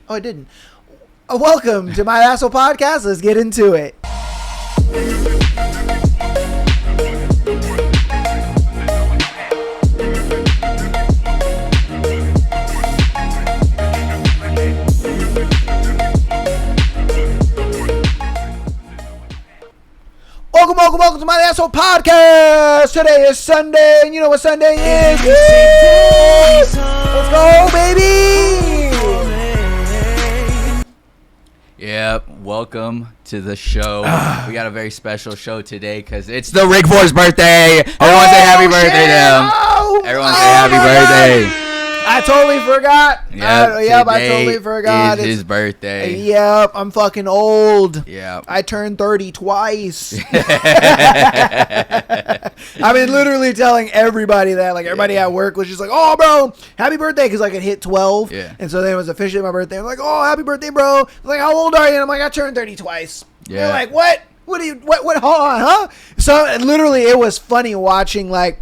Oh, it didn't. Welcome to my asshole podcast. Let's get into it. Welcome to my asshole podcast. Today is Sunday, and you know what Sunday is? Let's go, baby. Yep, welcome to the show. We got a very special show today because it's the Rick Force birthday. Everyone say happy birthday to him. Everyone say happy birthday. I totally forgot. Yep, I totally forgot. It's his birthday. Yep, I'm fucking old. Yep. I turned 30 twice. I've been literally telling everybody that. Like, everybody at work was just like, oh, bro, happy birthday. Because, like, it hit 12. Yeah. And so then it was officially my birthday. I'm like, oh, happy birthday, bro. I was like, how old are you? And I'm like, I turned 30 twice. Yeah. They're like, what? What hold on, huh? So, literally, it was funny watching, like,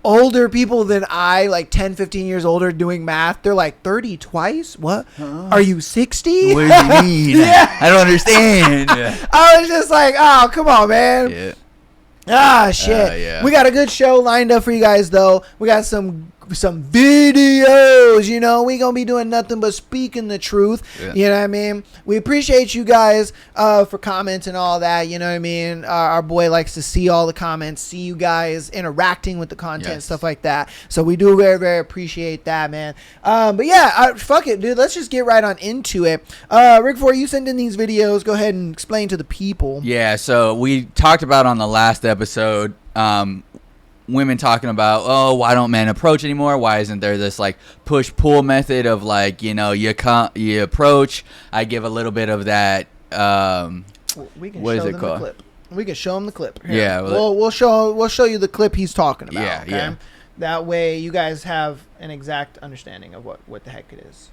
older people than I, like 10, 15 years older, doing math. They're like, 30 twice? What? Are you 60? What do you mean? Yeah. I don't understand. I was just like, oh, come on, man. Yeah. Ah, shit. Yeah. We got a good show lined up for you guys, though. We got some videos, you know. We gonna be doing nothing but speaking the truth. Yeah. You know what I mean? We appreciate you guys for comments and all that. You know what I mean? Our boy likes to see all the comments, see you guys interacting with the content, Yes. stuff like that. So we do very, very appreciate that, man. But yeah, fuck it, dude. Let's just get right on into it. Rick, before you send in these videos, go ahead and explain to the people. Yeah, so we talked about on the last episode, women talking about, oh, why don't men approach anymore? Why isn't there this like push-pull method of like, you know, you approach, I give a little bit of that, We can what show is it them called? the clip. We can show them the clip. Here. Yeah, we'll show you the clip he's talking about. Yeah, okay? yeah. That way you guys have an exact understanding of what the heck it is.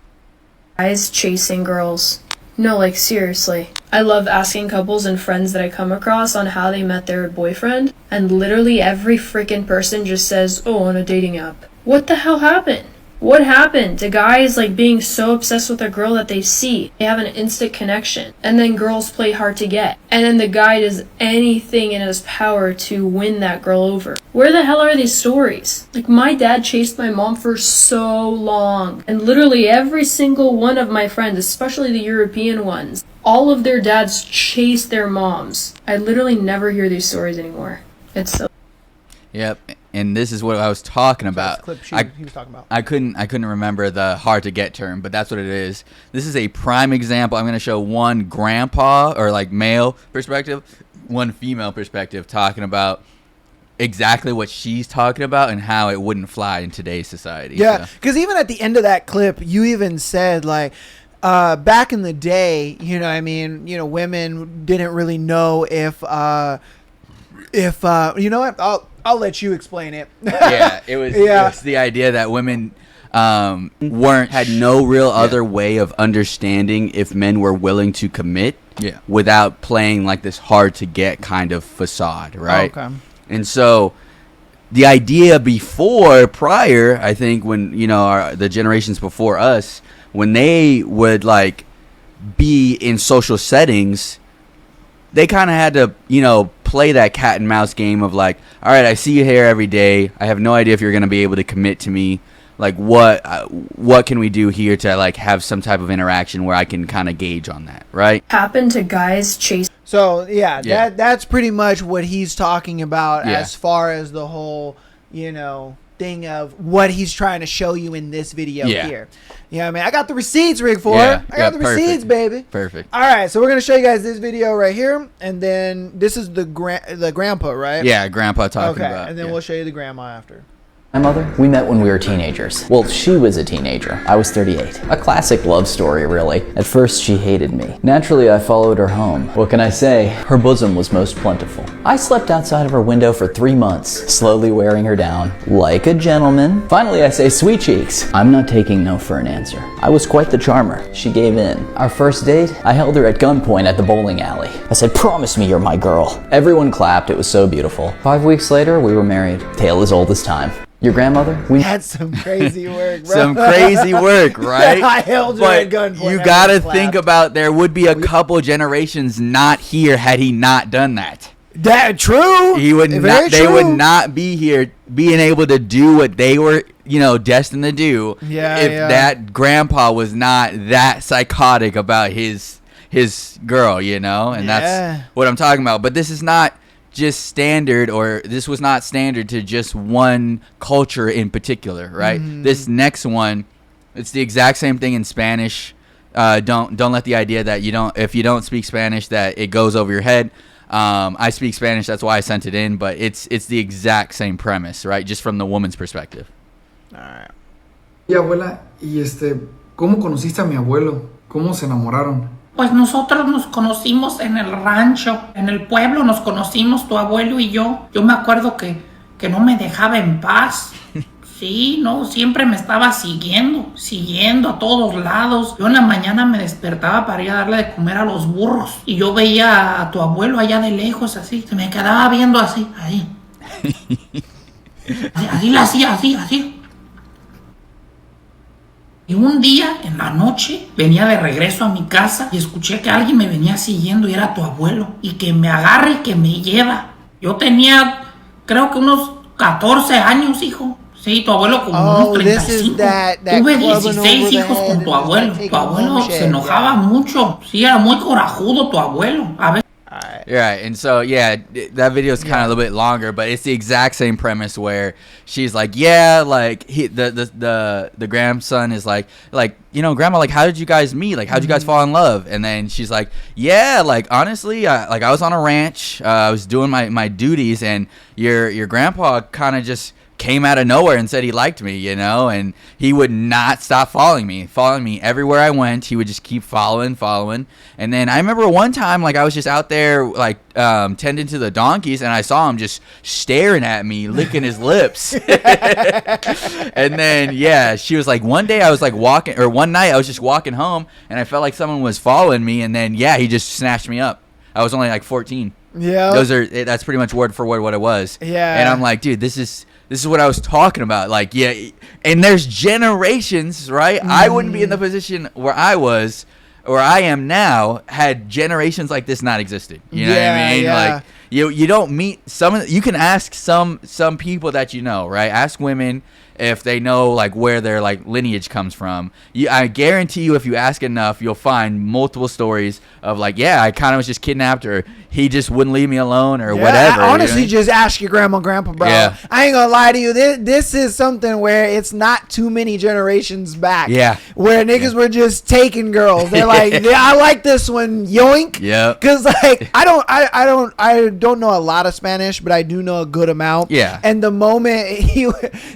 Guys chasing girls. No, like seriously. I love asking couples and friends that I come across on how they met their boyfriend, and literally every freaking person just says, oh, on a dating app. What the hell happened? What happened to guys like being so obsessed with a girl that they see? They have an instant connection, and then girls play hard to get. And then the guy does anything in his power to win that girl over. Where the hell are these stories? Like, my dad chased my mom for so long. And literally every single one of my friends, especially the European ones, all of their dads chased their moms. I literally never hear these stories anymore. It's so... Yep. And this is what I was talking That's about. the clip he was talking about. I couldn't remember the hard to get term, but that's what it is. This is a prime example. I'm going to show one grandpa or like male perspective, one female perspective talking about exactly what she's talking about and how it wouldn't fly in today's society. Yeah, So, because even at the end of that clip, you even said like, back in the day, you know what I mean, you know, women didn't really know if you know what, I'll let you explain it. yeah, it was the idea that women had no real other way of understanding if men were willing to commit without playing like this hard to get kind of facade, right? Okay. And so the idea prior, I think when, you know, the generations before us, when they would like be in social settings, they kind of had to, you know, play that cat and mouse game of like, all right, I see you here every day. I have no idea if you're going to be able to commit to me. Like, what can we do here to like have some type of interaction where I can kind of gauge on that, right? Happened to guys chasing... So yeah. That's pretty much what he's talking about as far as the whole, you know, thing of what he's trying to show you in this video here. Yeah, man, I got the receipts, Rick Ford. I got the receipts, baby. Perfect. All right, so we're gonna show you guys this video right here, and then this is the grandpa, right? Yeah, grandpa talking about. And then we'll show you the grandma after. My mother, we met when we were teenagers. Well, she was a teenager. I was 38. A classic love story, really. At first, she hated me. Naturally, I followed her home. What can I say? Her bosom was most plentiful. I slept outside of her window for 3 months, slowly wearing her down, like a gentleman. Finally, I say, sweet cheeks. I'm not taking no for an answer. I was quite the charmer. She gave in. Our first date, I held her at gunpoint at the bowling alley. I said, promise me you're my girl. Everyone clapped. It was so beautiful. 5 weeks later, we were married. Tale as old as time. Your grandmother? That's some crazy work, bro. Some crazy work, right? I held her at gunpoint. You gotta think about, there would be a couple generations not here had he not done that. That true. He would not. They would not be here, being able to do what they were, destined to do. Yeah, if that grandpa was not that psychotic about his girl, and that's what I'm talking about. But this is not just standard, or this was not standard to just one culture in particular, right? This next one, it's the exact same thing in Spanish. Don't let the idea that if you don't speak Spanish that it goes over your head. I speak Spanish, that's why I sent it in, but it's the exact same premise, right? Just from the woman's perspective. All right. Y abuela, ¿cómo conociste a mi abuelo? ¿Cómo se enamoraron? Pues nosotros nos conocimos en el rancho, en el pueblo nos conocimos, tu abuelo y yo. Yo me acuerdo que no me dejaba en paz. Sí, no, siempre me estaba siguiendo a todos lados. Yo en la mañana me despertaba para ir a darle de comer a los burros. Y yo veía a tu abuelo allá de lejos, así. Se me quedaba viendo así, ahí. Así la hacía, así. Y un día, en la noche, venía de regreso a mi casa y escuché que alguien me venía siguiendo y era tu abuelo. Y que me agarra y que me lleva. Yo tenía, creo que unos 14 años, hijo. Sí, tu abuelo como unos 35. Tuve 16 hijos con tu abuelo. Tu abuelo se enojaba mucho. Sí, era muy corajudo tu abuelo. A veces. Right, and so that video is kind of a little bit longer, but it's the exact same premise where she's like, the grandson is like, grandma, like, how did you guys meet? Like, how'd you guys fall in love? And then she's like, honestly, I was on a ranch, I was doing my duties, and your grandpa kind of just came out of nowhere and said he liked me, and he would not stop following me everywhere I went. He would just keep following. And then I remember one time, like, I was just out there, like, tending to the donkeys, and I saw him just staring at me, licking his lips. And then, she was like, one night I was just walking home, and I felt like someone was following me, and then, he just snatched me up. I was only like 14. Yeah. That's pretty much word for word what it was. Yeah. And I'm like, dude, this is what I was talking about. Like, and there's generations, right? I wouldn't be in the position where I am now had generations like this not existed. You know what I mean? Yeah. Like, you don't meet you can ask some people that right? Ask women if they know, like, where their, like, lineage comes from. I guarantee you, if you ask enough, you'll find multiple stories of, like, I kind of was just kidnapped, or he just wouldn't leave me alone, or whatever. Honestly, just ask your grandma and grandpa, bro. Yeah. I ain't gonna lie to you. This is something where it's not too many generations back. Yeah. Where niggas were just taking girls. They're like, I like this one, yoink. Yeah. Cause, like, I don't know a lot of Spanish, but I do know a good amount. Yeah. And the moment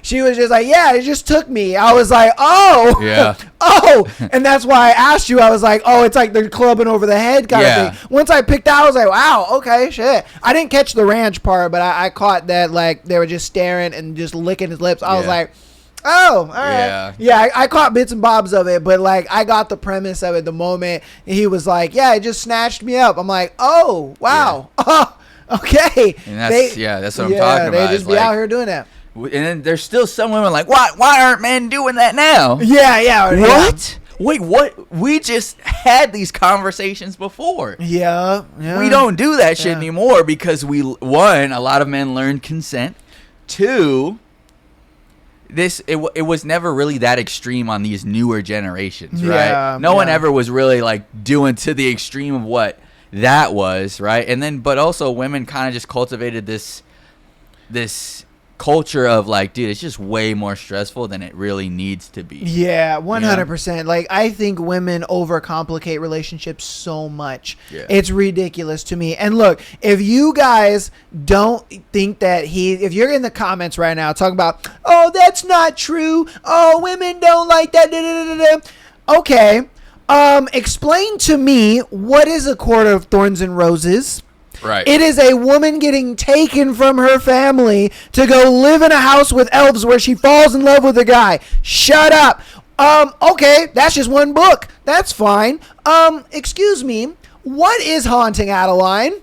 she was just like, it just took me. I was like, oh. Yeah. Oh. And that's why I asked you. I was like, oh, it's like they're clubbing over the head kind of thing. Once I picked out, I was like, wow, okay, shit. I didn't catch the ranch part, but I caught that, like, they were just staring and just licking his lips. I was like, oh, all right. Yeah, I caught bits and bobs of it, but, like, I got the premise of it the moment he was like, it just snatched me up. I'm like, oh, wow. Oh, okay. And that's what I'm talking about. They just be out here doing that. And then there's still some women like, why aren't men doing that now? Yeah. What? Wait, what? We just had these conversations before. Yeah. We don't do that shit anymore because one, a lot of men learned consent. Two, it was never really that extreme on these newer generations, right? No one ever was really, like, doing to the extreme of what that was, right? And then, but also women kind of just cultivated this culture of, like, dude, it's just way more stressful than it really needs to be. Yeah, 100%. Like, I think women overcomplicate relationships so much. Yeah. It's ridiculous to me. And look, if you guys don't think that if you're in the comments right now talking about, oh, that's not true. Oh, women don't like that. Okay. Explain to me, what is A Court of Thorns and Roses? Right. It is a woman getting taken from her family to go live in a house with elves where she falls in love with a guy. Shut up. Okay, that's just one book. That's fine. Excuse me. What is Haunting Adeline?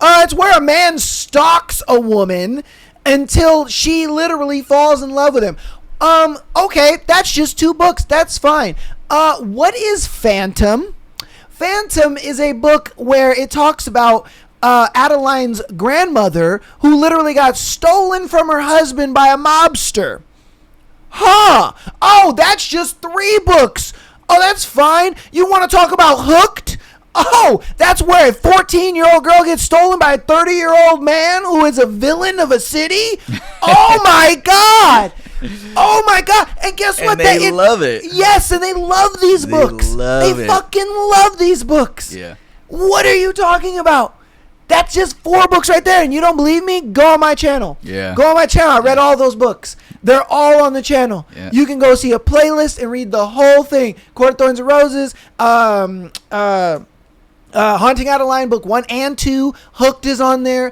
It's where a man stalks a woman until she literally falls in love with him. Okay, that's just 2 books. That's fine. What is Phantom? Phantom is a book where it talks about Adeline's grandmother who literally got stolen from her husband by a mobster. Huh. Oh, that's just 3 books. Oh, that's fine. You want to talk about Hooked? Oh, that's where a 14-year-old girl gets stolen by a 30-year-old man who is a villain of a city? Oh, my God. Oh, my God. And guess what? And they love it. Yes, and they love these books. They fucking love these books. Yeah. What are you talking about? That's just 4 books right there, and you don't believe me? Go on my channel. Yeah. Go on my channel. I read all those books. They're all on the channel. Yeah. You can go see a playlist and read the whole thing. Court of Thorns and Roses, Haunting Adeline, book 1 and 2. Hooked is on there.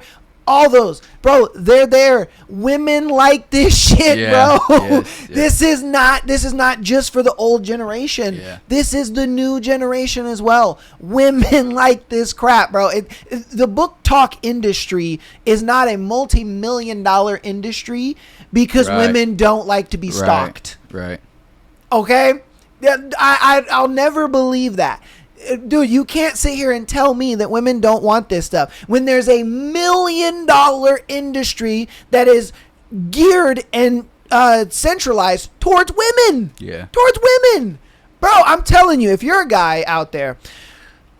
All those, bro, they're there. Women like this shit, bro. Yes. This is not just for the old generation. Yeah. This is the new generation as well. Women like this crap, bro. The book talk industry is not a multi-million-dollar industry because women don't like to be stalked. Right. Okay? I'll never believe that. Dude, you can't sit here and tell me that women don't want this stuff when there's a $1 million industry that is geared and centralized towards women. Yeah. Towards women. Bro, I'm telling you, if you're a guy out there,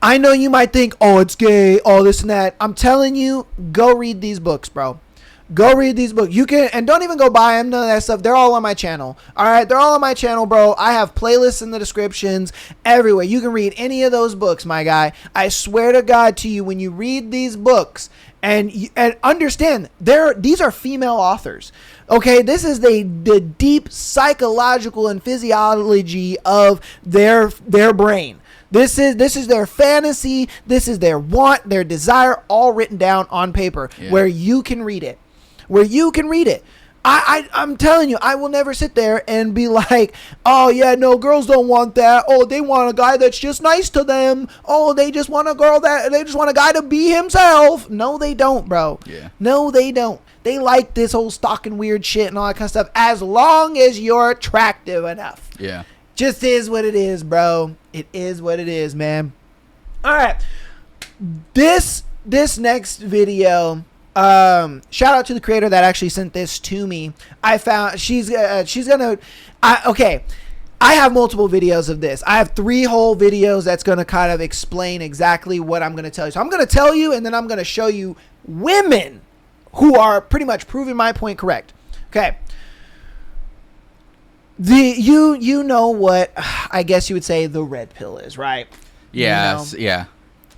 I know you might think, oh, it's gay, all this and that. I'm telling you, go read these books, bro. Go read these books. You can, and don't even go buy them, none of that stuff. They're all on my channel. All right, they're all on my channel, bro. I have playlists in the descriptions everywhere. You can read any of those books, my guy. I swear to God to you, when you read these books and understand, these are female authors. Okay, this is the deep psychological and physiology of their brain. This is their fantasy. This is their want, their desire, all written down on paper where you can read it. Where you can read it. I'm telling you, I will never sit there and be like, oh, yeah, no, girls don't want that. Oh, they want a guy that's just nice to them. Oh, they just want a guy to be himself. No, they don't, bro. Yeah. No, they don't. They like this whole stalking weird shit and all that kind of stuff as long as you're attractive enough. Yeah. Just is what it is, bro. It is what it is, man. All right. This next video, shout out to the creator that actually sent this to me. I found okay. I have multiple videos of this. I have 3 whole videos that's going to kind of explain exactly what I'm going to tell you. So I'm going to tell you, and then I'm going to show you women who are pretty much proving my point correct. Okay. You know what I guess you would say the red pill is, right? Yeah, you know? yeah.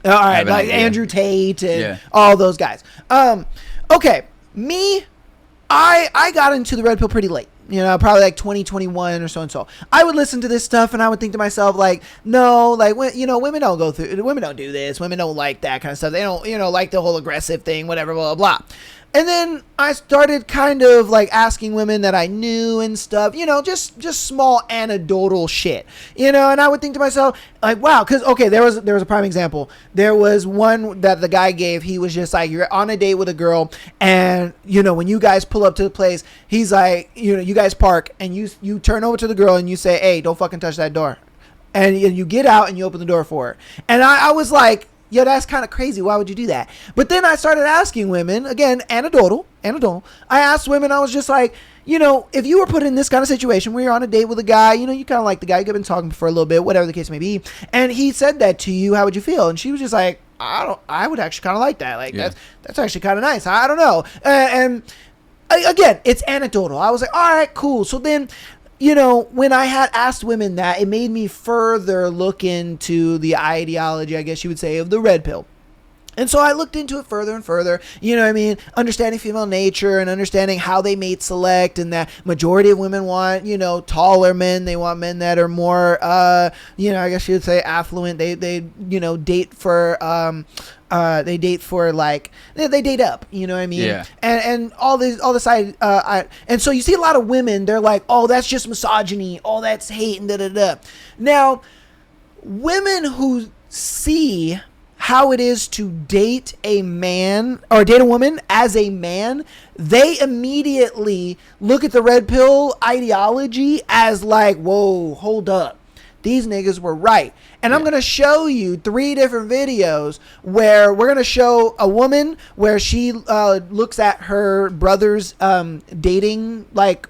All right, like Andrew Tate and all those guys. Okay, me, I got into the red pill pretty late. You know, probably like 2021 or so and so. I would listen to this stuff and I would think to myself, like, no, like, women don't go through, women don't do this. Women don't like that kind of stuff. They don't, like the whole aggressive thing, whatever, blah, blah, blah. And then I started kind of like asking women that I knew and stuff, just small anecdotal shit, and I would think to myself, like, wow, because, okay, there was a prime example. There was one that the guy gave. He was just like, you're on a date with a girl, and, when you guys pull up to the place, he's like, you guys park, and you turn over to the girl and you say, hey, don't fucking touch that door. And you get out and you open the door for her. And I was like, yo, that's kind of crazy. Why would you do that? But then I started asking women, again, anecdotal. I asked women, I was just like, if you were put in this kind of situation where you're on a date with a guy, you kind of like the guy, you've been talking for a little bit, whatever the case may be, and he said that to you, how would you feel? And she was just like, I would actually kind of like that. Like, that's actually kind of nice. I don't know. And again, it's anecdotal. I was like, all right, cool. So then, when I had asked women that, it made me further look into the ideology, I guess you would say, of the red pill. And so I looked into it further and further, understanding female nature and understanding how they mate select, and that majority of women want, taller men. They want men that are more, I guess you would say affluent. They date for, they date for like, they date up, you know what I mean? Yeah. And all the side, and so you see a lot of women, they're like, oh, that's just misogyny. Oh, that's hate and da-da-da. Now, women who see how it is to date a man or date a woman as a man, they immediately look at the red pill ideology as like, whoa, hold up. These niggas were right. And I'm going to show you 3 different videos where we're going to show a woman where she looks at her brother's dating, like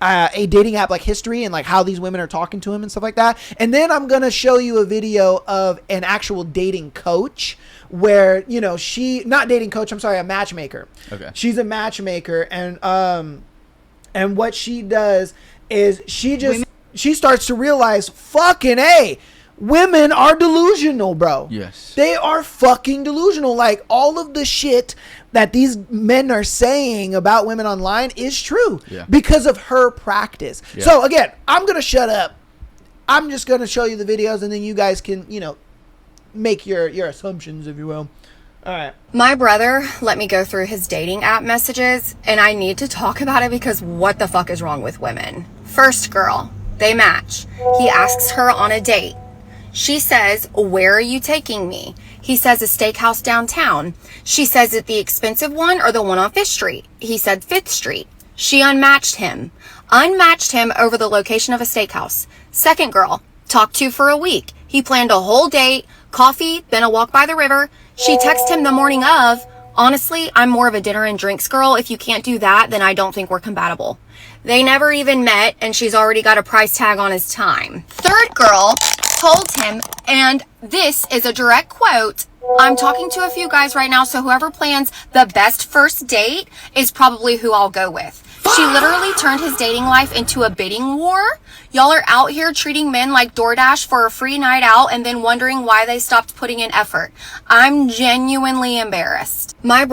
a dating app like history and like how these women are talking to him and stuff like that. And then I'm going to show you a video of an actual dating coach where, you know, not dating coach, I'm sorry, a matchmaker. Okay. She's a matchmaker, and what she does is she starts to realize, fucking A, women are delusional, bro. Yes. They are fucking delusional. Like, all of the shit that these men are saying about women online is true because of her practice. Yeah. So, again, I'm going to shut up. I'm just going to show you the videos, and then you guys can, you know, make your assumptions, if you will. All right. My brother let me go through his dating app messages, and I need to talk about it because what the fuck is wrong with women? First girl. They match. He asks her on a date. She says, where are you taking me? He says a steakhouse downtown. She says it the expensive one or the one on 5th Street. He said 5th Street. She unmatched him over the location of a steakhouse. Second girl, talked to for a week. He planned a whole date, coffee, then a walk by the river. She texted him the morning of, honestly, I'm more of a dinner and drinks girl. If you can't do that, then I don't think we're compatible. They never even met, and she's already got a price tag on his time. Third girl told him, and this is a direct quote, I'm talking to a few guys right now, so whoever plans the best first date is probably who I'll go with. She literally turned his dating life into a bidding war. Y'all are out here treating men like DoorDash for a free night out and then wondering why they stopped putting in effort. I'm genuinely embarrassed. All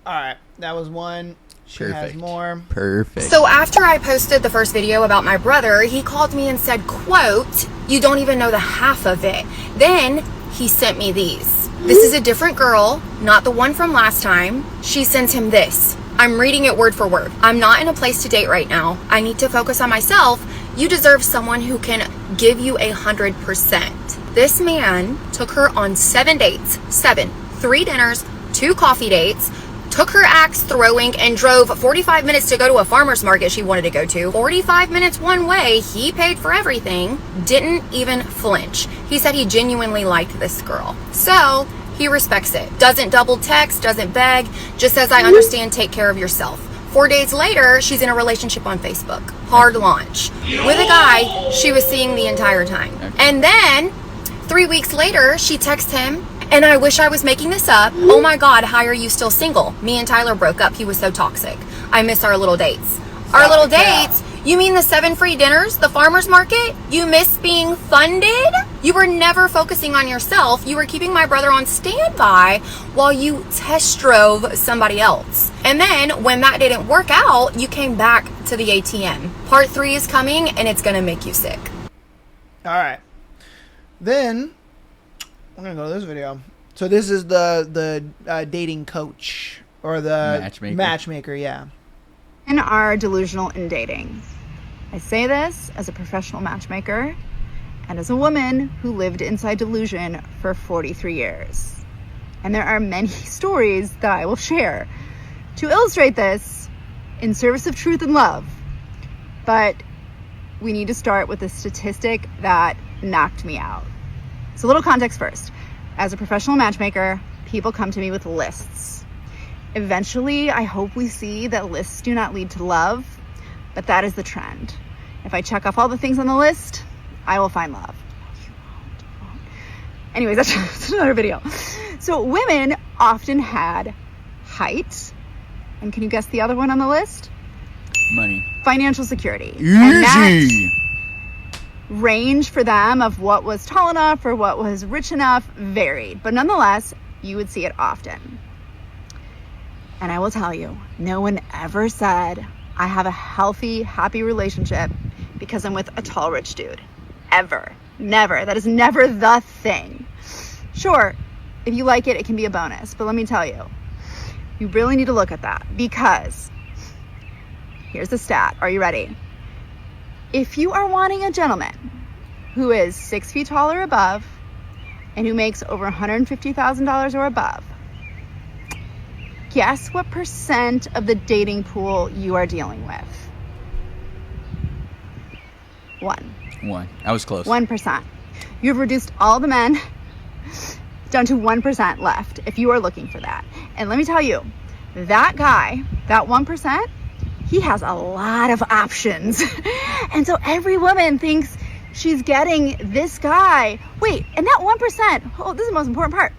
right, that was one. She has more. Perfect. So after I posted the first video about my brother, he called me and said, quote, you don't even know the half of it. Then he sent me these. This is a different girl, not the one from last time. She sends him this. I'm reading it word for word. I'm not in a place to date right now. I need to focus on myself. You deserve someone who can give you 100%. This man took her on 7 dates, 3 dinners, 2 coffee dates, took her axe throwing, and drove 45 minutes to go to a farmer's market she wanted to go to. 45 minutes one way. He paid for everything. Didn't even flinch. He said he genuinely liked this girl. So he respects it. Doesn't double text, doesn't beg, just says, I understand, take care of yourself. 4 days later, she's in a relationship on Facebook. Hard launch. With a guy she was seeing the entire time. And then 3 weeks later, she texts him, and I wish I was making this up. Oh my God, how are you still single? Me and Tyler broke up. He was so toxic. I miss our little dates. Our little dates? You mean the 7 free dinners? The farmer's market? You miss being funded? You were never focusing on yourself. You were keeping my brother on standby while you test drove somebody else. And then when that didn't work out, you came back to the ATM. Part 3 is coming, and it's going to make you sick. All right. Then I'm going to go to this video. So this is the dating coach or the matchmaker, yeah. Men are delusional in dating. I say this as a professional matchmaker and as a woman who lived inside delusion for 43 years. And there are many stories that I will share to illustrate this in service of truth and love. But we need to start with a statistic that knocked me out. So a little context first. As a professional matchmaker, people come to me with lists. Eventually, I hope we see that lists do not lead to love, but that is the trend. If I check off all the things on the list, I will find love. Anyways, that's another video. So women often had height, and can you guess the other one on the list? Money. Financial security. Easy. And that range for them of what was tall enough or what was rich enough varied, but nonetheless, you would see it often. And I will tell you, no one ever said, I have a healthy, happy relationship because I'm with a tall, rich dude. Ever. Never. That is never the thing. Sure, if you like it, it can be a bonus. But let me tell you, you really need to look at that because here's the stat. Are you ready? If you are wanting a gentleman who is 6 feet tall or above and who makes over $150,000 or above, guess what percent of the dating pool you are dealing with? 1. I was close. 1%. You've reduced all the men down to 1% left if you are looking for that. And let me tell you, that guy, that 1%, he has a lot of options. And so every woman thinks she's getting this guy. Wait, and that 1%, oh, this is the most important part.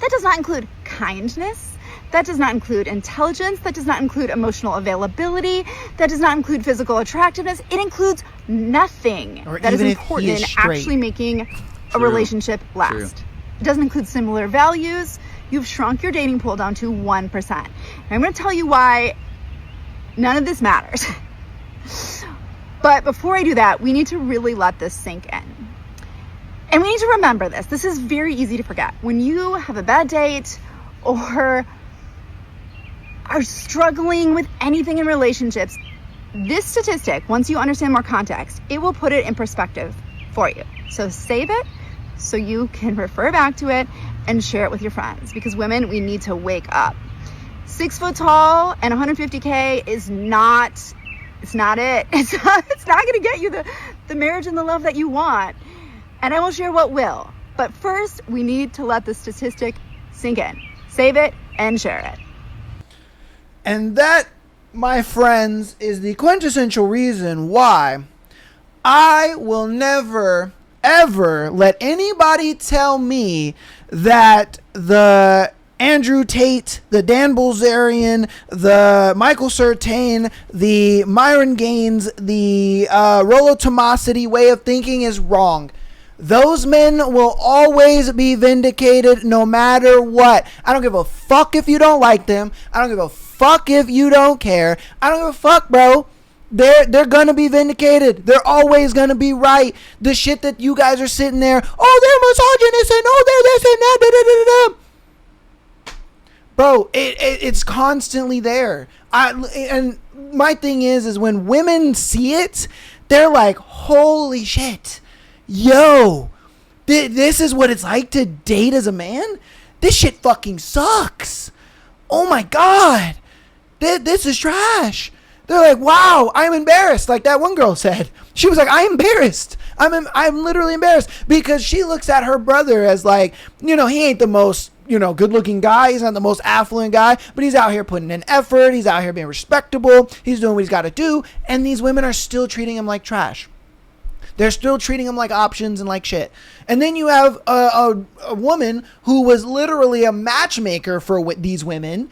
That does not include kindness. That does not include intelligence. That does not include emotional availability. That does not include physical attractiveness. It includes nothing that is important in actually making a relationship last. True. It doesn't include similar values. You've shrunk your dating pool down to 1%. And I'm going to tell you why none of this matters. But before I do that, we need to really let this sink in. And we need to remember this. This is very easy to forget. When you have a bad date or are struggling with anything in relationships, this statistic, once you understand more context, it will put it in perspective for you. So save it so you can refer back to it and share it with your friends. Because women, we need to wake up. 6 foot tall and 150K is not, it's not it. It's not going to get you the marriage and the love that you want. And I will share what will. But first, we need to let the statistic sink in. Save it and share it. And that, my friends, is the quintessential reason why I will never, ever let anybody tell me that the Andrew Tate, the Dan Bilzerian, the Michael Surtain, the Myron Gaines, the Rollo Tomasity way of thinking is wrong. Those men will always be vindicated no matter what. I don't give a fuck if you don't like them. I don't give a fuck if you don't care. I don't give a fuck, bro. They're gonna be vindicated. They're always gonna be right. The shit that you guys are sitting there, oh, they're misogynist and oh, they're this and that, da, da, da, da. Bro, it's constantly there. And my thing is when women see it, they're like, holy shit. Yo, this is what it's like to date as a man? This shit fucking sucks. Oh my God. This is trash. They're like, wow, I'm embarrassed. Like that one girl said. She was like, I'm embarrassed. I'm literally embarrassed because she looks at her brother as like, he ain't the most, good looking guy. He's not the most affluent guy, but he's out here putting in effort. He's out here being respectable. He's doing what he's got to do. And these women are still treating him like trash. They're still treating them like options and like shit. And then you have a woman who was literally a matchmaker for these women.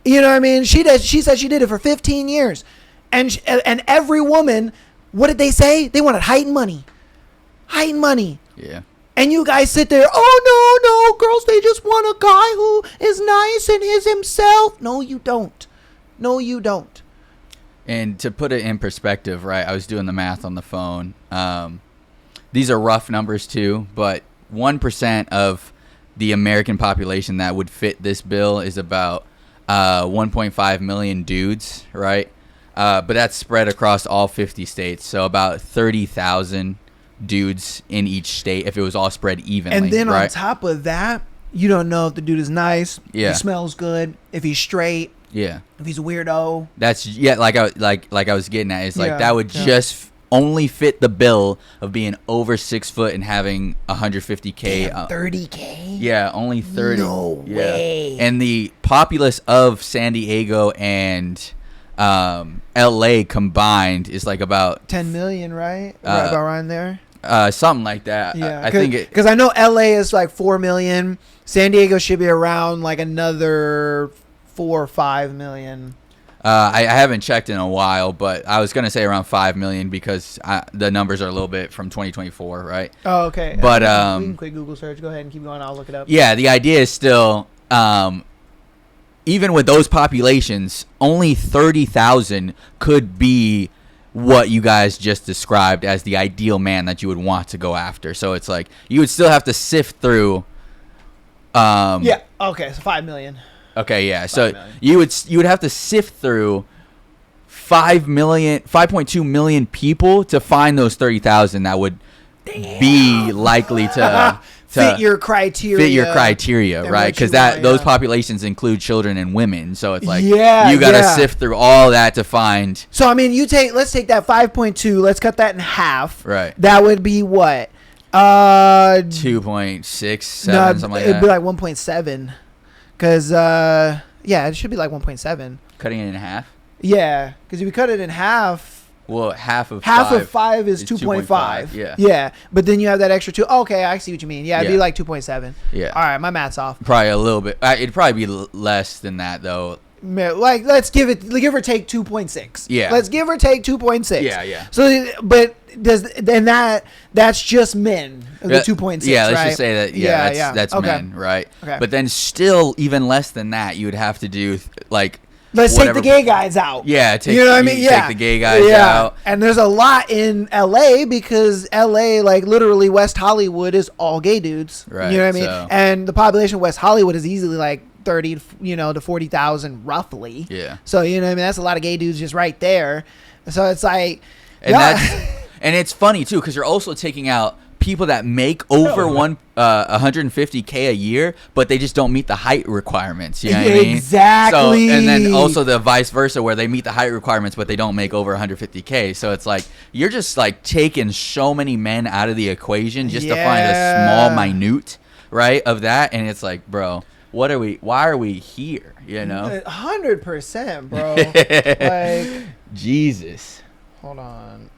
You know what I mean? She said she did it for 15 years. And every woman, what did they say? They wanted height and money. Height and money. Yeah. And you guys sit there, oh, no, girls, they just want a guy who is nice and is himself. No, you don't. No, you don't. And to put it in perspective, right, I was doing the math on the phone. These are rough numbers too, but 1% of the American population that would fit this bill is about 1.5 million dudes, right? But that's spread across all 50 states, so about 30,000 dudes in each state if it was all spread evenly. And then right? on top of that, you don't know if the dude is nice, yeah, he smells good, if he's straight. Yeah, if he's a weirdo. That's like I was getting at. It's like that would just only fit the bill of being over 6 foot and having 150K. 30K. Yeah, only 30. No way. And the populace of San Diego and LA combined is like about 10 million, right? Right about around there. Something like that. Yeah, I think it, because I know LA is like 4 million. San Diego should be around like another 4 or 5 million. I haven't checked in a while, but I was gonna say around 5 million because the numbers are a little bit from 2024, right? Oh, okay. But we can quick Google search. Go ahead and keep going. I'll look it up. Yeah, the idea is still, even with those populations, only 30,000 could be what you guys just described as the ideal man that you would want to go after. So it's like you would still have to sift through. Yeah. Okay. So 5 million. Okay, yeah. So you would have to sift through 5.2 million people to find those 30,000 that would be likely to fit your criteria, right? Because those populations include children and women, so it's like you gotta sift through all that to find. So I mean, let's take that 5.2, let's cut that in half. Right. That would be what? 2.67, something like that. It'd be like 1.7, because it should be like 1.7. Cutting it in half. Yeah, because if you cut it in half. Well, half of 5 is 2.5. Yeah. But then you have that extra 2. Okay, I see what you mean. Yeah, it'd be like 2.7. Yeah. All right, my math's off. Probably a little bit. It'd probably be less than that, though. Like, let's give or take 2.6. Yeah. Let's give or take 2.6. Yeah. So, but that's just men, the 2.6, Yeah, let's right? just say that, that's okay. men, right? Okay. But then still, even less than that, you would have to do, like... Let's take the gay guys out. Yeah, you know what I mean? Yeah. Take the gay guys out. And there's a lot in LA because LA, like literally West Hollywood is all gay dudes. Right. You know what I mean? So. And the population of West Hollywood is easily like 30, to 40,000 roughly. Yeah. So, you know what I mean? That's a lot of gay dudes just right there. So it's like... And it's funny too because you're also taking out people that make over 150K a year, but they just don't meet the height requirements. You know what I mean? Exactly. So, and then also the vice versa, where they meet the height requirements, but they don't make over 150K. So it's like you're just like taking so many men out of the equation just to find a small minute, right, of that. And it's like, bro, why are we here? You know, 100%, bro. Like, Jesus. Hold on.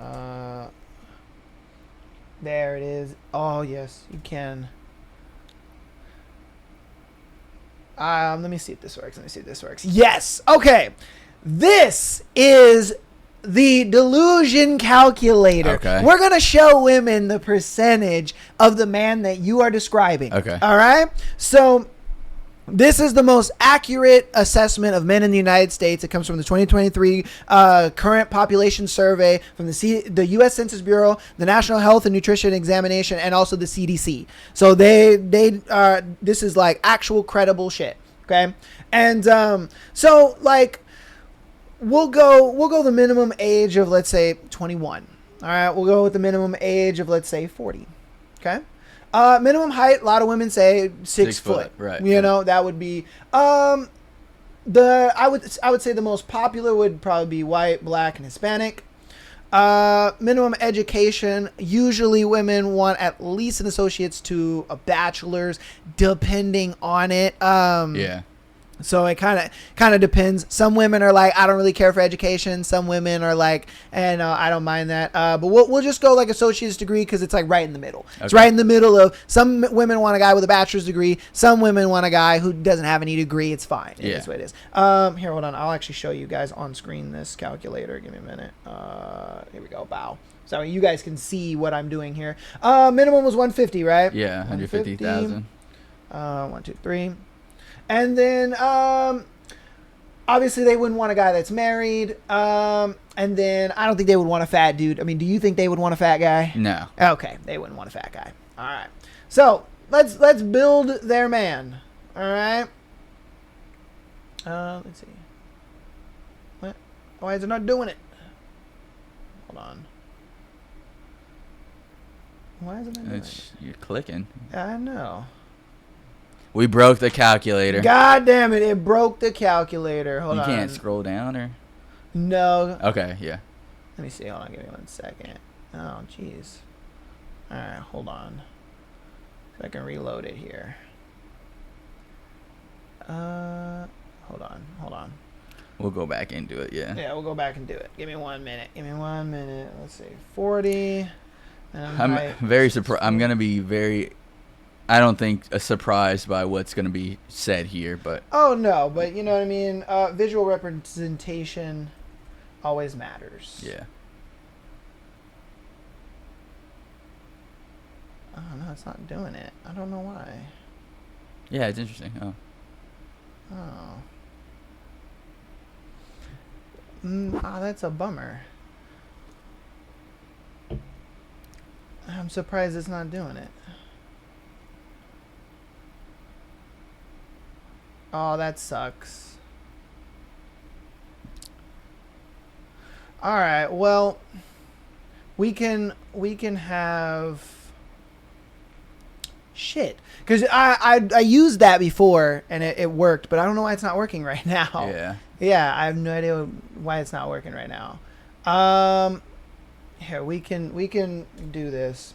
There it is. Oh, yes, you can. Let me see if this works. Yes. Okay. This is the delusion calculator. Okay. We're going to show women the percentage of the man that you are describing. Okay. All right? So... this is the most accurate assessment of men in the United States. It comes from the 2023 current population survey from the U.S. Census Bureau, the National Health and Nutrition Examination, and also the CDC. So this is like actual credible shit. Okay, and so like we'll go the minimum age of, let's say, 21. All right, we'll go with the minimum age of, let's say, 40. Okay. Minimum height, a lot of women say 6 foot. Right. You know, that would be I would say the most popular would probably be white, black, and Hispanic. Minimum education, usually women want at least an associate's to a bachelor's, depending on it. Yeah. So it kind of depends. Some women are like, I don't really care for education. Some women are like, and I don't mind that. But we'll just go like associate's degree because it's like right in the middle. Okay. It's right in the middle of, some women want a guy with a bachelor's degree. Some women want a guy who doesn't have any degree. It's fine. It is what it is. Here, hold on. I'll actually show you guys on screen this calculator. Give me a minute. Here we go. Bow. So you guys can see what I'm doing here. Minimum was 150, right? Yeah, 150,000. 1, 2, 3. And then, obviously, they wouldn't want a guy that's married. And then, I don't think they would want a fat dude. I mean, do you think they would want a fat guy? No. Okay, they wouldn't want a fat guy. All right. So let's build their man. All right. Let's see. What? Why is it not doing it? Hold on. Why is it not doing it? You're clicking. I know. We broke the calculator. God damn it. It broke the calculator. Hold on. You can't scroll down or? No. Okay, yeah. Let me see. Hold on. Give me 1 second. Oh, jeez. All right. Hold on. So I can reload it here. Hold on. We'll go back into it, yeah. Yeah, we'll go back and do it. Give me 1 minute. Let's see. 40. I'm very surprised. I'm going to be very... I don't think surprised by what's going to be said here, but... Oh, no, but you know what I mean? Visual representation always matters. Yeah. Oh, no, it's not doing it. I don't know why. Yeah, it's interesting. That's a bummer. I'm surprised it's not doing it. Oh, that sucks. All right. Well, we can have shit. Because I used that before and it worked, but I don't know why it's not working right now. Yeah, I have no idea why it's not working right now. Here, we can do this.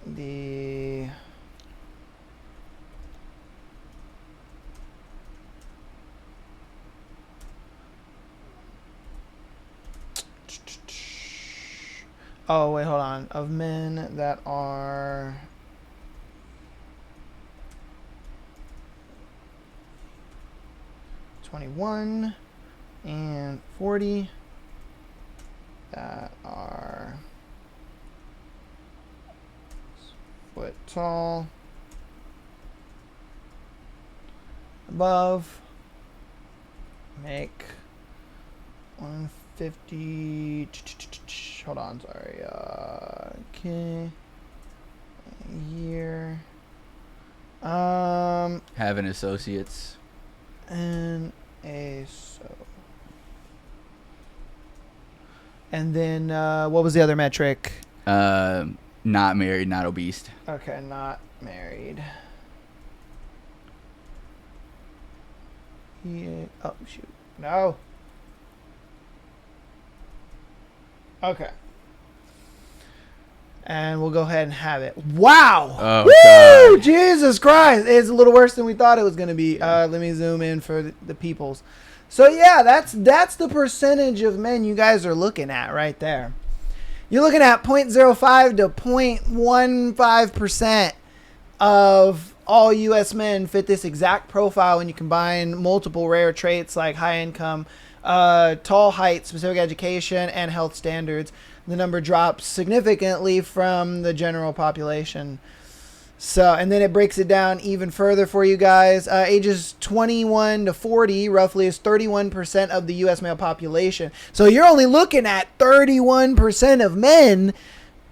The oh wait, hold on. Of men that are 21 and 40 that are foot tall above make 150 hold on, sorry, okay, year, having associates and and then what was the other metric? Not married, not obese. Okay, not married. Yeah. Oh shoot, no. Okay. And we'll go ahead and have it. Wow! Oh, woo! God. Jesus Christ! It's a little worse than we thought it was going to be. Let me zoom in for the peoples. So yeah, that's the percentage of men you guys are looking at right there. You're looking at 0.05 to 0.15% of all U.S. men fit this exact profile when you combine multiple rare traits like high income, tall height, specific education, and health standards. The number drops significantly from the general population. So, and then it breaks it down even further for you guys. Ages 21 to 40 roughly is 31% of the U.S. male population. So you're only looking at 31% of men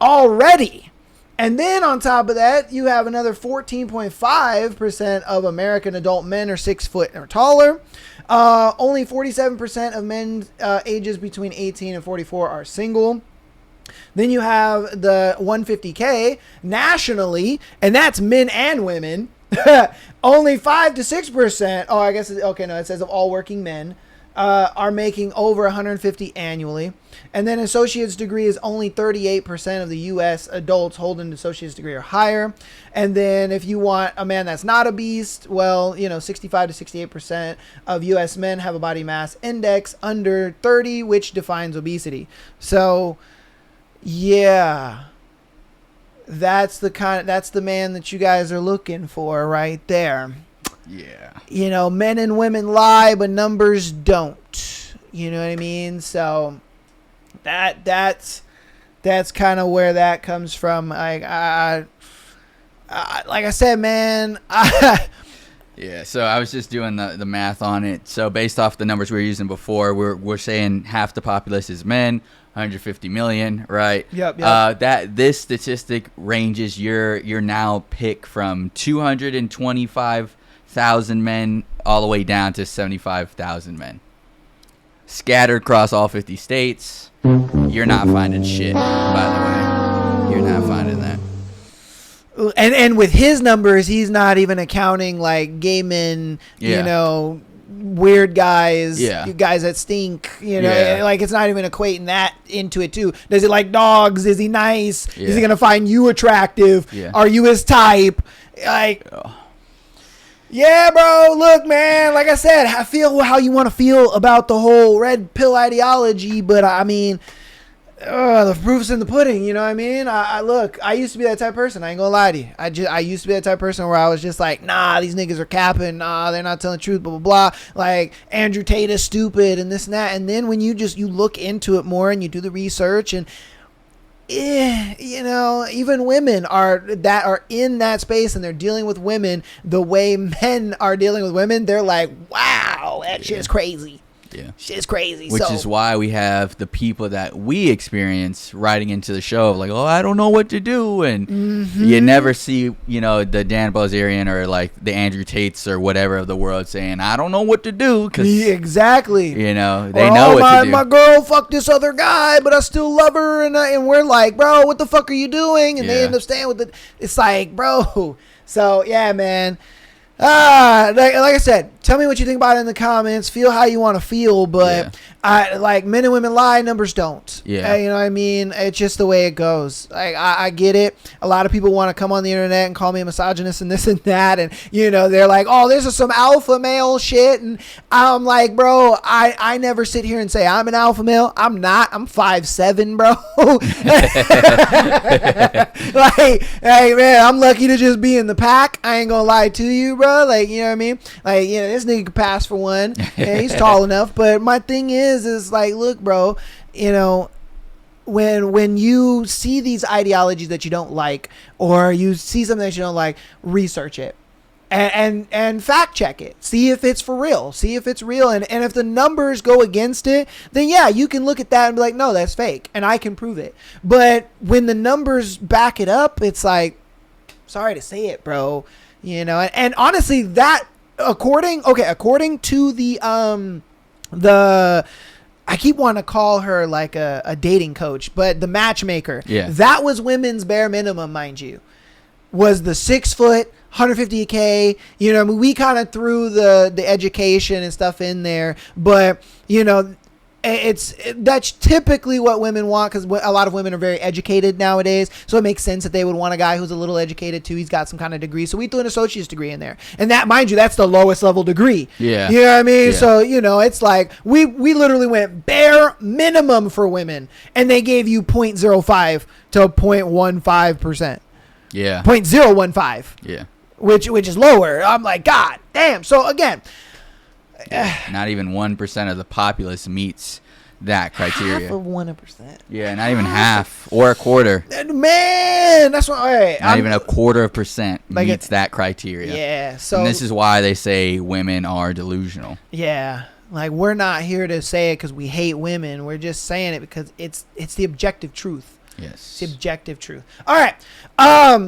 already. And then on top of that, you have another 14.5% of American adult men are 6 foot or taller. Only 47% of men ages between 18 and 44 are single. Then you have the 150K nationally, and that's men and women. Only 5 to 6%. Oh, I guess, okay, no, it says of all working men are making over 150 annually. And then associate's degree is only 38% of the U.S. adults hold an associate's degree or higher. And then if you want a man that's not obese, well, 65 to 68% of U.S. men have a body mass index under 30, which defines obesity. So, yeah, that's the man that you guys are looking for right there. Yeah. Men and women lie, but numbers don't. You know what I mean? So that's kind of where that comes from. Like I said, man. Yeah, so I was just doing the math on it. So based off the numbers we were using before, we're saying half the populace is men, 150 million, right? Yep. This statistic ranges your now pick from 225,000 men all the way down to 75,000 men. Scattered across all 50 states. You're not finding shit, by the way. You're not finding that. And with his numbers, he's not even accounting like gay men, weird guys, guys that stink, like it's not even equating that into it too. Does he like dogs? Is he nice? Yeah. Is he gonna find you attractive? Yeah. Are you his type? Like, yeah, bro. Look, man. Like I said, I feel how you want to feel about the whole red pill ideology, but I mean, the proof's in the pudding. You know what I mean? I used to be that type of person. I ain't gonna lie to you. I used to be that type of person where I was just like, nah, these niggas are capping. Nah, they're not telling the truth. Blah blah blah. Like Andrew Tate is stupid and this and that. And then when you look into it more and you do the research and even women are in that space and they're dealing with women the way men are dealing with women. They're like, wow, that shit's crazy. Yeah. Shit's crazy. Which is why we have the people that we experience writing into the show of like, oh, I don't know what to do. And you never see, you know, the Dan Bilzerian or like the Andrew Tates or whatever of the world saying, I don't know what to do. Cause, exactly. You know, they know what to do. My girl fucked this other guy, but I still love her. And we're like, bro, what the fuck are you doing? And they end up staying with it. It's like, bro. So, yeah, man. Like I said, tell me what you think about it in the comments. Feel how you want to feel, but like men and women lie, numbers don't. Yeah, you know what I mean. It's just the way it goes. Like I get it. A lot of people want to come on the internet and call me a misogynist and this and that, and you know they're like, oh, this is some alpha male shit, and I'm like, bro, I never sit here and say I'm an alpha male. I'm not. I'm 5'7", bro. Like, hey man, I'm lucky to just be in the pack. I ain't gonna lie to you, bro. Like, you know what I mean? Like, you know, this nigga could pass for one. Yeah, he's tall enough. But my thing is like, look, bro, you know, when you see these ideologies that you don't like, or you see something that you don't like, research it. And fact check it. See if it's for real. See if it's real. And if the numbers go against it, then yeah, you can look at that and be like, no, that's fake. And I can prove it. But when the numbers back it up, it's like, sorry to say it, bro. You know, and honestly, that according to the I keep wanting to call her like a dating coach, but the matchmaker, that was women's bare minimum, mind you, was the 6 foot, 150K. You know, I mean, we kind of threw the education and stuff in there, but you know, that's typically what women want, because a lot of women are very educated nowadays, so it makes sense that they would want a guy who's a little educated too. He's got some kind of degree, so we threw an associate's degree in there, and that, mind you, that's the lowest level degree. Yeah, you know what I mean. So you know, it's like we literally went bare minimum for women, and they gave you 0.05 to 0.15%. Yeah, 0.015. Yeah, which is lower. I'm like, god damn. So again, not even 1% of the populace meets that criteria. Half of 1%. Yeah, not even half or a quarter. Man, that's what. Right, not even a quarter of percent like meets that criteria. Yeah. So and this is why they say women are delusional. Yeah. Like, we're not here to say it because we hate women. We're just saying it because it's the objective truth. Yes. It's the objective truth. All right.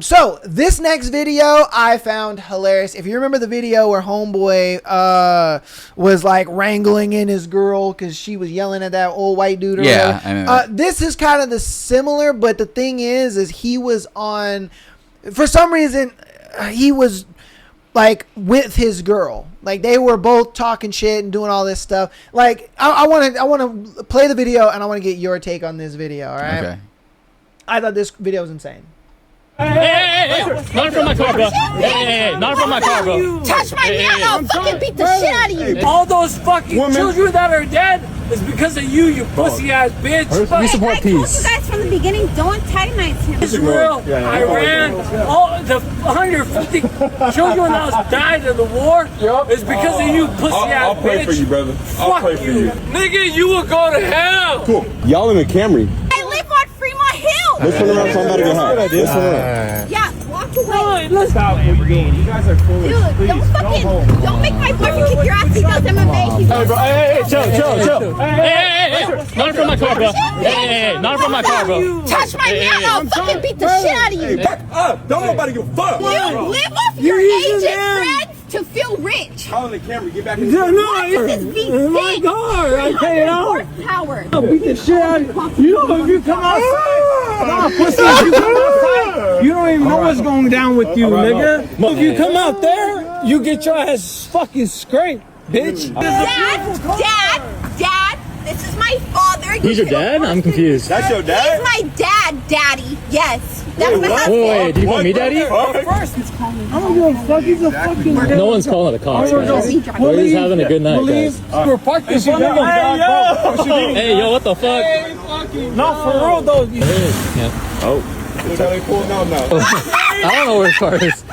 So this next video I found hilarious. If you remember the video where homeboy was like wrangling in his girl because she was yelling at that old white dude. Or yeah. I remember. This is kind of the similar, but the thing is he was on, for some reason, he was like with his girl. Like, they were both talking shit and doing all this stuff. Like, I want to play the video, and I want to get your take on this video. All right. Okay. I thought this video was insane. Hey, not from my car, bro. Hey, not from my car, bro. Touch my man, I'll fucking beat the shit out of you. All those fucking children that are dead is because of you pussy ass bitch. We support peace. I told you guys from the beginning, don't antagonize him. It's real. I ran all the 150 children that was died in the war is because of you pussy ass bitch. I'll pray for you, brother. I'll pray for you. Nigga, you will go to hell. Cool. Y'all in a Camry. I live on Fremont Hill. Let's turn around, somebody get hot. Let's turn around. Yeah, walk away. Let's stop, Lamborghini. You guys are foolish. Dude, don't make my boyfriend kick your ass. He does MMA. Hey, bro. Hey, chill. Hey. Not from my car, bro. Hey, not from my car, bro. Touch my man, I'll fucking beat the shit out of you. Don't nobody give a fuck. You live off your agent friends to feel rich. Call the camera, get back in the This is V6. my car. I pay it out. Horsepower. I'll beat the shit out of you. You know, if you come outside, pussy, if you come outside, you don't even know what's going down with you, nigga. If you come out there, you get your ass fucking scraped, bitch. Dad, this is my father. He's your dad? I'm confused. That's your dad? He's my dad, daddy. Yes. That's my husband. Wait, do you call me daddy? First, he's calling me. I don't give a fuck. He's a fucking... No one's calling the cops, man. We're just having a good night, guys. We're parked in front of him. Hey, yo, what the fuck? Not for real, though. Oh. Look how they pulling out now. I don't know where his car is.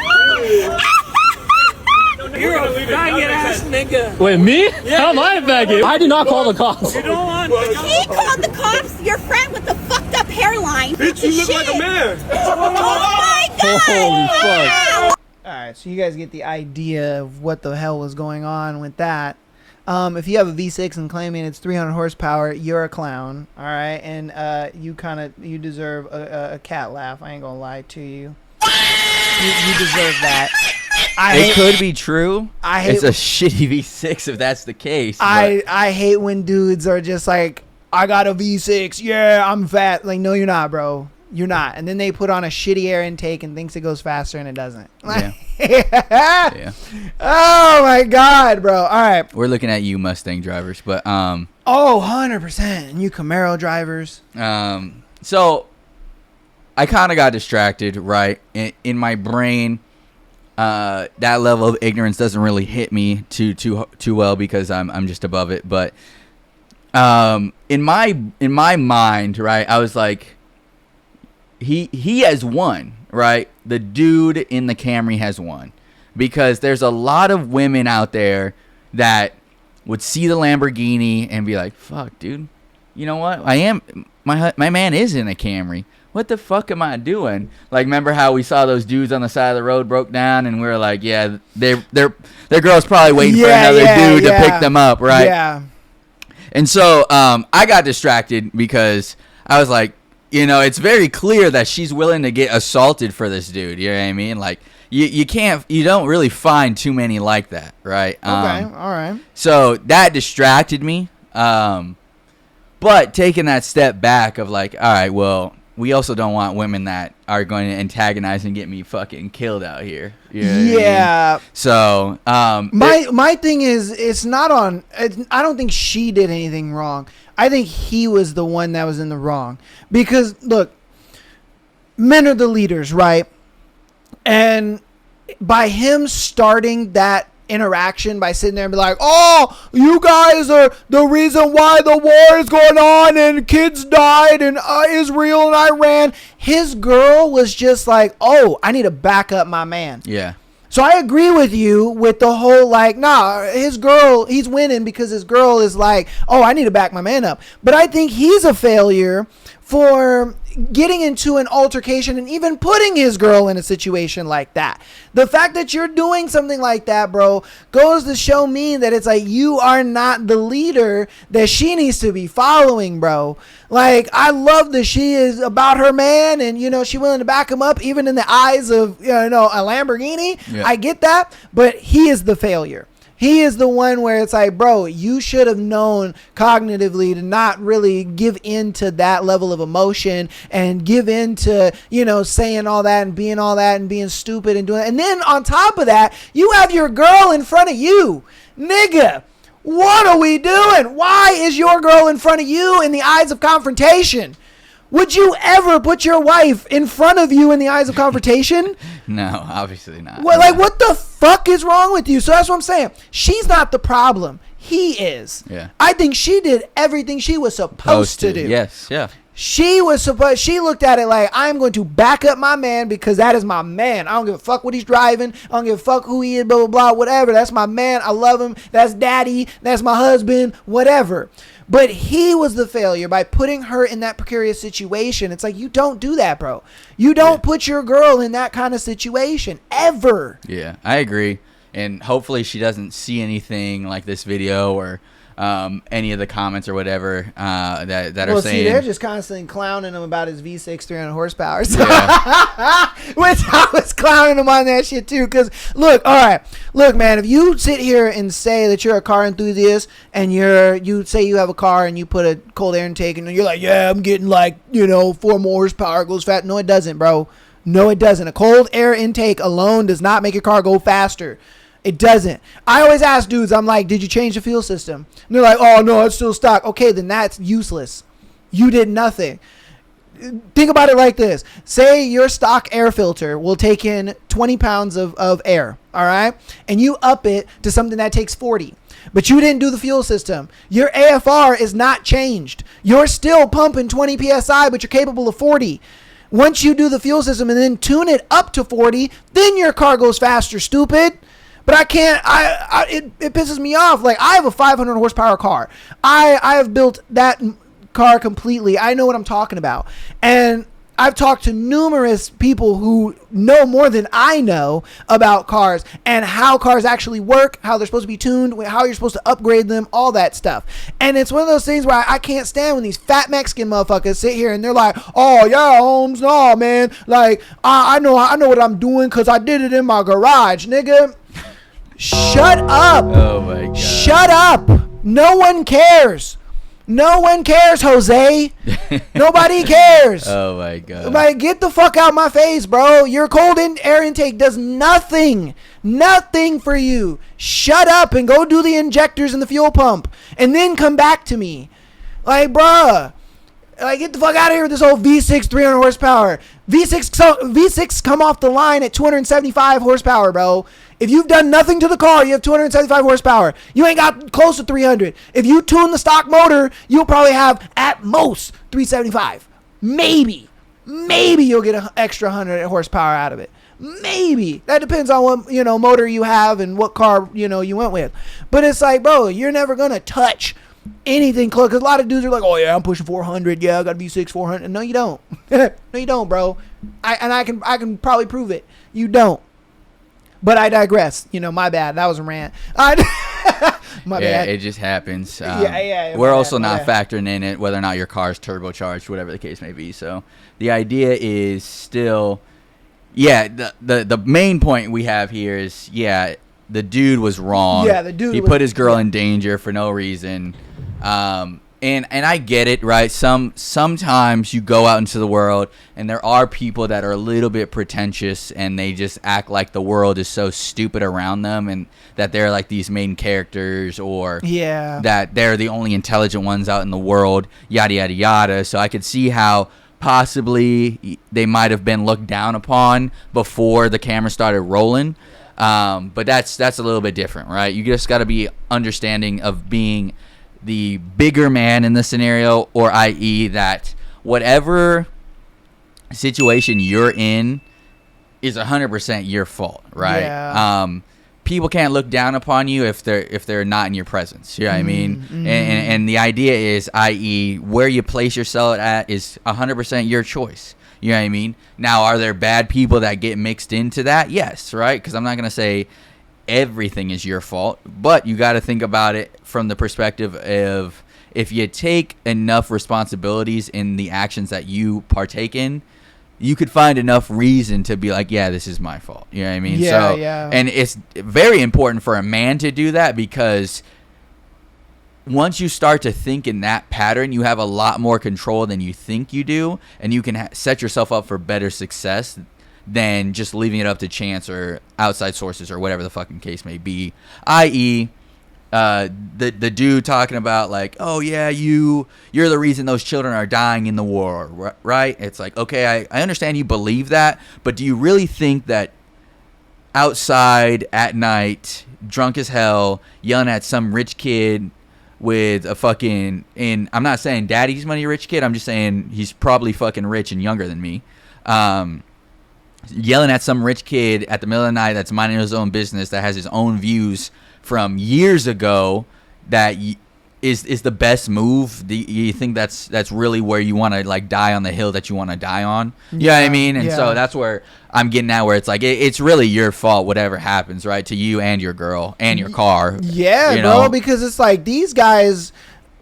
You're a faggot ass nigga. Wait, me? Yeah. How am I a faggot? I did not call the cops. You don't want. He called the cops. Your friend with the fucked up hairline. Bitch, you look like a man. Oh my god. Holy fuck. All right, so you guys get the idea of what the hell was going on with that. If you have a V6 and claiming it's 300 horsepower, you're a clown. All right, and you deserve a cat laugh. I ain't gonna lie to you. You deserve that. It could be true. It's a shitty V6 if that's the case. I hate when dudes are just like, I got a V6. Yeah, I'm fat. Like, no, you're not, bro. You're not. And then they put on a shitty air intake and thinks it goes faster and it doesn't. Yeah. Yeah. Oh my God, bro. All right. We're looking at you Mustang drivers, but 100%. And you Camaro drivers. So I kind of got distracted, right? In my brain, that level of ignorance doesn't really hit me too well because I'm just above it. But in my mind, right, I was like, he has won, right? The dude in the Camry has won, because there's a lot of women out there that would see the Lamborghini and be like, fuck, dude, you know what? My man is in a Camry. What the fuck am I doing? Like, remember how we saw those dudes on the side of the road broke down, and we were like, yeah, their girl's probably waiting for another dude to pick them up, right? Yeah. And so I got distracted because I was like, you know, it's very clear that she's willing to get assaulted for this dude. You know what I mean? Like, you don't really find too many like that, right? Okay, all right. So that distracted me. But taking that step back of like, all right, well, we also don't want women that are going to antagonize and get me fucking killed out here. You know what I mean? So my thing is, it's not on. I don't think she did anything wrong. I think he was the one that was in the wrong, because look, men are the leaders, right? And by him starting that interaction by sitting there and be like, oh, you guys are the reason why the war is going on and kids died in Israel and Iran, his girl was just like, oh, I need to back up my man. Yeah. So I agree with you with the whole, like, nah, his girl, he's winning because his girl is like, oh, I need to back my man up. But I think he's a failure for getting into an altercation and even putting his girl in a situation like that. The fact that you're doing something like that, bro, goes to show me that it's like you are not the leader that she needs to be following, bro. Like, I love that she is about her man and, you know, she's willing to back him up even in the eyes of, you know, a Lamborghini. Yeah. I get that, but he is the failure. He is the one where it's like, bro, you should have known cognitively to not really give in to that level of emotion and give in to, you know, saying all that and being stupid and doing it. And then on top of that, you have your girl in front of you. Nigga, what are we doing? Why is your girl in front of you in the eyes of confrontation? Would you ever put your wife in front of you in the eyes of confrontation? No, obviously not. Well, like, what the fuck is wrong with you? So that's what I'm saying. She's not the problem. He is. Yeah. I think she did everything she was supposed to do. Yes, yeah. She looked at it like, I'm going to back up my man because that is my man. I don't give a fuck what he's driving. I don't give a fuck who he is, blah, blah, blah, whatever. That's my man. I love him. That's daddy. That's my husband, whatever. But he was the failure by putting her in that precarious situation. It's like, you don't do that, bro. You don't put your girl in that kind of situation ever. Yeah, I agree. And hopefully she doesn't see anything like this video or any of the comments or whatever that are saying. See, they're just constantly clowning him about his V6 300 horsepower. So yeah. Which I was clowning him on that shit too. Because look, all right, look, man, if you sit here and say that you're a car enthusiast and you say you have a car and you put a cold air intake and you're like, yeah, I'm getting like, you know, 4 more horsepower, goes fast. No, it doesn't, bro. No, it doesn't. A cold air intake alone does not make your car go faster. It doesn't. I always ask dudes, I'm like, did you change the fuel system? And they're like, oh, no, it's still stock. Okay, then that's useless. You did nothing. Think about it like this. Say your stock air filter will take in 20 pounds of air, all right? And you up it to something that takes 40. But you didn't do the fuel system. Your AFR is not changed. You're still pumping 20 PSI, but you're capable of 40. Once you do the fuel system and then tune it up to 40, then your car goes faster, stupid. But I can't, it pisses me off. Like, I have a 500 horsepower car. I have built that car completely. I know what I'm talking about. And I've talked to numerous people who know more than I know about cars and how cars actually work, how they're supposed to be tuned, how you're supposed to upgrade them, all that stuff. And it's one of those things where I can't stand when these fat Mexican motherfuckers sit here and they're like, oh yeah, Holmes, no man, like I know what I'm doing because I did it in my garage, nigga. Shut up. Oh my God. Shut up. No one cares. No one cares, Jose. Nobody cares. Oh my God. Like, get the fuck out my face, bro. Your cold air intake does nothing for you. Shut up and go do the injectors in the fuel pump and then come back to me. Like, bruh. Like, get the fuck out of here with this whole V6 300 horsepower. V6 come off the line at 275 horsepower, bro. If you've done nothing to the car, you have 275 horsepower. You ain't got close to 300. If you tune the stock motor, you'll probably have at most 375. Maybe you'll get an extra 100 horsepower out of it. Maybe. That depends on what, motor you have and what car, you went with. But it's like, bro, you're never going to touch anything close. Because a lot of dudes are like, oh yeah, I'm pushing 400. Yeah, I got a V6 400. No, you don't. No, you don't, bro. I can probably prove it. You don't. But I digress. My bad. That was a rant. My bad. It just happens. We're also not factoring in it whether or not your car's turbocharged, whatever the case may be. So the idea is still, the main point we have here is, the dude was wrong. Yeah, the dude. He put his girl in danger for no reason. And I get it, right? Sometimes you go out into the world and there are people that are a little bit pretentious and they just act like the world is so stupid around them and that they're like these main characters or that they're the only intelligent ones out in the world, yada, yada, yada. So I could see how possibly they might have been looked down upon before the camera started rolling. But that's a little bit different, right? You just got to be understanding of being the bigger man in the scenario, or i.e. that whatever situation you're in is 100% your fault, right? Yeah. People can't look down upon you if they're not in your presence. You know what I mean? Mm-hmm. And the idea is, i.e. where you place yourself at is 100% your choice. You know what I mean? Now, are there bad people that get mixed into that? Yes, right? Because I'm not going to say everything is your fault, but you got to think about it from the perspective of if you take enough responsibilities in the actions that you partake in, you could find enough reason to be like, yeah, this is my fault. You know what I mean? And it's very important for a man to do that, because once you start to think in that pattern, you have a lot more control than you think you do, and you can set yourself up for better success than just leaving it up to chance or outside sources or whatever the fucking case may be. I.e., the dude talking about like, oh yeah, you're the reason those children are dying in the war, right? It's like, okay, I understand you believe that, but do you really think that outside at night, drunk as hell, yelling at some rich kid with a fucking, and I'm not saying daddy's money rich kid, I'm just saying he's probably fucking rich and younger than me, yelling at some rich kid at the middle of the night that's minding his own business, that has his own views from years ago, that is the best move? Do you think that's really where you want to like die on the hill that you want to die on? You know what I mean? And so that's where I'm getting at, where it's like it's really your fault whatever happens, right, to you and your girl and your car. Yeah, bro, because it's like these guys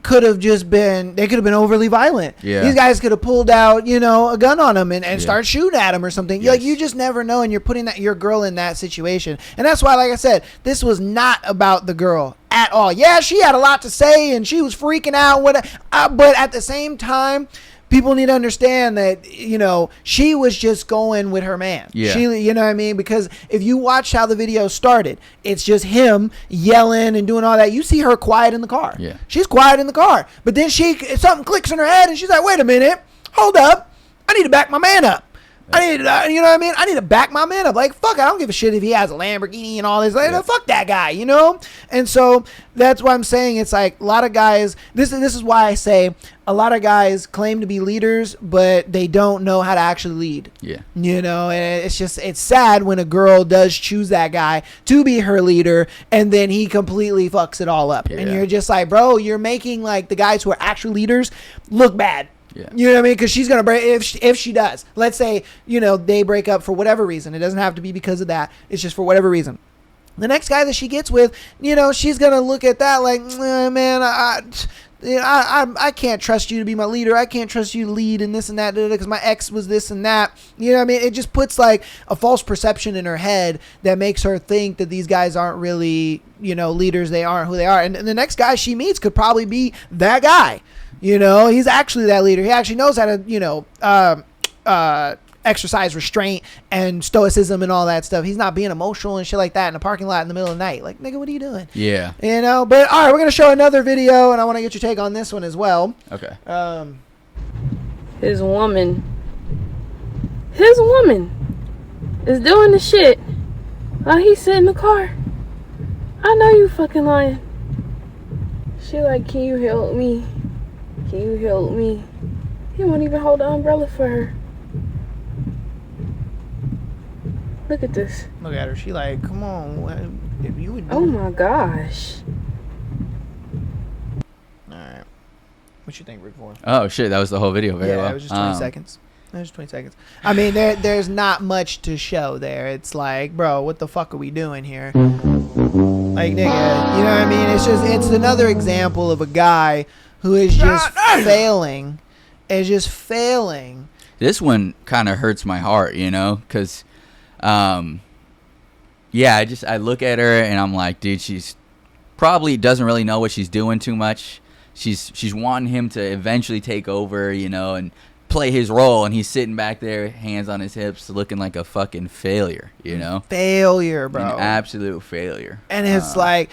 could have been overly violent. Yeah. These guys could have pulled out, a gun on him and start shooting at him or something. Yes. Like, you just never know, and you're putting your girl in that situation. And that's why, like I said, this was not about the girl at all. Yeah, she had a lot to say and she was freaking out, but at the same time, people need to understand that, she was just going with her man. Yeah. She, you know what I mean? Because if you watch how the video started, it's just him yelling and doing all that. You see her quiet in the car. Yeah. She's quiet in the car. But then something clicks in her head and she's like, wait a minute. Hold up. I need to back my man up. You know what I mean? I need to back my man up. Like, fuck, I don't give a shit if he has a Lamborghini and all this. Like, fuck that guy, And so that's why I'm saying it's like a lot of guys. This is why I say a lot of guys claim to be leaders, but they don't know how to actually lead. Yeah. And it's sad when a girl does choose that guy to be her leader, and then he completely fucks it all up. Yeah. And you're just like, bro, you're making like the guys who are actual leaders look bad. Yeah. You know what I mean? Because she's gonna break if she does. Let's say they break up for whatever reason. It doesn't have to be because of that. It's just for whatever reason. The next guy that she gets with, she's gonna look at that like, man, I can't trust you to be my leader. I can't trust you to lead and this and that because my ex was this and that. You know what I mean? It just puts like a false perception in her head that makes her think that these guys aren't really, leaders. They aren't who they are. And the next guy she meets could probably be that guy. He's actually that leader. He actually knows how to, exercise restraint and stoicism and all that stuff. He's not being emotional and shit like that in a parking lot in the middle of the night. Like, nigga, what are you doing? Yeah. But all right, we're going to show another video and I want to get your take on this one as well. Okay. His woman is doing the shit while he sit in the car. I know you fucking lying. She like, can you help me? Can you help me? He won't even hold the umbrella for her. Look at this. Look at her. She like, come on. If you would. Oh my gosh. All right. What you think, Rick Ford? Oh shit, that was the whole video. Very well. It was just 20 seconds. It was 20 seconds. I mean, there's not much to show there. It's like, bro, what the fuck are we doing here? Like, nigga, you know what I mean? It's another example of a guy who is just failing. Is just failing. This one kind of hurts my heart, because. Yeah, I look at her and I'm like, dude, she's probably doesn't really know what she's doing too much. She's wanting him to eventually take over, and play his role, and he's sitting back there, hands on his hips, looking like a fucking failure, Failure, bro. An absolute failure. And it's like,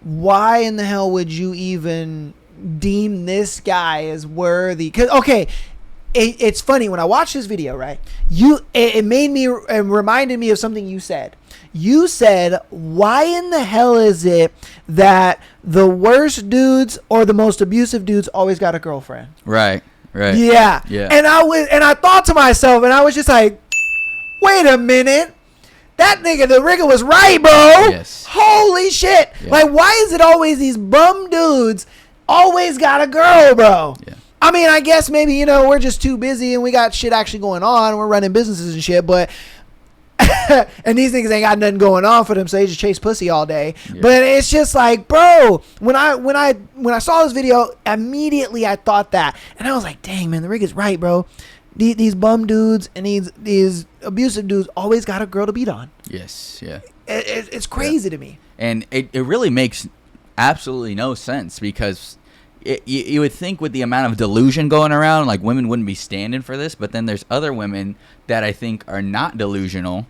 why in the hell would you even deem this guy as worthy? Because, okay, it's funny when I watched this video, right? It made me and reminded me of something you said. You said, why in the hell is it that the worst dudes or the most abusive dudes always got a girlfriend? Right. Yeah. And I thought to myself, and I was just like, wait a minute. That nigga, the rigger was right, bro. Yes. Holy shit. Yeah. Like, why is it always these bum dudes always got a girl, bro? Yeah. I mean, I guess maybe, we're just too busy and we got shit actually going on. We're running businesses and shit, but and these niggas ain't got nothing going on for them, so they just chase pussy all day. Yeah. But it's just like, bro, when I saw this video, immediately I thought that. And I was like, dang, man, the rig is right, bro. These bum dudes and these abusive dudes always got a girl to beat on. Yes, yeah. It's crazy to me. And it really makes absolutely no sense because you would think with the amount of delusion going around, like women wouldn't be standing for this, but then there's other women that I think are not delusional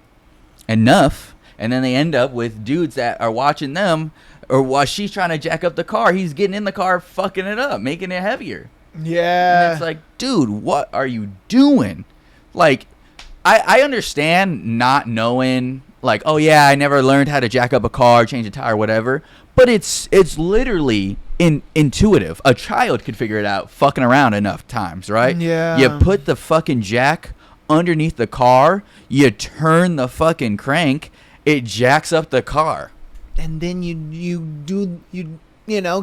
enough, and then they end up with dudes that are watching them, or while she's trying to jack up the car, he's getting in the car, fucking it up, making it heavier. Yeah. And it's like, dude, what are you doing? Like, I understand not knowing, like, oh yeah, I never learned how to jack up a car, change a tire, whatever, but it's literally intuitive. A child could figure it out fucking around enough times, right? Yeah. You put the fucking jack underneath the car, you turn the fucking crank, it jacks up the car. And then you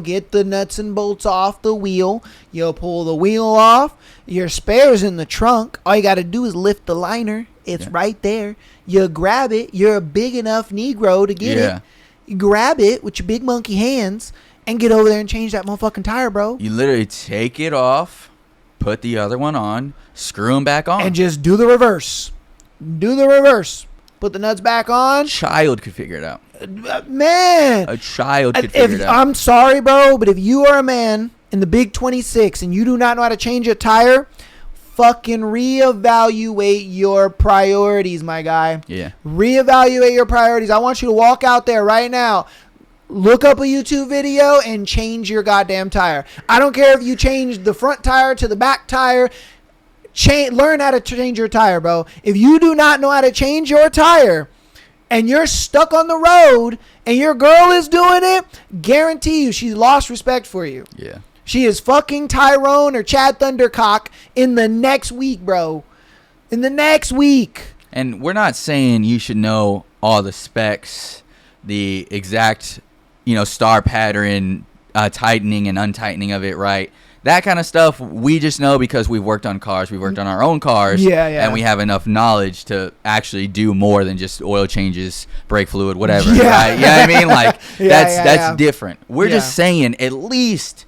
get the nuts and bolts off the wheel. You pull the wheel off. Your spare's in the trunk. All you got to do is lift the liner. It's right there. You grab it. You're a big enough Negro to get it. You grab it with your big monkey hands and get over there and change that motherfucking tire, bro. You literally take it off, put the other one on, screw them back on. And just do the reverse. Put the nuts back on. Child could figure it out. Man. A child could figure it out. I'm sorry, bro, but if you are a man in the big 26 and you do not know how to change a tire, fucking reevaluate your priorities, my guy. Yeah. Reevaluate your priorities. I want you to walk out there right now. Look up a YouTube video and change your goddamn tire. I don't care if you change the front tire to the back tire. Learn how to change your tire, bro. If you do not know how to change your tire and you're stuck on the road and your girl is doing it, guarantee you she's lost respect for you. Yeah. She is fucking Tyrone or Chad Thundercock in the next week, bro. In the next week. And we're not saying you should know all the specs, the exact, star pattern, tightening and untightening of it, right? that kind of stuff, we just know because we've worked on cars. We've worked on our own cars. And we have enough knowledge to actually do more than just oil changes, brake fluid, whatever. Right? You know what I mean? Like, that's different. We're just saying, at least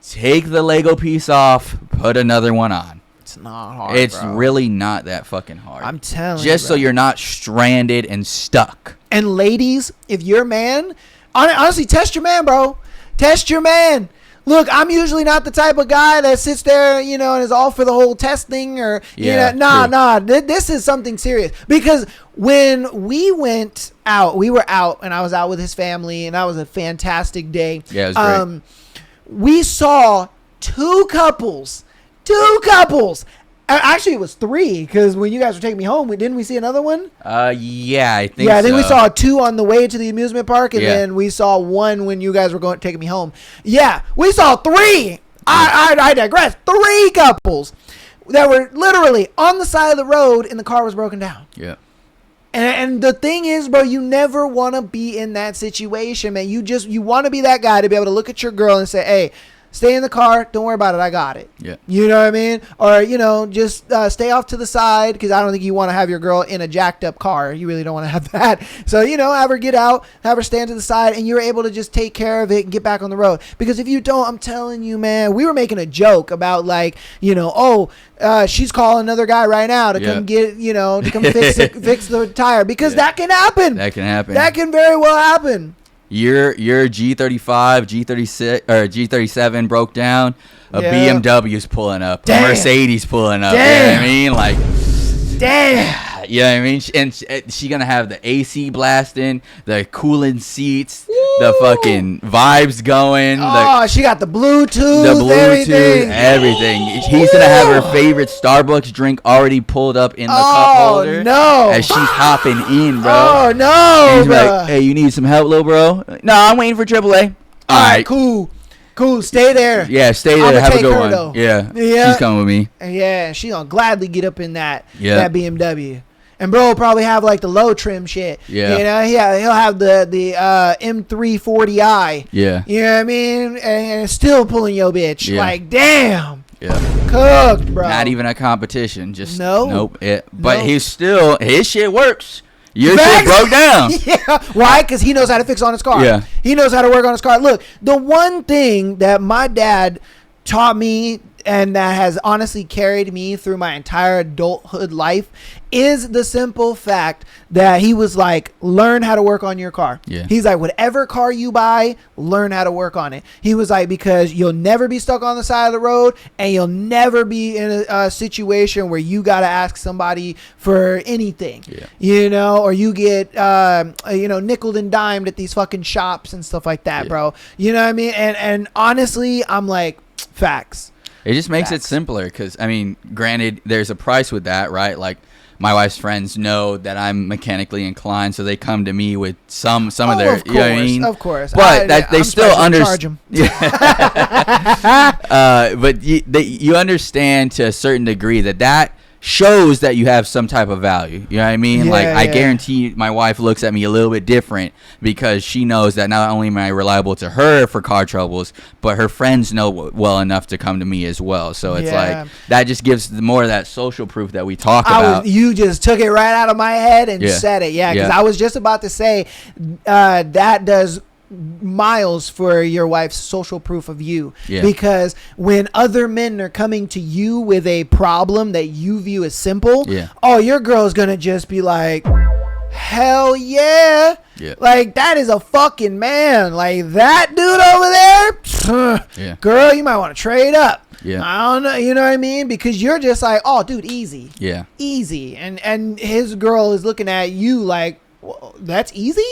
take the Lego piece off, put another one on. It's not hard, It's really not that fucking hard. I'm telling you, just so you're not stranded and stuck. And ladies, if your man, honestly, test your man, bro. Test your man. Look, I'm usually not the type of guy that sits there, you know, and is all for the whole testing or, nah. This is something serious. Because when we went out, we were out, and I was out with his family, and that was a fantastic day. Yeah, it was great. We saw two couples. Actually, it was three, because when you guys were taking me home, didn't we see another one? Yeah, I think so. Yeah, I think we saw two on the way to the amusement park, and then we saw one when you guys were taking me home. Yeah, we saw three. I digress. Three couples that were literally on the side of the road, and the car was broken down. Yeah. And the thing is, bro, you never want to be in that situation, man. You want to be that guy to be able to look at your girl and say, hey, stay in the car. Don't worry about it. I got it. Yeah. You know what I mean? Or, you know, just stay off to the side, because I don't think you want to have your girl in a jacked up car. You really don't want to have that. So, you know, have her get out, have her stand to the side, and you're able to just take care of it and get back on the road. Because if you don't, I'm telling you, man, we were making a joke about, like, you know, she's calling another guy right now to come get, you know, to come fix the tire. Because that can happen. That can happen. That can very well happen. Your G35, G36, or G37 broke down. A BMW's pulling up. Damn. A Mercedes pulling up. Damn. You know what I mean? Like, damn. You know what I mean? And she gonna have the AC blasting, the cooling seats, the fucking vibes going. She got the Bluetooth, everything. He's gonna have her favorite Starbucks drink already pulled up in the cup holder. No. As she's hopping in, bro. Oh no, He's like, hey, you need some help, little bro? No, I'm waiting for AAA. All right, cool. Stay there. Yeah, stay there. Have a good one. Though. Yeah, she's coming with me. Yeah, she's gonna gladly get up in that BMW. And bro will probably have like the low trim shit. Yeah. You know, he'll have the M340i. Yeah. You know what I mean? And it's still pulling your bitch. Yeah. Like, damn. Yeah. Cooked, bro. Not even a competition. Just nope. But he's still, his shit works. Your shit broke down. Yeah. Why? Because he knows how to fix on his car. Yeah. He knows how to work on his car. Look, the one thing that my dad taught me, and that has honestly carried me through my entire adulthood life, is the simple fact that he was like, learn how to work on your car. Yeah. He's like, whatever car you buy, learn how to work on it. He was like, because you'll never be stuck on the side of the road, and you'll never be in a situation where you got to ask somebody for anything. Yeah. You know, or you get, nickeled and dimed at these fucking shops and stuff like that, bro. You know what I mean? And honestly, I'm like, facts. It just makes it simpler because, I mean, granted, there's a price with that, right? Like, my wife's friends know that I'm mechanically inclined, so they come to me with some of their, of course, you know what I mean? Of course. But they I'm still understand. But you understand to a certain degree that shows that you have some type of value. You know what I mean? I guarantee my wife looks at me a little bit different because she knows that not only am I reliable to her for car troubles, but her friends know well enough to come to me as well. So it's like that just gives more of that social proof that we talk about. You just took it right out of my head and said it. Yeah, because I was just about to say that does miles for your wife's social proof of you, because when other men are coming to you with a problem that you view as simple, your girl's gonna just be like, hell yeah, like that is a fucking man, like that dude over there, girl, you might want to trade up. I don't know, you know what I mean? Because you're just like, oh dude, easy, easy, and his girl is looking at you like, well, that's easy?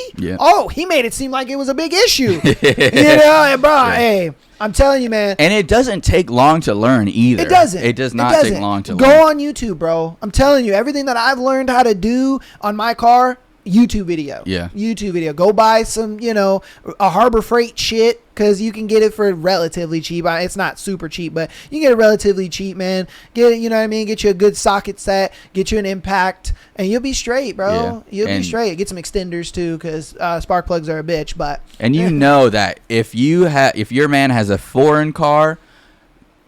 Oh, he made it seem like it was a big issue. You know, bro, hey, I'm telling you, man. And it doesn't take long to learn either. It doesn't. It does not take long to learn. Go on YouTube, bro. I'm telling you, everything that I've learned how to do on my car, YouTube video. YouTube video. Go buy some, a Harbor Freight shit, because you can get it for relatively cheap. It's not super cheap, but you can get it relatively cheap, man. Get it, you know what I mean? Get you a good socket set, get you an impact, and you'll be straight, bro. You'll be straight. Get some extenders too, because spark plugs are a bitch. But you know that if your man has a foreign car,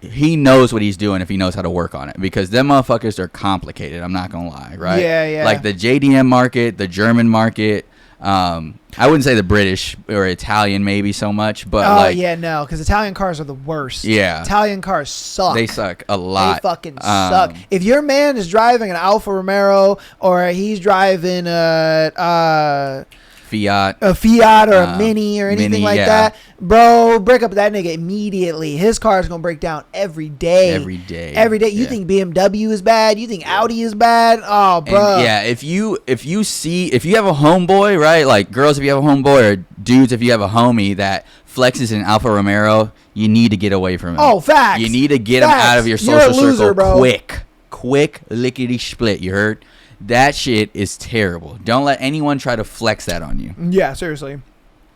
he knows what he's doing if he knows how to work on it, because them motherfuckers are complicated. I'm not gonna lie, right? Yeah. Like the JDM market, the German market. I wouldn't say the British or Italian maybe so much, but no, because Italian cars are the worst. Yeah, Italian cars suck. They suck a lot. They fucking suck. If your man is driving an Alfa Romero or he's driving a Fiat or a Mini or anything like that, bro, break up that nigga immediately. His car is gonna break down every day. Every day. You think BMW is bad? You think Audi is bad? Oh, bro. And if you have a homeboy, right? Like girls, if you have a homeboy, or dudes, if you have a homie that flexes in Alfa Romero, you need to get away from him. Oh, facts. You need to get him out of your social circle, bro. quick, lickety split. You heard? That shit is terrible. Don't let anyone try to flex that on you. Yeah, seriously.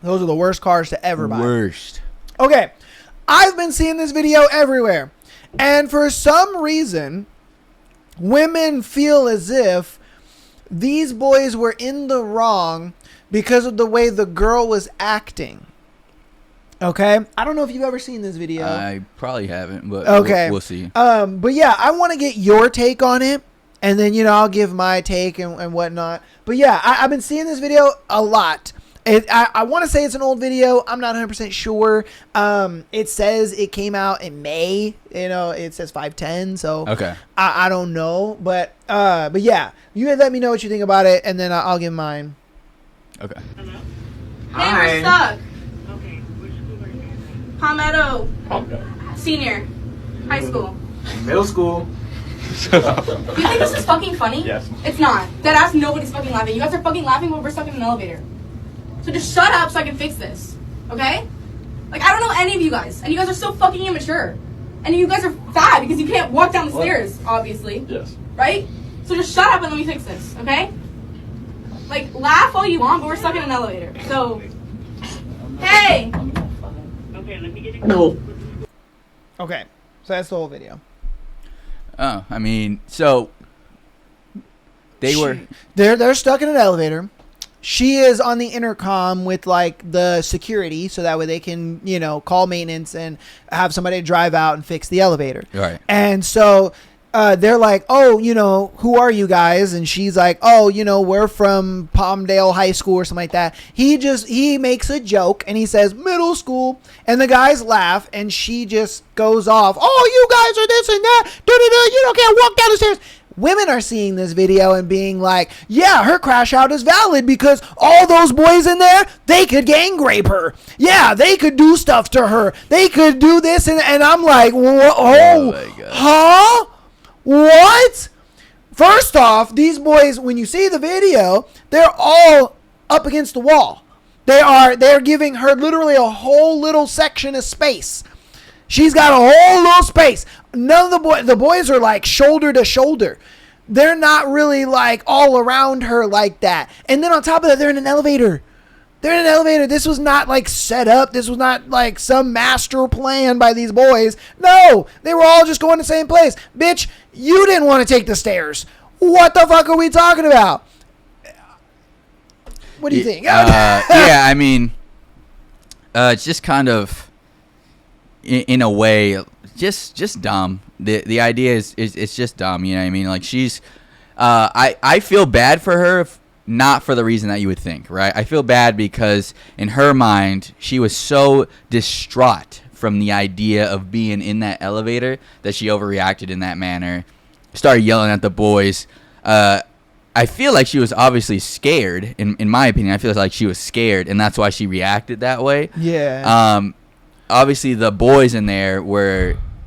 Those are the worst cars to ever buy. Worst. Okay. I've been seeing this video everywhere. And for some reason, women feel as if these boys were in the wrong because of the way the girl was acting. Okay? I don't know if you've ever seen this video. I probably haven't, but okay. We'll see. But yeah, I want to get your take on it. And then, I'll give my take and whatnot. But yeah, I've been seeing this video a lot. I want to say it's an old video. I'm not 100% sure. It says it came out in May. It says 5/10. So okay. I don't know. But yeah, you let me know what you think about it, and then I'll give mine. Okay. Hey, we're stuck. Okay, which school are you in? Palmetto. Senior. High school. Middle school. You think this is fucking funny? Yes. It's not. Deadass, nobody's fucking laughing. You guys are fucking laughing when we're stuck in an elevator. So just shut up so I can fix this. Okay? Like, I don't know any of you guys. And you guys are so fucking immature. And you guys are fat because you can't walk down the stairs, obviously. Yes. Right? So just shut up and let me fix this, okay? Like, laugh all you want, but we're stuck in an elevator. So, hey! Okay, let me get it. No. Okay. So that's the whole video. Oh, I mean, so they're stuck in an elevator. She is on the intercom with like the security, so that way they can, call maintenance and have somebody drive out and fix the elevator. Right. And so they're like, oh, who are you guys? And she's like, oh, we're from Palmdale High School or something like that. He makes a joke and he says middle school, and the guys laugh, and she just goes off. Oh, you guys are this and that. You can't walk down the stairs. Women are seeing this video and being like, yeah, her crash out is valid because all those boys in there, they could gang rape her. Yeah, they could do stuff to her. They could do this. And I'm like, oh my God. Huh? What? First off, these boys, when you see the video, they're all up against the wall. They're giving her literally a whole little section of space. She's got a whole little space. None of the boys are like shoulder to shoulder. They're not really like all around her like that. And then on top of that, they're in an elevator. This was not like set up. This was not like some master plan by these boys. No, they were all just going to the same place. Bitch, you didn't want to take the stairs. What the fuck are we talking about? What do you think? Yeah, I mean, it's just kind of, in a way, just dumb. The idea is it's just dumb. You know what I mean? Like she's, I feel bad for her. Not for the reason that you would think, right? I feel bad because in her mind, she was so distraught from the idea of being in that elevator that she overreacted in that manner, started yelling at the boys. I feel like she was obviously scared. In my opinion, I feel like she was scared, and that's why she reacted that way. Yeah. Obviously, the boys in there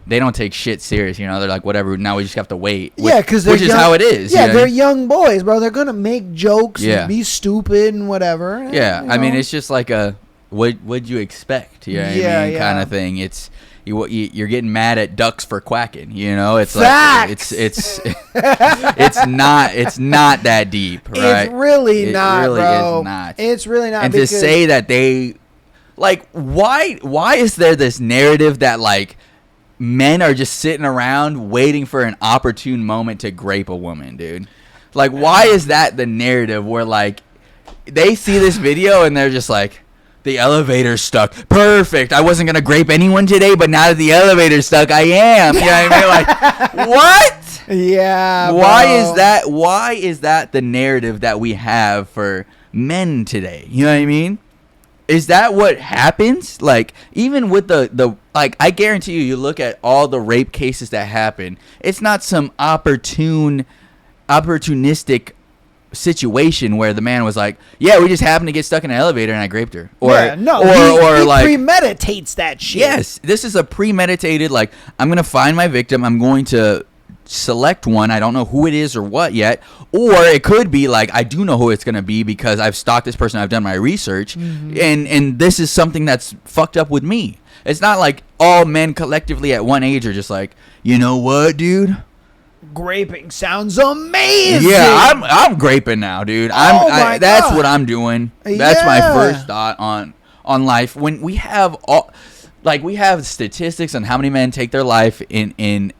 they don't take shit serious, they're like, whatever, now we just have to wait. Yeah, because which is how it is. Yeah, they're young boys, bro. They're gonna make jokes and be stupid and whatever. Yeah, I mean, it's just like a what'd you expect? Kind of thing. It's you're getting mad at ducks for quacking. It's Facts. like it's not that deep, right? It's really not, really bro. Is not. It's really not. And to say that they like why is there this narrative that like men are just sitting around waiting for an opportune moment to grape a woman, dude? Like, why is that the narrative where like they see this video and they're just like, the elevator's stuck. Perfect. I wasn't gonna grape anyone today, but now that the elevator's stuck, I am. You know what I mean? Like, what? Yeah. Why is that the narrative that we have for men today? You know what I mean? Is that what happens? Like, even with the like, I guarantee you look at all the rape cases that happen, it's not some opportunistic situation where the man was like, yeah, we just happened to get stuck in an elevator and I raped her. Or he like, premeditates that shit. Yes, this is a premeditated, like, I'm gonna find my victim, I'm going to select one, I don't know who it is or what yet, or it could be like, I do know who it's gonna be because I've stalked this person, I've done my research, and this is something that's fucked up with me. It's not like all men collectively at one age are just like, you know what, dude, graping sounds amazing. Yeah, I'm graping now, dude. That's what I'm doing. That's my first thought on life. When we have we have statistics on how many men take their life in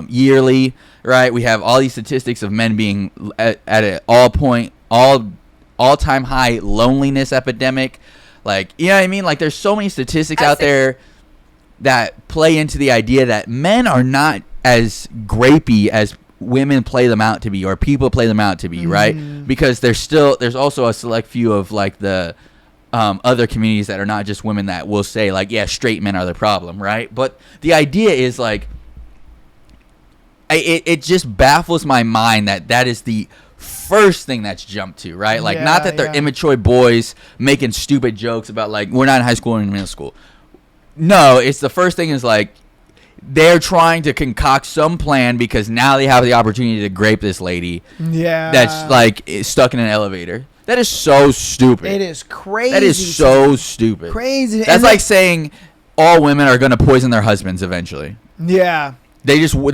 yearly, right? We have all these statistics of men being at an all-time high loneliness epidemic. Like, you know what I mean? Like, there's so many statistics out there that play into the idea that men are not as grapey as women play them out to be, or people play them out to be, right? Because there's also a select few of like the other communities that are not just women that will say like, yeah, straight men are the problem, right? But the idea is like, it just baffles my mind that is the first thing that's jumped to, right? Like, not that they're immature boys making stupid jokes about like, we're not in high school or in middle school. No, it's the first thing is like, they're trying to concoct some plan because now they have the opportunity to grape this lady. Yeah. That's like stuck in an elevator. That is so stupid. It is crazy. That is so stupid. Crazy. That's like saying all women are going to poison their husbands eventually. Yeah. That's what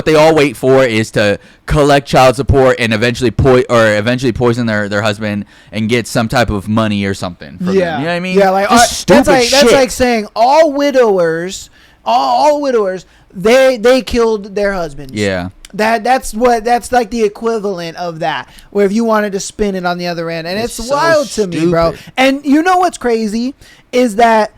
they all wait for, is to collect child support and eventually poison their husband and get some type of money or something from them. You know what I mean? Yeah, like that's like saying all widowers, they killed their husbands. Yeah. That's like the equivalent of that, where if you wanted to spin it on the other end, and it's so wild to me, bro. And you know what's crazy is that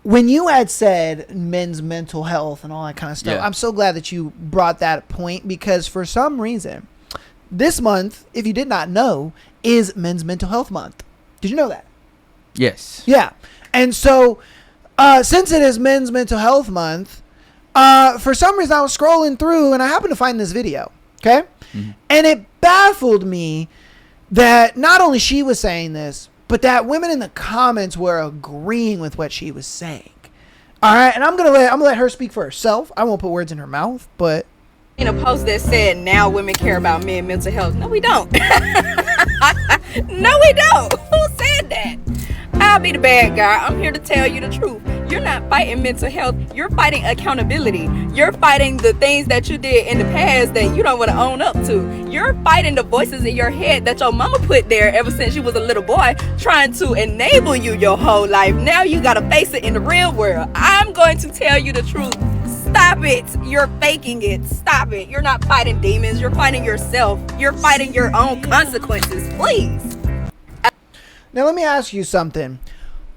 when you had said men's mental health and all that kind of stuff, I'm so glad that you brought that point, because for some reason, this month, if you did not know, is Men's Mental Health Month. Did you know that? Yes. Yeah. And so, since it is Men's Mental Health Month, for some reason I was scrolling through and I happened to find this video. Okay? And it baffled me that not only she was saying this, but that women in the comments were agreeing with what she was saying. All right, and I'm gonna let her speak for herself. I won't put words in her mouth, but in a post that said now women care about men mental health. No, we don't. No, we don't. Who said that? I'll be the bad guy. I'm here to tell you the truth. You're not fighting mental health. You're fighting accountability. You're fighting the things that you did in the past that you don't want to own up to. You're fighting the voices in your head that your mama put there ever since you was a little boy, trying to enable you your whole life. Now you got to face it in the real world. I'm going to tell you the truth. Stop it. You're faking it. Stop it. You're not fighting demons. You're fighting yourself. You're fighting your own consequences. Please. Now let me ask you something.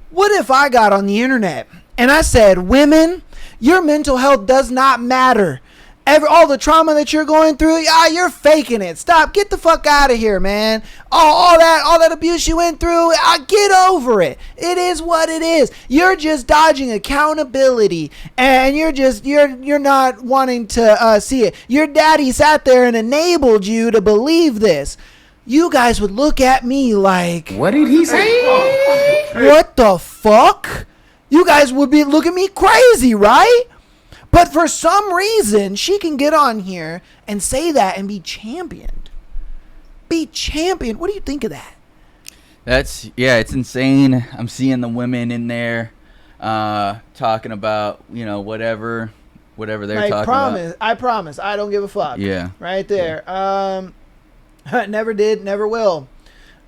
What if I got on the internet and I said, women, your mental health does not matter. All the trauma that you're going through, you're faking it. Stop. Get the fuck out of here, man. All that abuse you went through, get over it. It is what it is. You're just dodging accountability, and you're not wanting to see it. Your daddy sat there and enabled you to believe this. You guys would look at me like, what did he say? What the fuck? You guys would be looking at me crazy, right? But for some reason, she can get on here and say that and be championed. Be championed. What do you think of that? It's insane. I'm seeing the women in there talking about, whatever they're talking about. I promise. I don't give a fuck. Yeah. Right there. Yeah. Never did, never will.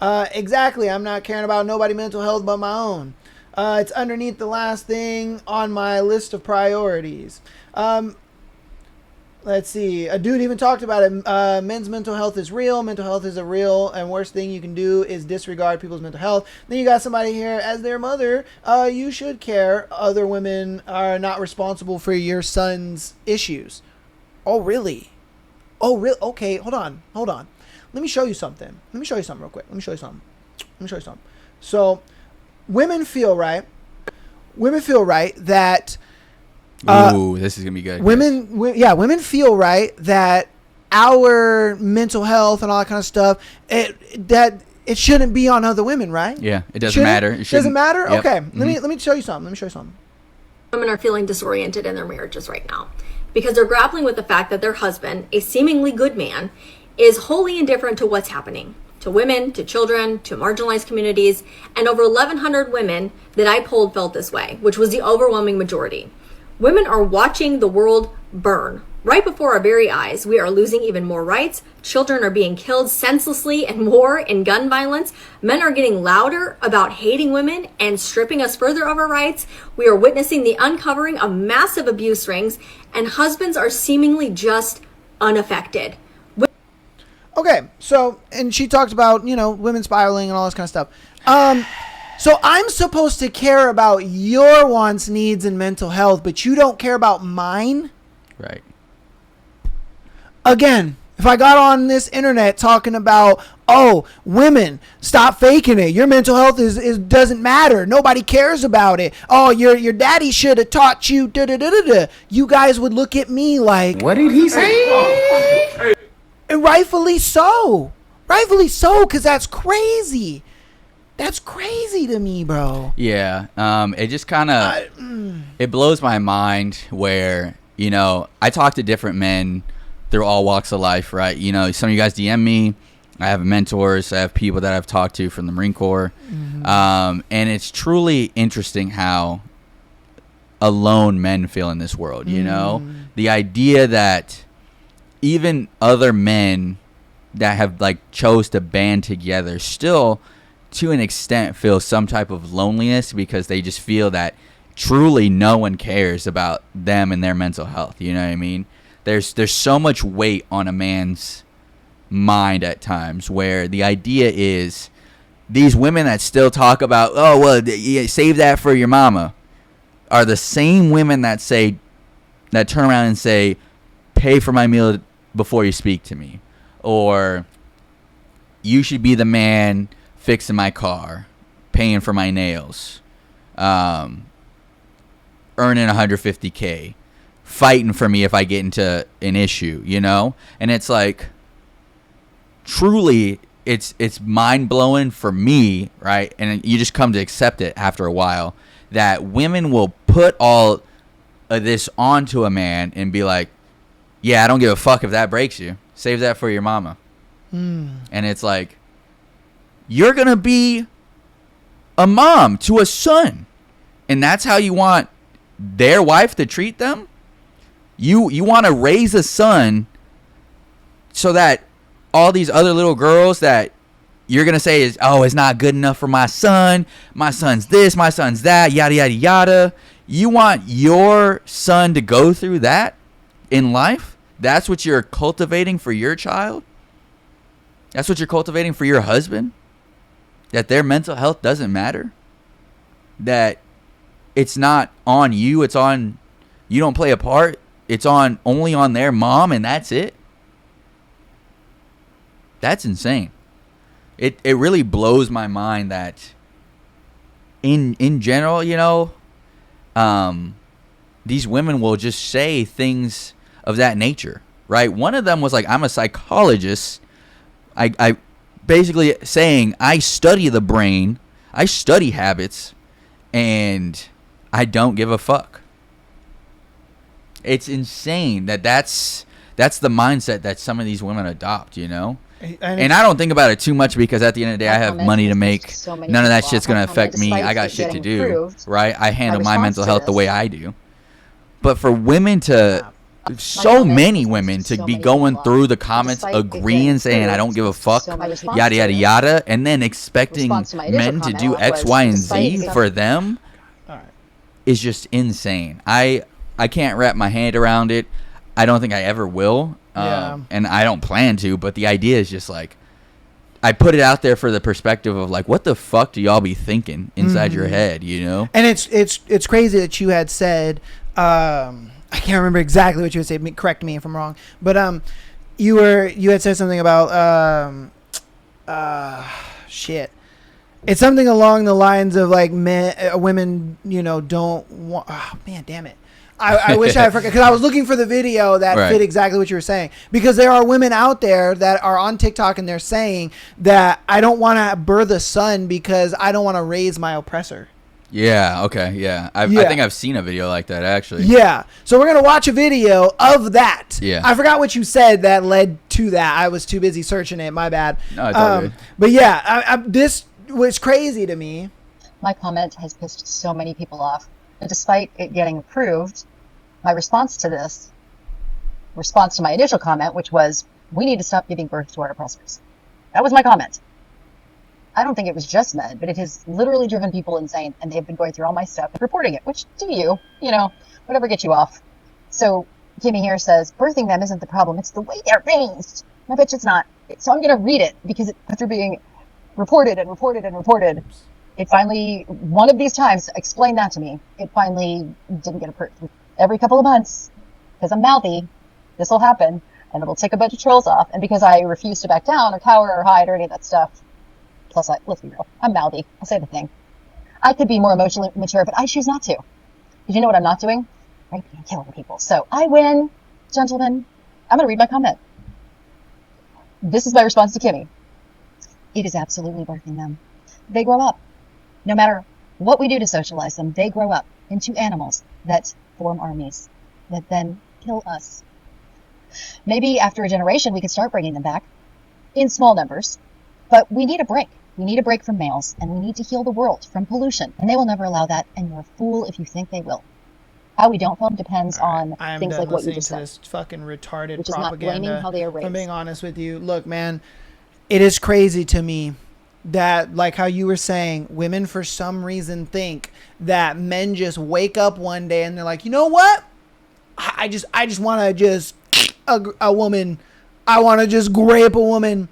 Exactly. I'm not caring about nobody's mental health but my own. It's underneath the last thing on my list of priorities. Let's see. A dude even talked about it. Men's mental health is real. Mental health is a real and worst thing you can do is disregard people's mental health. Then you got somebody here, as their mother, you should care. Other women are not responsible for your son's issues. Oh, really? Oh, really? Okay, hold on. Let me show you something. Real quick. Let me show you something. So, women feel right that... Ooh, this is gonna be good. Women feel right that our mental health and all that kind of stuff, that it shouldn't be on other women, right? Yeah, it doesn't matter. It doesn't matter. Yep. Okay, let me show you something. Women are feeling disoriented in their marriages right now because they're grappling with the fact that their husband, a seemingly good man, is wholly indifferent to what's happening to women, to children, to marginalized communities, and over 1,100 women that I polled felt this way, which was the overwhelming majority. Women are watching the world burn. Right before our very eyes, we are losing even more rights. Children are being killed senselessly and more in gun violence. Men are getting louder about hating women and stripping us further of our rights. We are witnessing the uncovering of massive abuse rings, and husbands are seemingly just unaffected. Okay, so, and she talked about, women spiraling and all this kind of stuff. So I'm supposed to care about your wants, needs, and mental health, but you don't care about mine? Right. Again, if I got on this internet talking about, women, stop faking it. Your mental health is doesn't matter. Nobody cares about it. Oh, your daddy should have taught you da-da-da-da-da. You guys would look at me like, what did he say? And rightfully so, because that's crazy. That's crazy to me, bro. Yeah. It just kind of, it blows my mind where, I talk to different men through all walks of life, right? Some of you guys DM me. I have mentors. I have people that I've talked to from the Marine Corps. And it's truly interesting how alone men feel in this world, The idea that even other men that have, chose to band together still... to an extent feel some type of loneliness because they just feel that truly no one cares about them and their mental health. You know what I mean? There's so much weight on a man's mind at times where the idea is these women that still talk about, save that for your mama, are the same women that turn around and say, pay for my meal before you speak to me, or you should be the man fixing my car, paying for my nails, earning $150K, fighting for me if I get into an issue, And it's like, truly, it's mind-blowing for me, right? And you just come to accept it after a while, that women will put all of this onto a man and be like, yeah, I don't give a fuck if that breaks you. Save that for your mama. And it's like, you're going to be a mom to a son. And that's how you want their wife to treat them? You want to raise a son so that all these other little girls that you're going to say is, it's not good enough for my son. My son's this, my son's that, yada, yada, yada. You want your son to go through that in life? That's what you're cultivating for your child? That's what you're cultivating for your husband? That their mental health doesn't matter? That it's not on you, it's on, you don't play a part, it's only on their mom and that's it? That's insane. It really blows my mind that in general, these women will just say things of that nature, right? One of them was like, I'm a psychologist. I basically saying I study the brain, I study habits, and I don't give a fuck. It's insane that's the mindset that some of these women adopt, And I don't think about it too much because at the end of the day, I have money to make. None of that shit's going to affect me. I got shit to do, right? I handle my mental health the way I do. But for women so many women to be going through the comments, agreeing, saying, I don't give a fuck, yada, yada, yada, and then expecting men to do X, Y, and Z for them is just insane. I can't wrap my hand around it. I don't think I ever will. And I don't plan to, but the idea is just like, I put it out there for the perspective of like, what the fuck do y'all be thinking inside your head, you know? And it's crazy that you had said, I can't remember exactly what you had said. Correct me if I'm wrong, but you had said something about shit. It's something along the lines of like women, you know, don't want. Oh man, damn it. I wish I forgot, because I was looking for the video that fit exactly what you were saying. Because there are women out there that are on TikTok and they're saying that I don't want to birth a son because I don't want to raise my oppressor. Yeah. Okay. Yeah. I think I've seen a video like that actually. Yeah. So we're gonna watch a video of that. Yeah. I forgot what you said that led to that. I was too busy searching it. My bad. No, it's all good. But yeah, this was crazy to me. My comment has pissed so many people off. But despite it getting approved, my response to my initial comment, which was, we need to stop giving birth to our oppressors. That was my comment. I don't think it was just men, but it has literally driven people insane, and they've been going through all my stuff and reporting it, which do you know, whatever gets you off. So Kimmy here says, birthing them isn't the problem, it's the way they're raised. I bet it's not. So I'm going to read it, because after being reported and reported and reported, it finally, one of these times, explained that to me. It finally didn't get approved. Every couple of months, because I'm mouthy, this will happen, and it'll take a bunch of trolls off. And because I refuse to back down or cower or hide or any of that stuff, plus, let's be real, I'm mouthy. I'll say the thing. I could be more emotionally mature, but I choose not to. Because you know what I'm not doing? Raping and killing people. So I win, gentlemen. I'm going to read my comment. This is my response to Kimmy. It is absolutely birthing them. They grow up. No matter what we do to socialize them, they grow up into animals that form armies, that then kill us. Maybe after a generation we could start bringing them back, in small numbers, but we need a break. We need a break from males, and we need to heal the world from pollution, and they will never allow that, and you're a fool if you think they will. How we don't film depends on things like what you just said. This fucking retarded which is propaganda. not blaming how they are raised. If I'm being honest with you, look, man, it is crazy to me that, like how you were saying, women for some reason think that men just wake up one day and they're like, you know what? I just want to just a woman. I want to just grape a woman,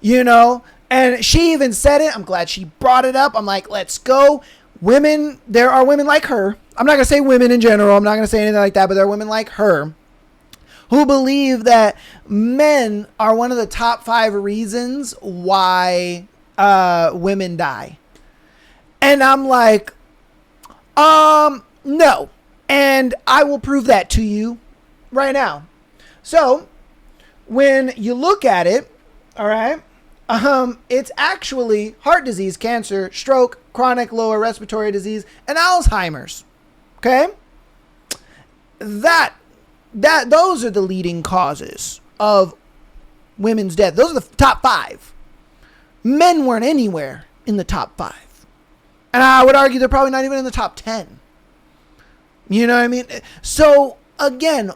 you know? And she even said it. I'm glad she brought it up. I'm like, let's go. Women, there are women like her. I'm not going to say women in general. I'm not going to say anything like that, but there are women like her who believe that men are one of the top 5 reasons why women die. And I'm like, no. And I will prove that to you right now. So when you look at it, all right, it's actually heart disease, cancer, stroke, chronic lower respiratory disease, and Alzheimer's. Okay? Those are the leading causes of women's death. Those are the top 5. Men weren't anywhere in the top 5. And I would argue they're probably not even in the top 10. You know what I mean? So, again,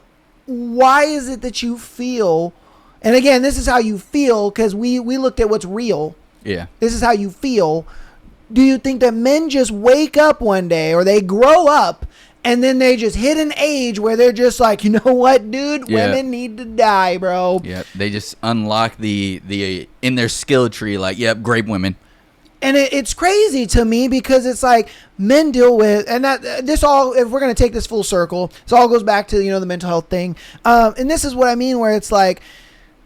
why is it that you feel, and again, this is how you feel, because we looked at what's real. Yeah. This is how you feel. Do you think that men just wake up one day, or they grow up, and then they just hit an age where they're just like, you know what, dude? Yeah. Women need to die, bro. Yeah, they just unlock the in their skill tree, like, yep, grape women. And it's crazy to me, because it's like men deal with, and that this all, if we're going to take this full circle, this all goes back to, you know, the mental health thing. And this is what I mean, where it's like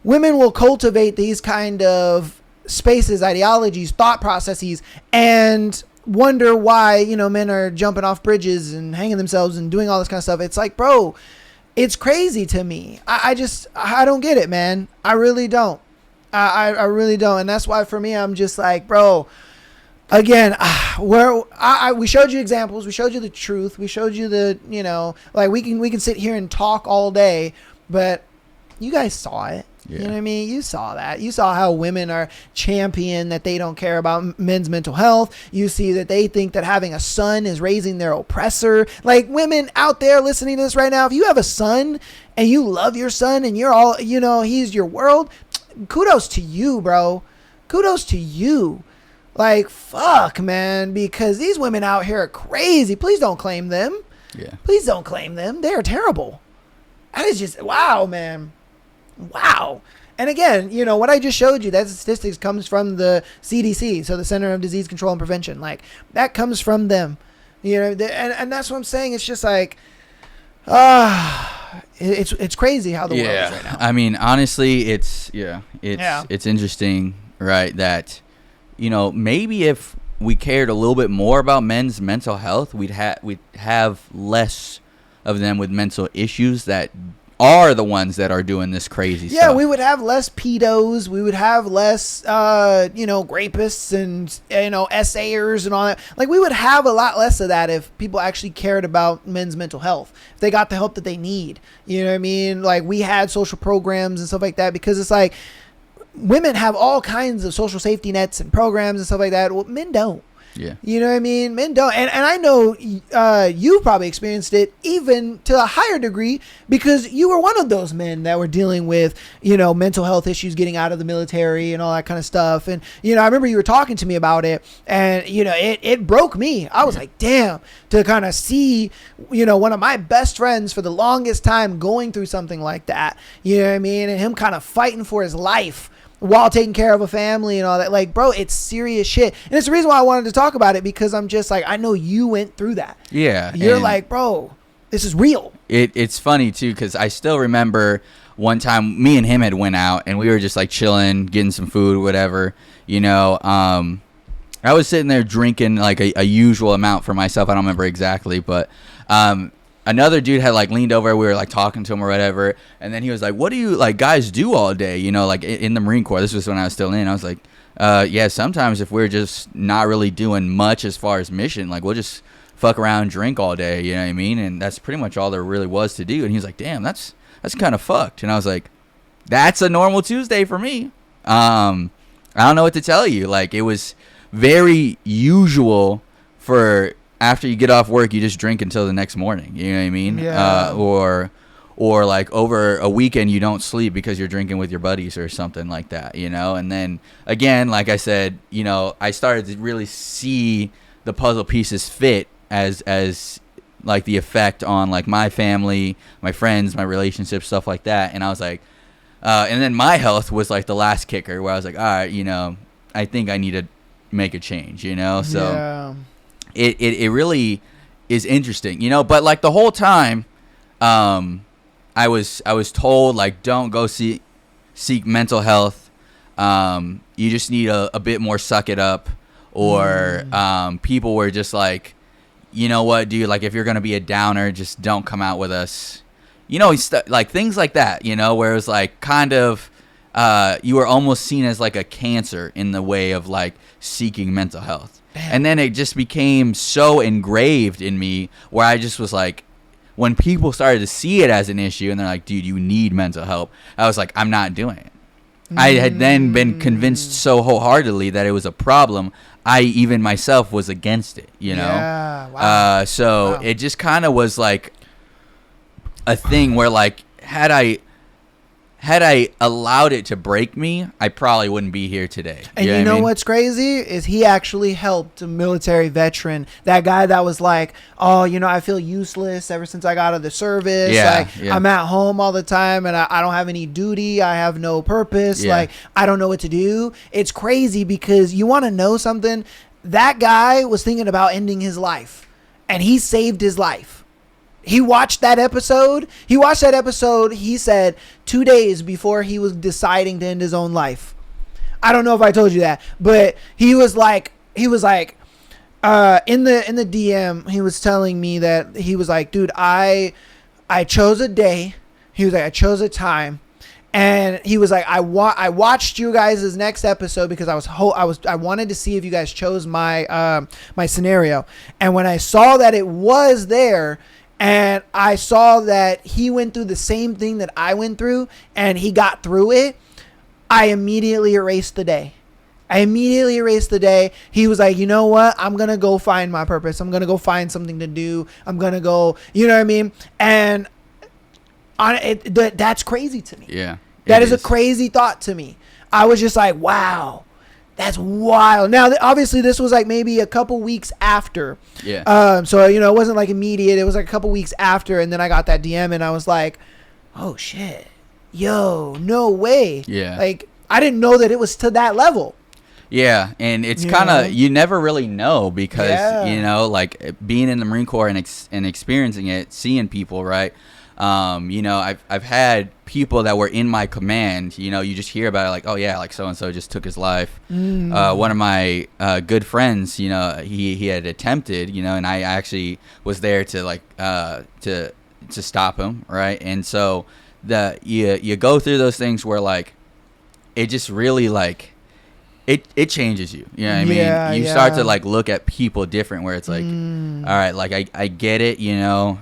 women will cultivate these kind of spaces, ideologies, thought processes, and wonder why, you know, men are jumping off bridges and hanging themselves and doing all this kind of stuff. It's like, bro, it's crazy to me. I don't get it, man. I really don't. I really don't. And that's why for me, I'm just like, bro, again, we showed you examples. We showed you the truth. We showed you the, you know, like we can sit here and talk all day, but you guys saw it. Yeah. You know what I mean? You saw that. You saw how women are champion that they don't care about men's mental health. You see that they think that having a son is raising their oppressor. Like, women out there listening to this right now, if you have a son and you love your son and you're all, you know, he's your world, kudos to you, bro. Kudos to you. Like, fuck, man, because these women out here are crazy. Please don't claim them. Yeah. Please don't claim them. They are terrible. That is just, wow, man. Wow. And again, you know, what I just showed you, that statistics comes from the CDC, so the Center of Disease Control and Prevention. Like, that comes from them. You know, and that's what I'm saying. It's just like, it's crazy how the world is right now. I mean, honestly, it's interesting, right, that, you know, maybe if we cared a little bit more about men's mental health, we'd have less of them with mental issues that are the ones that are doing this crazy stuff. Yeah, we would have less pedos. We would have less, rapists and, essayers and all that. Like, we would have a lot less of that if people actually cared about men's mental health. If they got the help that they need. You know what I mean? Like, we had social programs and stuff like that, because it's like, women have all kinds of social safety nets and programs and stuff like that. Well, men don't. Yeah. You know what I mean? Men don't. And I know you probably experienced it even to a higher degree, because you were one of those men that were dealing with, mental health issues, getting out of the military and all that kind of stuff. And, I remember you were talking to me about it, and, it broke me. I was like, damn, to kind of see, one of my best friends for the longest time going through something like that. You know what I mean? And him kind of fighting for his life while taking care of a family and all that. Like, bro, it's serious shit. And it's the reason why I wanted to talk about it, because I'm just like, I know you went through that. Yeah. You're like, bro, this is real. It's funny too, because I still remember one time me and him had went out and we were just like chilling, getting some food, whatever. I was sitting there drinking like a usual amount for myself. I don't remember exactly, but another dude had like leaned over. We were like talking to him or whatever, and then he was like, "What do you like guys do all day?" Like in the Marine Corps. This was when I was still in. I was like, "Yeah, sometimes if we're just not really doing much as far as mission, like we'll just fuck around and drink all day." You know what I mean? And that's pretty much all there really was to do. And he was like, "Damn, that's kind of fucked." And I was like, "That's a normal Tuesday for me." I don't know what to tell you. Like, it was very usual for, after you get off work, you just drink until the next morning. You know what I mean? Yeah. Or like over a weekend, you don't sleep because you're drinking with your buddies or something like that, And then again, like I said, I started to really see the puzzle pieces fit as like the effect on like my family, my friends, my relationships, stuff like that. And I was like, and then my health was like the last kicker, where I was like, all right, I think I need to make a change, So. Yeah. It really is interesting, but like the whole time, I was told, like, don't go seek mental health. You just need a bit more suck it up, or people were just like, you know what, dude, like if you're going to be a downer, just don't come out with us. Like things like that, where it was like kind of, you were almost seen as like a cancer in the way of like seeking mental health. And then it just became so engraved in me, where I just was like, when people started to see it as an issue and they're like, dude, you need mental help, I was like, I'm not doing it. I had then been convinced so wholeheartedly that it was a problem, I even myself was against it, Yeah, wow. So it just kind of was like a thing where, like, had I allowed it to break me, I probably wouldn't be here today. And you know what's crazy is he actually helped a military veteran, that guy that was like, oh, I feel useless ever since I got out of the service. Yeah, I'm at home all the time and I don't have any duty. I have no purpose. Yeah. Like, I don't know what to do. It's crazy, because you want to know something? That guy was thinking about ending his life, and he saved his life. He watched that episode. He said 2 days before he was deciding to end his own life. I don't know if I told you that, but he was like, in the DM, he was telling me that he was like, dude, I chose a day. He was like, I chose a time. And he was like, I watched you guys' next episode because I wanted to see if you guys chose my scenario. And when I saw that it was there, and I saw that he went through the same thing that I went through, and he got through it, I immediately erased the day. He was like, you know what? I'm going to go find my purpose. I'm going to go find something to do. I'm going to go, you know what I mean? And that's crazy to me. Yeah. That is a crazy thought to me. I was just like, wow. That's wild. Now, obviously, this was like maybe a couple weeks after. Yeah. So, it wasn't like immediate. It was like a couple weeks after. And then I got that DM and I was like, oh shit, yo, no way. Yeah. Like, I didn't know that it was to that level. Yeah, and it's kind of, you never really know because, you know, like being in the Marine Corps and experiencing it, seeing people, right? You know, I've had people that were in my command, you know, you just hear about it like, oh yeah, like so-and-so just took his life. One of my good friends, you know, he had attempted, you know, and I actually was there to like, to stop him, right? And so you go through those things where like, it just really like, it changes you. You know what I mean? You start to like look at people different where it's like, all right, like I get it, you know,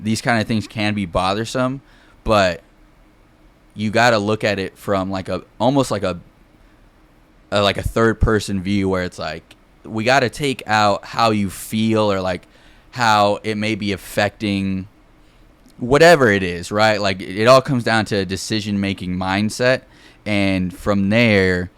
these kind of things can be bothersome, but you got to look at it from like almost like a third person view where it's like, we got to take out how you feel or like how it may be affecting whatever it is, right? Like it all comes down to a decision-making mindset. And from there,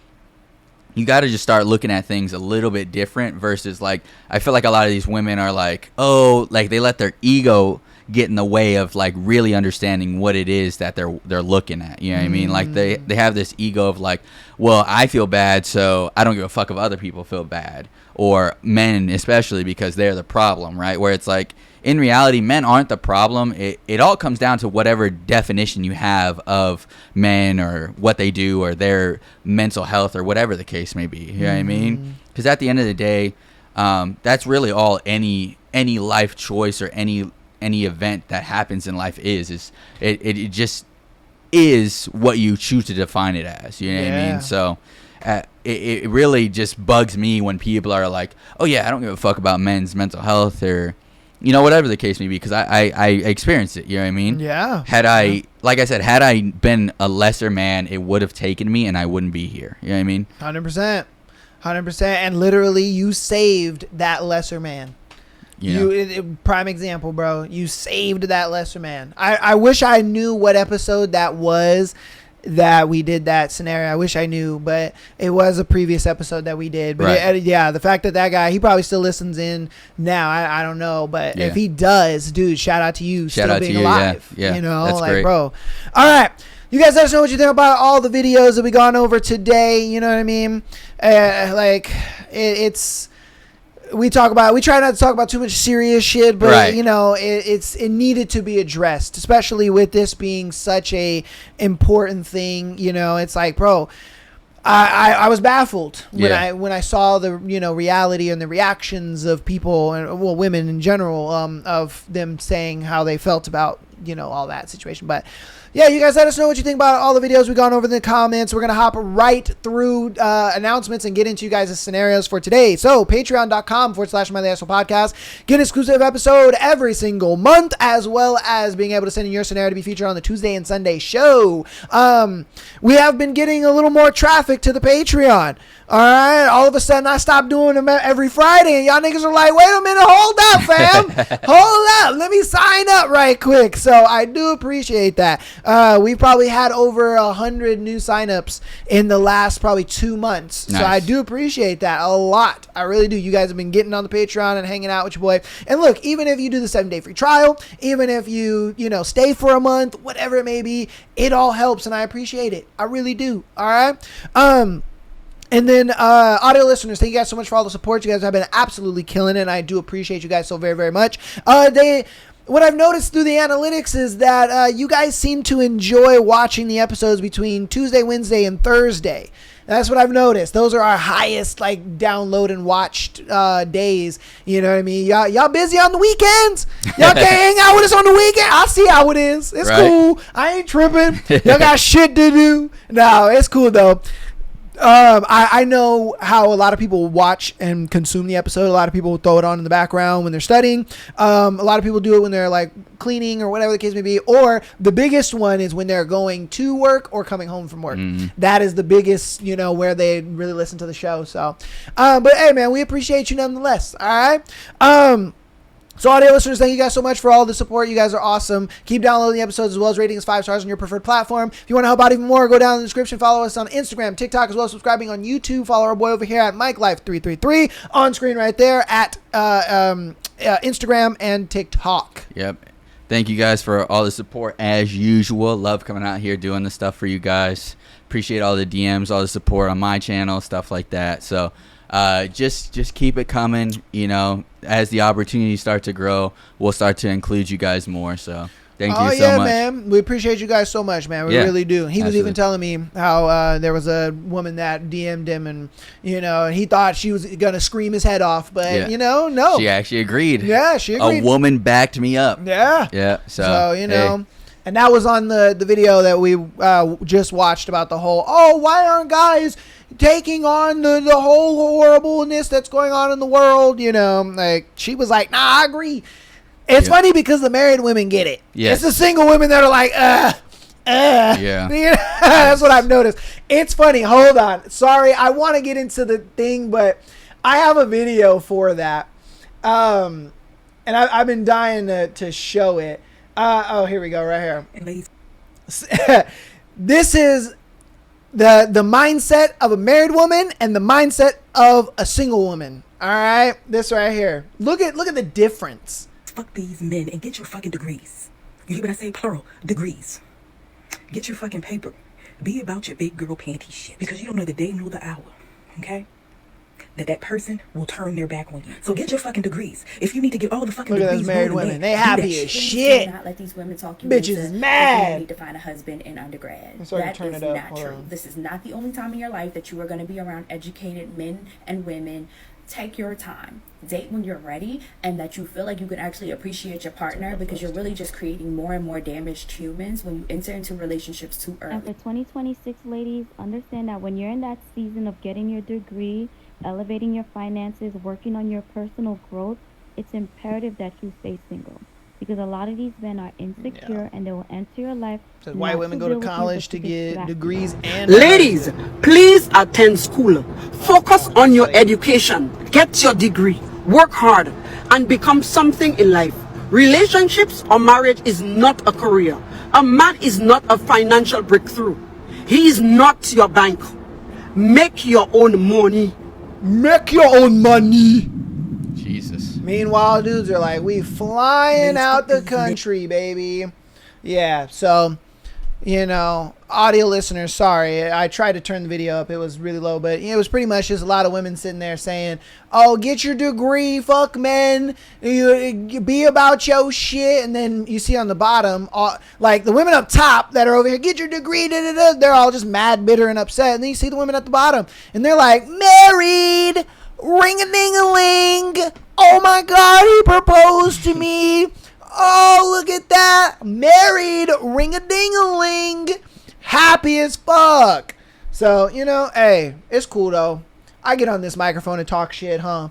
you got to just start looking at things a little bit different versus like, I feel like a lot of these women are like, oh, like they let their ego get in the way of like really understanding what it is that they're looking at. You know what I mean? Like they have this ego of like, well, I feel bad, so I don't give a fuck if other people feel bad, or men especially because they're the problem, right? Where it's like, in reality, men aren't the problem. It all comes down to whatever definition you have of men or what they do or their mental health or whatever the case may be. You know what I mean? Because at the end of the day, that's really all any life choice or any event that happens in life is it just is what you choose to define it as. You know what I mean? So it really just bugs me when people are like, oh yeah, I don't give a fuck about men's mental health or, you know, whatever the case may be, because I experienced it. You know what I mean? Yeah. Like I said, had I been a lesser man, it would have taken me and I wouldn't be here. You know what I mean? 100%. And literally, you saved that lesser man. Prime example, bro. You saved that lesser man. I wish I knew what episode that was that we did that scenario. I wish I knew, but it was a previous episode that we did. But right. The fact that guy, he probably still listens in now. I don't know, but if he does, dude, shout out to you, still being alive. Yeah. You know, that's like, great. bro. All right. You guys let us know what you think about all the videos that we gone over today. You know what I mean? We try not to talk about too much serious shit, but you know, it needed to be addressed, especially with this being such a important thing. You know, it's like, bro, I was baffled when I saw the, you know, reality and the reactions of people and women in general, of them saying how they felt about, you know, all that situation. But yeah, you guys let us know what you think about all the videos we've gone over in the comments. We're going to hop right through announcements and get into you guys' scenarios for today. So patreon.com/MyTheAsshole Podcast. Get an exclusive episode every single month, as well as being able to send in your scenario to be featured on the Tuesday and Sunday show. We have been getting a little more traffic to the Patreon. All right. All of a sudden, I stopped doing them every Friday, and y'all niggas are like, wait a minute, hold up, fam. Hold up. Let me sign up right quick. So I do appreciate that. We've probably had over 100 new signups in the last probably 2 months. Nice. So I do appreciate that a lot. I really do. You guys have been getting on the Patreon and hanging out with your boy. And look, even if you do the 7-day free trial, even if you stay for a month, whatever it may be, it all helps, and I appreciate it. I really do. All right. And then audio listeners, thank you guys so much for all the support. You guys have been absolutely killing it, and I do appreciate you guys so very, very much. What I've noticed through the analytics is that you guys seem to enjoy watching the episodes between Tuesday, Wednesday, and Thursday. That's what I've noticed. Those are our highest download and watched days. You know what I mean? Y'all busy on the weekends? Y'all can't hang out with us on the weekend? I see how it is. It's cool. I ain't tripping. Y'all got shit to do. No, it's cool though. I know how a lot of people watch and consume the episode. A lot of people throw it on in the background when they're studying. A lot of people do it when they're cleaning or whatever the case may be. Or the biggest one is when they're going to work or coming home from work. That is the biggest, where they really listen to the show. So, but hey man, we appreciate you nonetheless. All right. So audio listeners, thank you guys so much for all the support. You guys are awesome. Keep downloading the episodes as well as rating us 5 stars on your preferred platform. If you want to help out even more, go down in the description. Follow us on Instagram, TikTok, as well as subscribing on YouTube. Follow our boy over here at MikeLife333 on screen right there at Instagram and TikTok. Yep. thank you guys for all the support as usual. Love coming out here doing the stuff for you guys. Appreciate all the DMs, all the support on my channel, stuff like that. So just keep it coming. You know, as the opportunities start to grow, we'll start to include you guys more. So thank you so much. Man. We appreciate you guys so much, man. We really do. He was even telling me how there was a woman that DM'd him, and you know, he thought she was gonna scream his head off, but you know, no. She actually agreed. Yeah, she agreed. A woman backed me up. Yeah. Yeah. So you know. Hey. And that was on the video that we just watched about the whole, why aren't guys taking on the whole horribleness that's going on in the world? You know, like, she was like, nah, I agree. It's funny because the married women get it. Yes. It's the single women that are like, yeah. You know, that's what I've noticed. It's funny. Hold on. Sorry, I want to get into the thing, but I have a video for that. And I've been dying to show it. Here we go, right here. This is the mindset of a married woman and the mindset of a single woman. All right, this right here. Look at the difference. Fuck these men and get your fucking degrees. You hear what I say? Plural degrees. Get your fucking paper. Be about your big girl panty shit, because you don't know the day nor the hour. Okay? That person will turn their back on you. So get your fucking degrees. If you need to get all the fucking degrees. Look at those married women. They happy as shit. Not let these women talk you bitches is mad. You need to find a husband in undergrad. That is not true. This is not the only time in your life that you are going to be around educated men and women. Take your time. Date when you're ready, and that you feel like you can actually appreciate your partner, because you're really just creating more and more damaged humans when you enter into relationships too early. And for 2026 ladies, understand that when you're in that season of getting your degree, elevating your finances, working on your personal growth, it's imperative that you stay single, because a lot of these men are insecure and they will enter your life. So why women go to college to get degrees and ladies, please attend school. Focus on your education. Get your degree. Work hard and become something in life. Relationships or marriage is not a career. A man is not a financial breakthrough. He is not your bank. Make your own money. Make your own money. Jesus. Meanwhile, dudes are like, we flying out the country, baby. Yeah, so, you know, audio listeners, sorry. I tried to turn the video up. It was really low, but it was pretty much just a lot of women sitting there saying, oh, get your degree, fuck men, you be about your shit. And then you see on the bottom, like the women up top that are over here, get your degree, they're all just mad, bitter, and upset. And then you see the women at the bottom, and they're like, married, ring-a-ding-a-ling, oh my God, he proposed to me. Oh, look at that. Married, ring-a-ding-a-ling, happy as fuck. So, you know, hey, it's cool, though. I get on this microphone and talk shit, huh?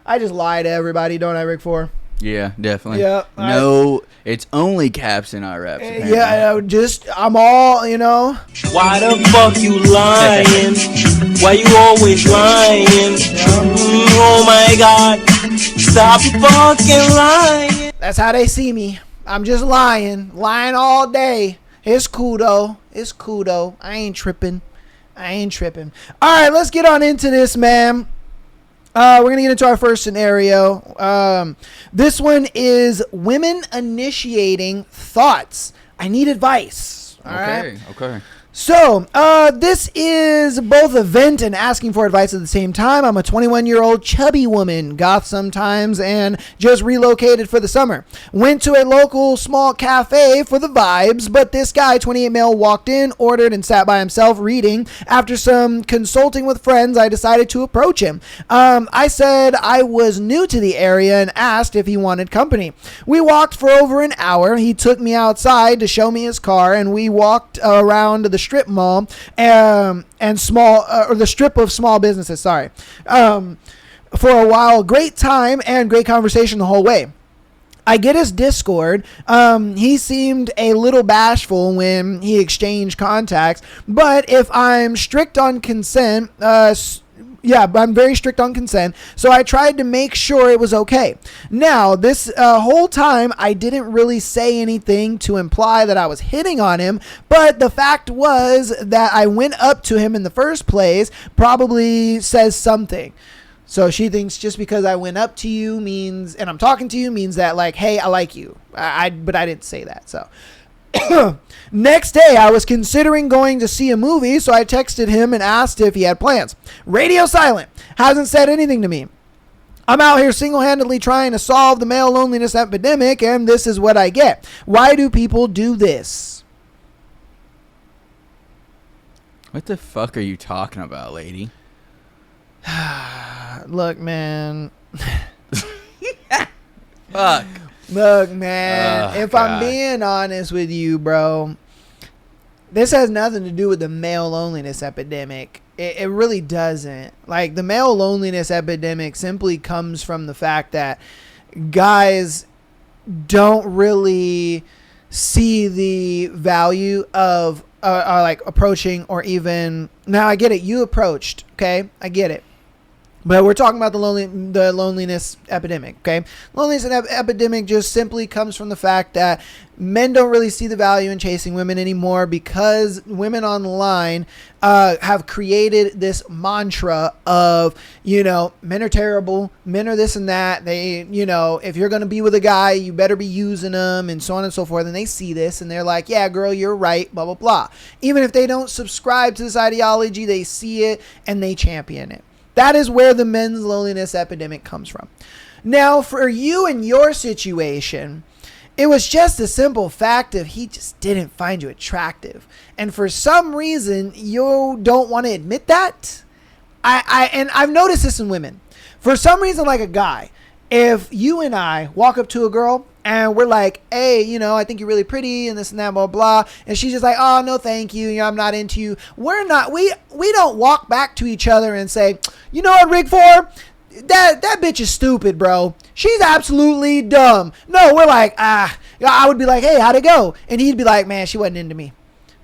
I just lie to everybody, don't I, Rick Four? Yeah, definitely. Yeah. No, it's only caps in our reps. Apparently. Yeah, I'm all, you know. Why the fuck you lying? Why you always lying? Oh my God. Stop fucking lying. That's how they see me. I'm just lying all day. It's cool though. I ain't tripping. All right, let's get on into this, man. We're going to get into our first scenario. This one is women initiating thoughts. I need advice. All right. Okay. So, this is both a vent and asking for advice at the same time. I'm a 21-year-old chubby woman, goth sometimes, and just relocated for the summer. Went to a local small cafe for the vibes, but this guy, 28 male, walked in, ordered, and sat by himself reading. After some consulting with friends, I decided to approach him. I said I was new to the area and asked if he wanted company. We walked for over an hour. He took me outside to show me his car, and we walked around the strip mall and the strip of small businesses. For a while. Great time and great conversation the whole way. I get his Discord. He seemed a little bashful when he exchanged contacts, but if I'm strict on consent, I'm very strict on consent, so I tried to make sure it was okay. Now, this whole time, I didn't really say anything to imply that I was hitting on him, but the fact was that I went up to him in the first place probably says something. So she thinks just because I went up to you means, and I'm talking to you, means that like, hey, I like you. But I didn't say that. So next day, I was considering going to see a movie, so I texted him and asked if he had plans. Radio silent. Hasn't said anything to me. I'm out here single-handedly trying to solve the male loneliness epidemic, and this is what I get. Why do people do this? What the fuck are you talking about, lady? Look, man. Fuck. Look, man. Oh, if God. I'm being honest with you, bro, this has nothing to do with the male loneliness epidemic. It really doesn't. Like, the male loneliness epidemic simply comes from the fact that guys don't really see the value of like approaching, or even, now I get it, you approached, okay, I get it, but we're talking about the loneliness epidemic, okay? Loneliness epidemic just simply comes from the fact that men don't really see the value in chasing women anymore, because women online have created this mantra of, you know, men are terrible, men are this and that. They, you know, if you're going to be with a guy, you better be using them, and so on and so forth. And they see this and they're like, yeah, girl, you're right, blah, blah, blah. Even if they don't subscribe to this ideology, they see it and they champion it. That is where the men's loneliness epidemic comes from. Now, for you and your situation, it was just a simple fact of he just didn't find you attractive. And for some reason, you don't want to admit that. And I've noticed this in women. For some reason, like a guy, if you and I walk up to a girl and we're like, hey, you know, I think you're really pretty and this and that, blah, blah, and she's just like, oh, no, thank you. You know, I'm not into you. We don't walk back to each other and say, you know what, Rig 4? That bitch is stupid, bro. She's absolutely dumb. No, we're like, I would be like, hey, how'd it go? And he'd be like, man, she wasn't into me.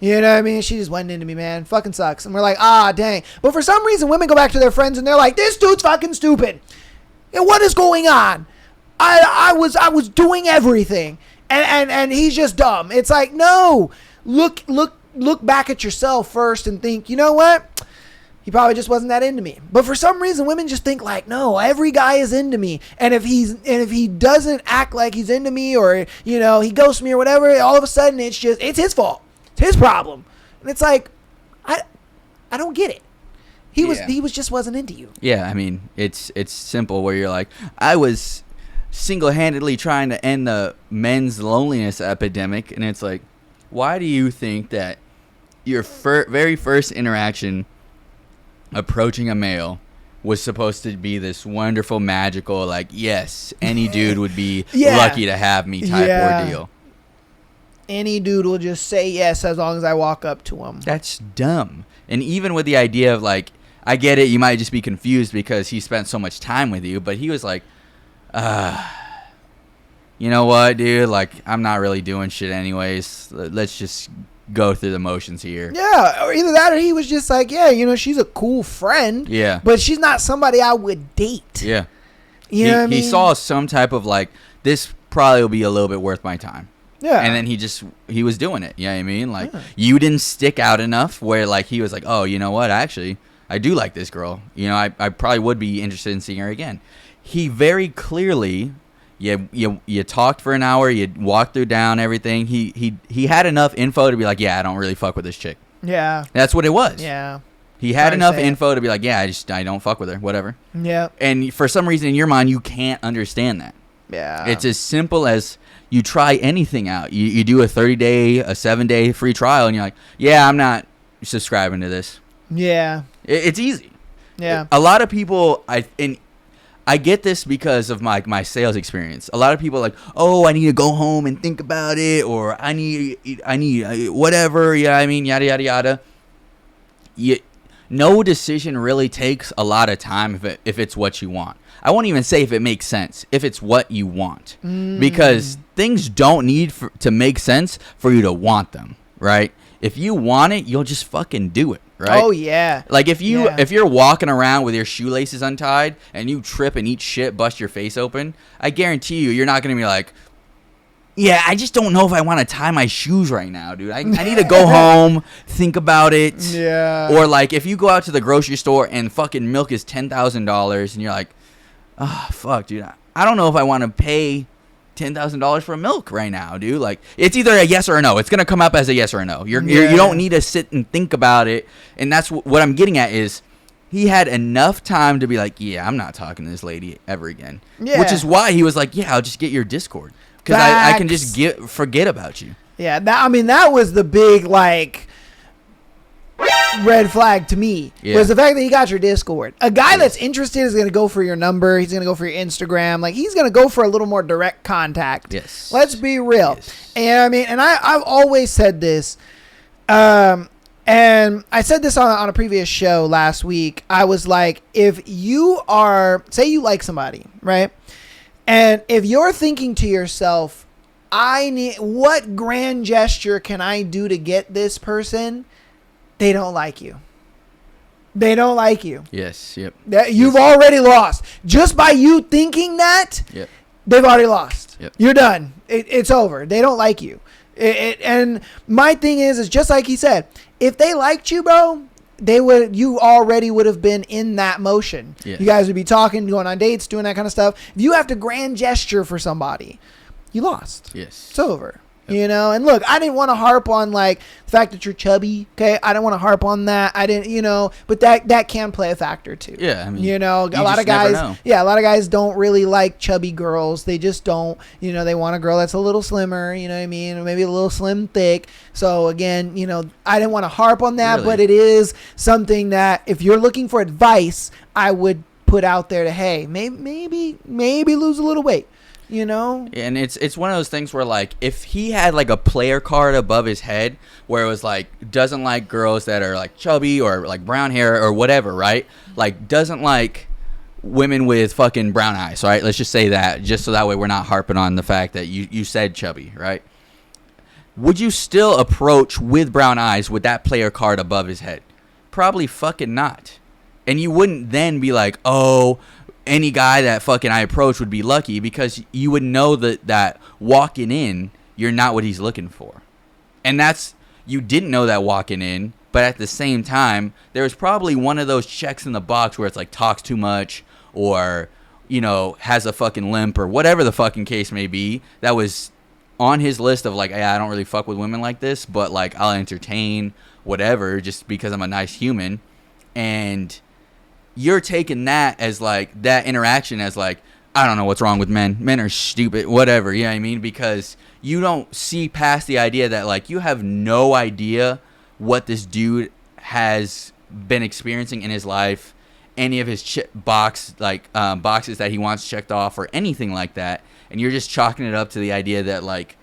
You know what I mean? She just wasn't into me, man. Fucking sucks. And we're like, dang. But for some reason, women go back to their friends and they're like, this dude's fucking stupid. And what is going on? I was doing everything, and he's just dumb. It's like, no, look back at yourself first and think, you know what? He probably just wasn't that into me. But for some reason, women just think like, no, every guy is into me, and if he doesn't act like he's into me, or you know, he ghosts me or whatever, all of a sudden it's his fault. It's his problem. And it's like, I don't get it. He was just wasn't into you. Yeah, I mean, it's simple where you're like, I was single-handedly trying to end the men's loneliness epidemic, and it's like, why do you think that your very first interaction approaching a male was supposed to be this wonderful, magical, like, yes, any dude would be lucky to have me type ordeal? Any dude will just say yes as long as I walk up to him. That's dumb. And even with the idea of like, I get it, you might just be confused because he spent so much time with you, but he was like, you know what, dude, like, I'm not really doing shit anyways. Let's just go through the motions here. Yeah, or either that or he was just like, yeah, you know, she's a cool friend. Yeah. But she's not somebody I would date. Yeah. You know what I mean? He saw some type of like, this probably will be a little bit worth my time. Yeah. And then he was doing it. You know what I mean? Like, you didn't stick out enough where like he was like, oh, you know what, actually, I do like this girl. You know, I probably would be interested in seeing her again. He very clearly, you talked for an hour, you walked through down everything. He had enough info to be like, yeah, I don't really fuck with this chick. Yeah. That's what it was. Yeah. He had enough info to be like, yeah, I don't fuck with her, whatever. Yeah. And for some reason in your mind, you can't understand that. Yeah. It's as simple as you try anything out. You do a 30-day, a 7-day free trial, and you're like, yeah, I'm not subscribing to this. Yeah. It's easy. Yeah. A lot of people, I get this because of my sales experience. A lot of people are like, oh, I need to go home and think about it, or I need whatever. Yeah, I mean, yada, yada, yada. No decision really takes a lot of time if it's what you want. I won't even say if it makes sense, if it's what you want. Because things don't need to make sense for you to want them, right? If you want it, you'll just fucking do it, right? Oh, yeah. Like, if you're walking around with your shoelaces untied and you trip and eat shit, bust your face open, I guarantee you're not going to be like, yeah, I just don't know if I want to tie my shoes right now, dude. I need to go home, think about it. Yeah. Or like if you go out to the grocery store and fucking milk is $10,000 and you're like, oh, fuck, dude. I don't know if I want to pay $10,000 for milk right now, dude. Like, it's either a yes or a no. It's going to come up as a yes or a no. You don't need to sit and think about it. And that's what I'm getting at is he had enough time to be like, yeah, I'm not talking to this lady ever again. Yeah. Which is why he was like, yeah, I'll just get your Discord. Because I can just forget about you. Yeah, that was the big, like, red flag to me. Yeah. Was the fact that he got your Discord. A guy that's interested is going to go for your number. He's going to go for your Instagram. Like, he's going to go for a little more direct contact. Yes. Let's be real. Yes. And I mean, and I've always said this. And I said this on a previous show last week. I was like, if you say you like somebody, right? And if you're thinking to yourself, what grand gesture can I do to get this person? They don't like you. They don't like you. Yes, yep. You've already lost. Just by you thinking that, yep. They've already lost. Yep. You're done. It's over. They don't like you. And my thing is just like he said, if they liked you, bro, you already would have been in that motion. Yes. You guys would be talking, going on dates, doing that kind of stuff. If you have to grand gesture for somebody, you lost. Yes. It's over. Yep. You know, and look, I didn't want to harp on like the fact that you're chubby. Okay, I didn't want to harp on that. I didn't, but that can play a factor too. Yeah, I mean, a lot of guys don't really like chubby girls. They just don't. They want a girl that's a little slimmer. You know what I mean? Or maybe a little slim thick. So again, I didn't want to harp on that, really? But it is something that if you're looking for advice, I would put out there to hey, maybe lose a little weight. And it's one of those things where like if he had like a player card above his head where it was like doesn't like girls that are like chubby or like brown hair or whatever, right? Like doesn't like women with fucking brown eyes, right? Let's just say that, just so that way we're not harping on the fact that you said chubby, right? Would you still approach with brown eyes with that player card above his head? Probably fucking not. And you wouldn't then be like, oh, any guy that fucking I approach would be lucky, because you would know that walking in, you're not what he's looking for. And you didn't know that walking in, but at the same time, there was probably one of those checks in the box where it's like talks too much or, has a fucking limp or whatever the fucking case may be, that was on his list of like, hey, I don't really fuck with women like this, but like I'll entertain whatever just because I'm a nice human. And you're taking that as like that interaction as like, I don't know what's wrong with men. Men are stupid, whatever. You know what I mean? Because you don't see past the idea that like you have no idea what this dude has been experiencing in his life, any of his boxes that he wants checked off or anything like that. And you're just chalking it up to the idea that like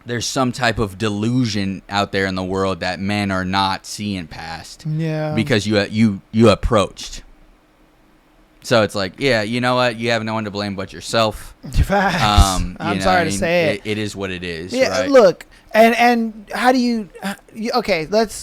there's some type of delusion out there in the world that men are not seeing past. Yeah. Because you approached. So it's like, yeah, you know what? You have no one to blame but yourself. Facts. I'm sorry to say it. It is what it is. Yeah. Right? Look, and how do you? Okay, let's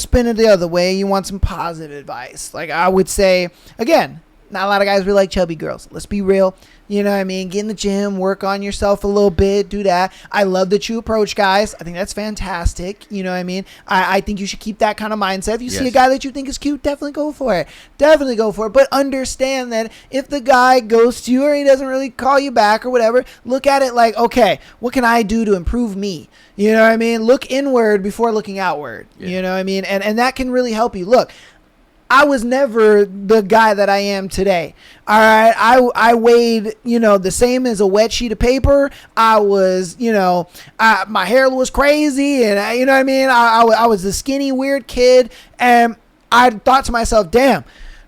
spin it the other way. You want some positive advice? Like I would say, again, not a lot of guys really like chubby girls. Let's be real. You know what I mean? Get in the gym, work on yourself a little bit, do that. I love that you approach guys. I think that's fantastic. You know what I mean? I think you should keep that kind of mindset. If you see a guy that you think is cute, definitely go for it. Definitely go for it. But understand that if the guy ghosts you or he doesn't really call you back or whatever, look at it like, okay, what can I do to improve me? You know what I mean? Look inward before looking outward. Yeah. You know what I mean? And that can really help you. Look, I was never the guy that I am today. All right. I weighed, the same as a wet sheet of paper. I was, my hair was crazy and you know what I mean? I was a skinny, weird kid. And I thought to myself, damn,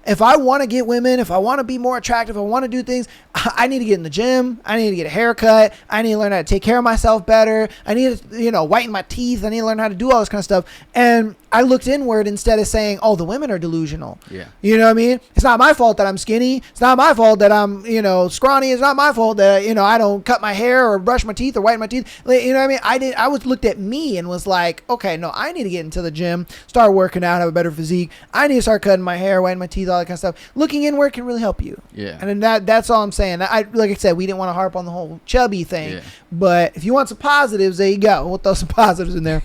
if I want to get women, if I want to be more attractive, I want to do things, I need to get in the gym. I need to get a haircut. I need to learn how to take care of myself better. I need to, whiten my teeth. I need to learn how to do all this kind of stuff. And I looked inward instead of saying, oh, the women are delusional. Yeah. You know what I mean? It's not my fault that I'm skinny. It's not my fault that I'm, scrawny. It's not my fault that, I don't cut my hair or brush my teeth or whiten my teeth. You know what I mean? I looked at me and was like, okay, no, I need to get into the gym, start working out, have a better physique. I need to start cutting my hair, whitening my teeth, all that kind of stuff. Looking inward can really help you. Yeah. And then that's all I'm saying. Like I said, we didn't want to harp on the whole chubby thing. Yeah. But if you want some positives, there you go. We'll throw some positives in there.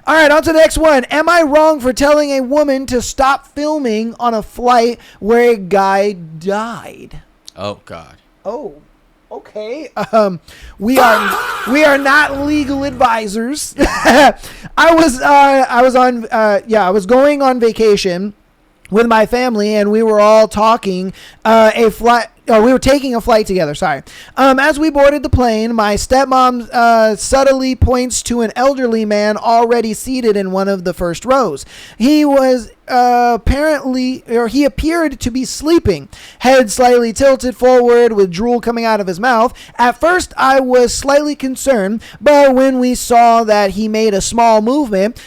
All right, on to the next one. Am I wrong for telling a woman to stop filming on a flight where a guy died? Oh, God. Oh, okay. We are not legal advisors. I was going on vacation with my family, and we were all talking we were taking a flight together, sorry. As we boarded the plane, my stepmom subtly points to an elderly man already seated in one of the first rows. He was he appeared to be sleeping, head slightly tilted forward with drool coming out of his mouth. At first, I was slightly concerned, but when we saw that he made a small movement,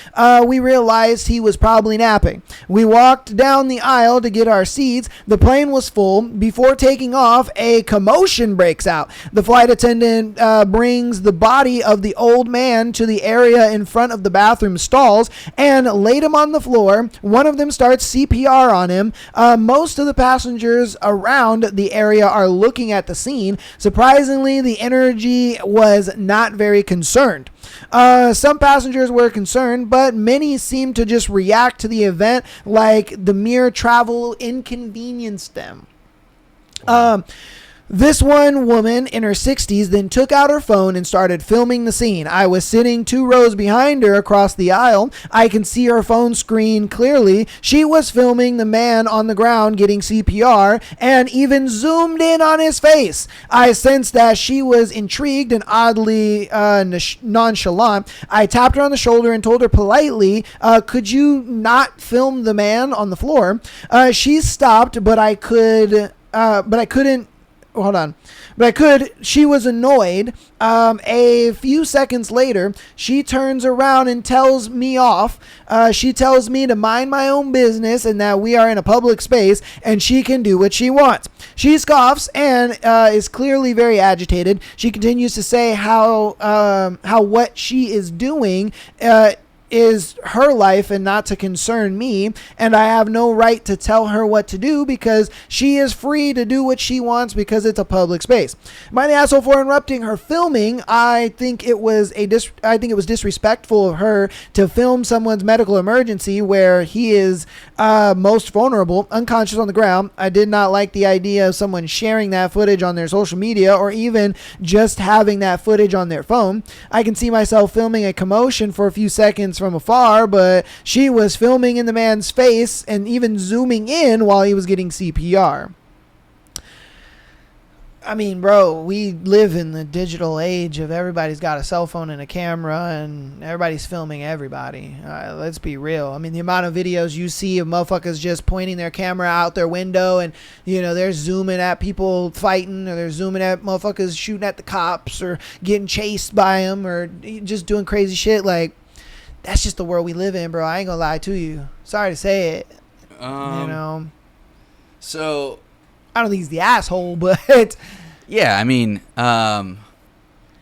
we realized he was probably napping. We walked down the aisle to get our seats. The plane was full. Before taking off, a commotion breaks out. The flight attendant brings the body of the old man to the area in front of the bathroom stalls and laid him on the floor. One of them starts CPR on him. Most of the passengers around the area are looking at the scene. Surprisingly, the energy was not very concerned. Some passengers were concerned, but many seemed to just react to the event like the mere travel inconvenienced them. This one woman in her 60s then took out her phone and started filming the scene. I was sitting 2 rows behind her across the aisle. I can see her phone screen clearly. She was filming the man on the ground getting CPR and even zoomed in on his face. I sensed that she was intrigued and oddly nonchalant. I tapped her on the shoulder and told her politely, could you not film the man on the floor? She stopped, but I couldn't. Hold on. But I could. She was annoyed. A few seconds later, she turns around and tells me off. She tells me to mind my own business and that we are in a public space and she can do what she wants. She scoffs and is clearly very agitated. She continues to say how what she is doing is her life and not to concern me, and I have no right to tell her what to do because she is free to do what she wants because it's a public space. Am I the asshole for interrupting her filming? I think it was disrespectful of her to film someone's medical emergency where he is most vulnerable, unconscious on the ground. I did not like the idea of someone sharing that footage on their social media or even just having that footage on their phone. I can see myself filming a commotion for a few seconds from afar, but she was filming in the man's face and even zooming in while he was getting CPR. I mean, bro, we live in the digital age of everybody's got a cell phone and a camera and everybody's filming everybody. Let's be real. I mean, the amount of videos you see of motherfuckers just pointing their camera out their window and, they're zooming at people fighting or they're zooming at motherfuckers shooting at the cops or getting chased by them or just doing crazy shit. Like, that's just the world we live in, bro. I ain't gonna lie to you. Sorry to say it. So I don't think he's the asshole, but yeah, I mean,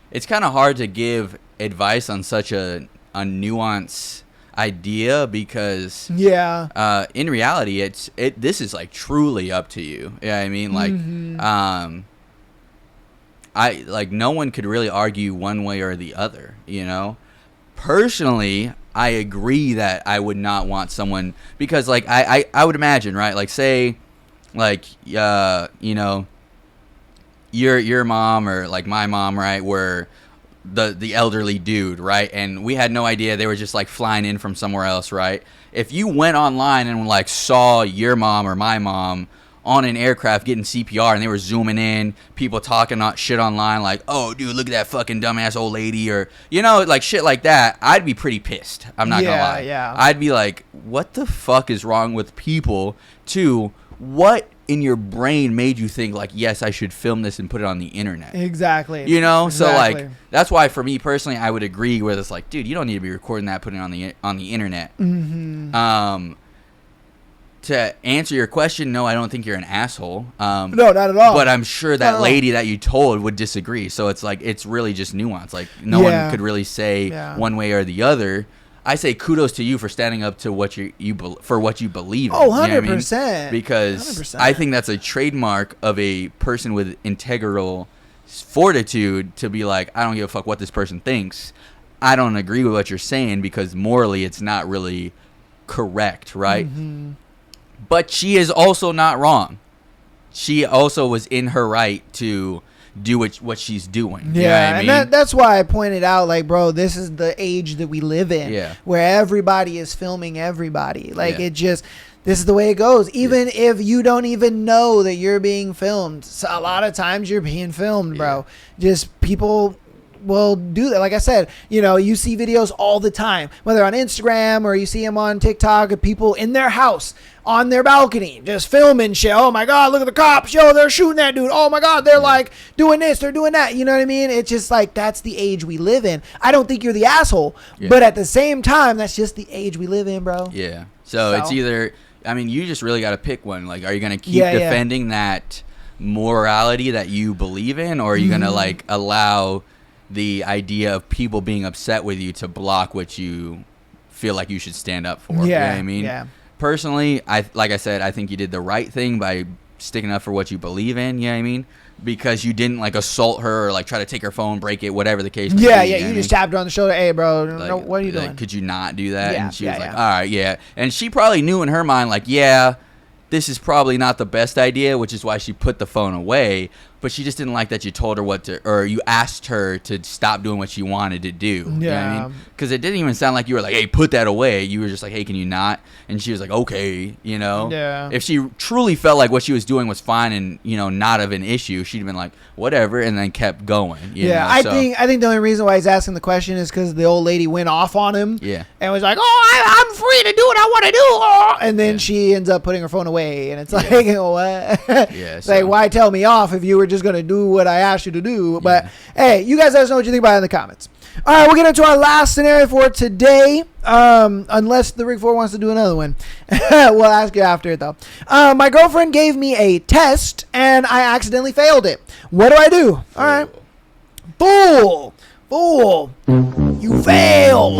it's kind of hard to give advice on such a nuanced idea because in reality, this is like truly up to you. Yeah, I mean, like, no one could really argue one way or the other, Personally, I agree that I would not want someone because, like, I would imagine, right? Like, say, like, your mom or like my mom, right? Were the elderly dude, right? And we had no idea they were just like flying in from somewhere else, right? If you went online and like saw your mom or my mom on an aircraft getting CPR and they were zooming in, people talking shit online like, oh, dude, look at that fucking dumbass old lady or, like shit like that, I'd be pretty pissed. I'm not gonna lie. Yeah. I'd be like, what the fuck is wrong with people to what in your brain made you think like, yes, I should film this and put it on the internet? Exactly. You know, Exactly. so like that's why for me personally, I would agree with it's like, dude, you don't need to be recording that, putting it on the internet. Mm-hmm. To answer your question, no, I don't think you're an asshole. No, not at all. But I'm sure that Not at all. lady that you told would disagree. So it's like it's really just nuance. Like no one could really say one way or the other. I say kudos to you for standing up to what for what you believe in. Oh, you know what I mean? 100%. Because 100%. I think that's a trademark of a person with integral fortitude to be like, I don't give a fuck what this person thinks. I don't agree with what you're saying because morally it's not really correct, right? Mm-hmm. But she is also not wrong. She also was in her right to do what she's doing. You know what I mean? And that's why I pointed out, like, bro, this is the age that we live in, where everybody is filming everybody. Like, this is the way it goes. Even if you don't even know that you're being filmed, so a lot of times you're being filmed, bro. Just people will do that. Like I said, you know, you see videos all the time, whether on Instagram or you see them on TikTok of people in their house on their balcony just filming shit. Oh my God, look at the cops. Yo, they're shooting that dude. Oh my God, they're like doing this, they're doing that. You know what I mean? It's just like, that's the age we live in. I don't think you're the asshole, but at the same time, that's just the age we live in, bro. Yeah. So it's either, I mean, you just really got to pick one. Like, are you going to keep defending that morality that you believe in, or are you going to like allow the idea of people being upset with you to block what you feel like you should stand up for? You know what I mean? Yeah. Personally, like I said, I think you did the right thing by sticking up for what you believe in. You know what I mean? Because you didn't like assault her or like try to take her phone, break it, whatever the case may be. You just tapped her on the shoulder. Hey, bro, like, what are you doing? Like, could you not do that? Yeah, And she was like, all right, And she probably knew in her mind, like, this is probably not the best idea, which is why she put the phone away. But she just didn't like that you told her or you asked her to stop doing what she wanted to do. You know what I mean? Because it didn't even sound like you were like, hey, put that away. You were just like, hey, can you not? And she was like, okay, you know? Yeah. If she truly felt like what she was doing was fine and, you know, not of an issue, she'd have been like, whatever, and then kept going. You know? I think the only reason why he's asking the question is because the old lady went off on him. Yeah. And was like, I'm free to do what I want to do. And then she ends up putting her phone away. And it's like, what? It's like, why tell me off if you were just going to do what I asked you to do? But hey, you guys let us know what you think about it in the comments. All right, we'll get into our last scenario for today. Unless the Rig 4 wants to do another one. We'll ask you after it, though. My girlfriend gave me a test, and I accidentally failed it. What do I do? All right. Fool. You failed.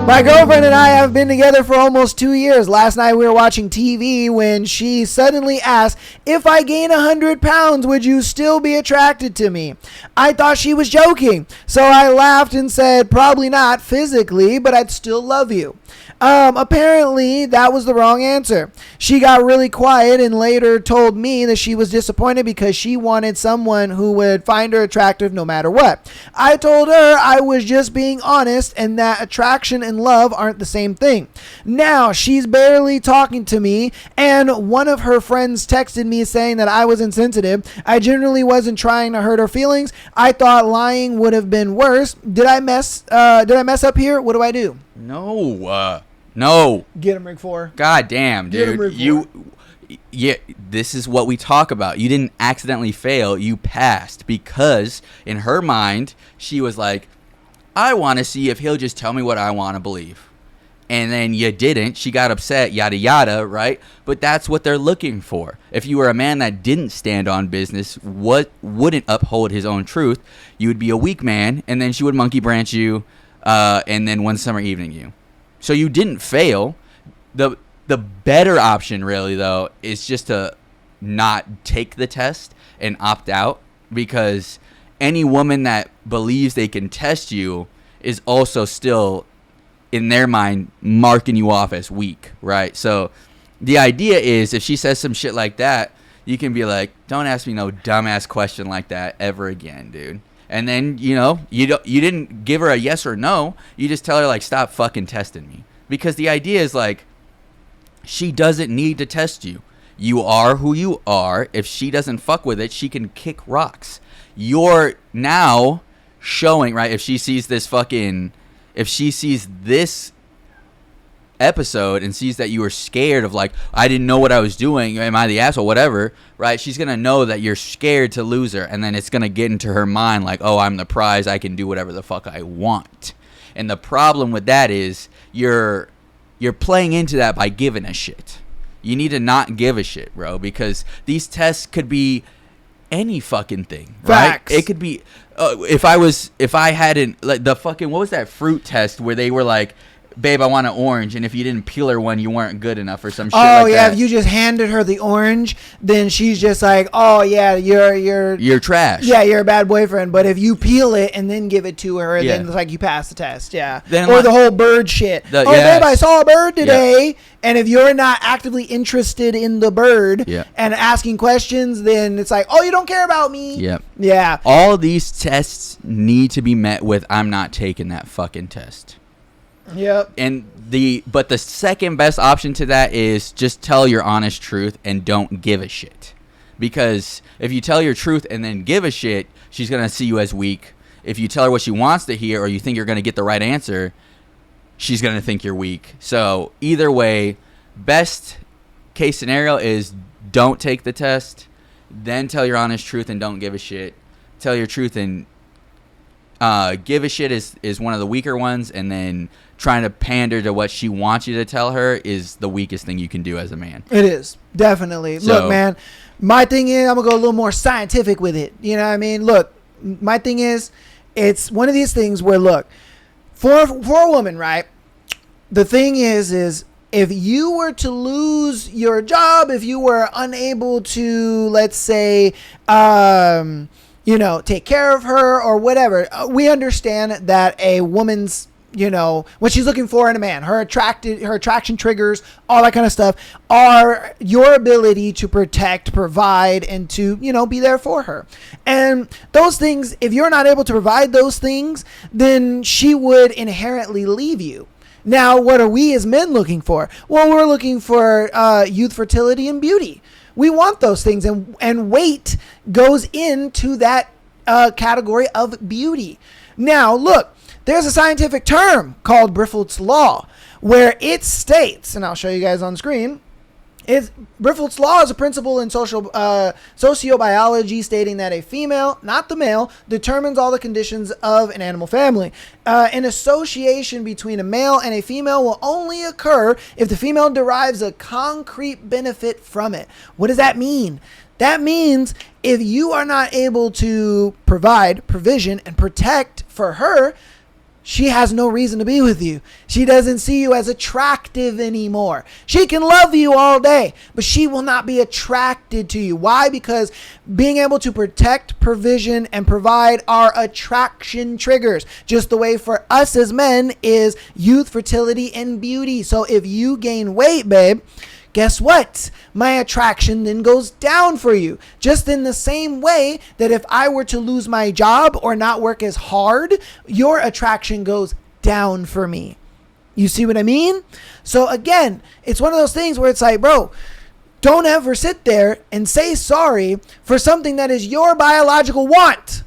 My girlfriend and I have been together for almost 2 years. Last night we were watching TV when she suddenly asked, if I gain 100 pounds, would you still be attracted to me? I thought she was joking, so I laughed and said, probably not physically, but I'd still love you. Apparently that was the wrong answer. She got really quiet and later told me that she was disappointed because she wanted someone who would find her attractive no matter what. I told her I was just being honest and that attraction and love aren't the same thing. Now she's barely talking to me, and one of her friends texted me saying that I was insensitive. I generally wasn't trying to hurt her feelings. I thought lying would have been worse. Did I mess up here? What do I do? No. Get him, Rig 4. God damn, dude. This is what we talk about. You didn't accidentally fail. You passed because in her mind, she was like, I want to see if he'll just tell me what I want to believe. And then you didn't. She got upset, yada, yada, right? But that's what they're looking for. If you were a man that didn't stand on business, wouldn't uphold his own truth, you would be a weak man, and then she would monkey branch you, and then one summer evening you. So you didn't fail. The better option, really, though, is just to not take the test and opt out, because any woman that believes they can test you is also still, in their mind, marking you off as weak, right? So the idea is if she says some shit like that, you can be like, don't ask me no dumbass question like that ever again, dude. And then, you know, you didn't give her a yes or no. You just tell her, like, stop fucking testing me. Because the idea is, like, she doesn't need to test you. You are who you are. If she doesn't fuck with it, she can kick rocks. You're now showing, right, if she sees this episode and sees that you were scared of, like, I didn't know what I was doing, am I the asshole, whatever, right? She's gonna know that you're scared to lose her, and then it's gonna get into her mind like, oh, I'm the prize, I can do whatever the fuck I want. And the problem with that is you're playing into that by giving a shit. You need to not give a shit, bro, because these tests could be any fucking thing, right? Facts. It could be if I hadn't, like, the fucking, what was that fruit test where they were like, babe, I want an orange, and if you didn't peel her one, you weren't good enough, or some shit like that. If you just handed her the orange, then she's just like, oh yeah, you're trash. Yeah, you're a bad boyfriend. But if you peel it and then give it to her, Yeah. then it's like you pass the test. Yeah. Then, or like, the whole bird shit. yes. Babe, I saw a bird today. And if you're not actively interested in the bird and asking questions, then it's like, oh, you don't care about me. Yep. Yeah. All these tests need to be met with, I'm not taking that fucking test. Yep. And but the second best option to that is just tell your honest truth and don't give a shit. Because if you tell your truth and then give a shit, she's going to see you as weak. If you tell her what she wants to hear, or you think you're going to get the right answer, she's going to think you're weak. So either way, best case scenario is don't take the test, then tell your honest truth and don't give a shit. Tell your truth and give a shit is one of the weaker ones, and then trying to pander to what she wants you to tell her is the weakest thing you can do as a man. It is, definitely. So, look, man, my thing is, I'm going to go a little more scientific with it. You know what I mean? Look, my thing is, it's one of these things where, look, for a woman, right, the thing is if you were to lose your job, if you were unable to, let's say, take care of her or whatever, we understand that a woman's, what she's looking for in a man, her attraction triggers, all that kind of stuff, are your ability to protect, provide, and to, be there for her. And those things, if you're not able to provide those things, then she would inherently leave you. Now, what are we as men looking for? Well, we're looking for youth, fertility, and beauty. We want those things, and weight goes into that category of beauty. Now, look, there's a scientific term called Briffelt's Law, where it states, and I'll show you guys on the screen, Briffelt's Law is a principle in sociobiology stating that a female, not the male, determines all the conditions of an animal family. An association between a male and a female will only occur if the female derives a concrete benefit from it. What does that mean? That means if you are not able to provide provision and protect for her, she has no reason to be with you. She doesn't see you as attractive anymore. She can love you all day, but she will not be attracted to you. Why? Because being able to protect, provision, and provide are attraction triggers. Just the way for us as men is youth, fertility, and beauty. So if you gain weight, babe, guess what? My attraction then goes down for you. Just in the same way that if I were to lose my job or not work as hard, your attraction goes down for me. You see what I mean? So again, it's one of those things where it's like, bro, don't ever sit there and say sorry for something that is your biological want.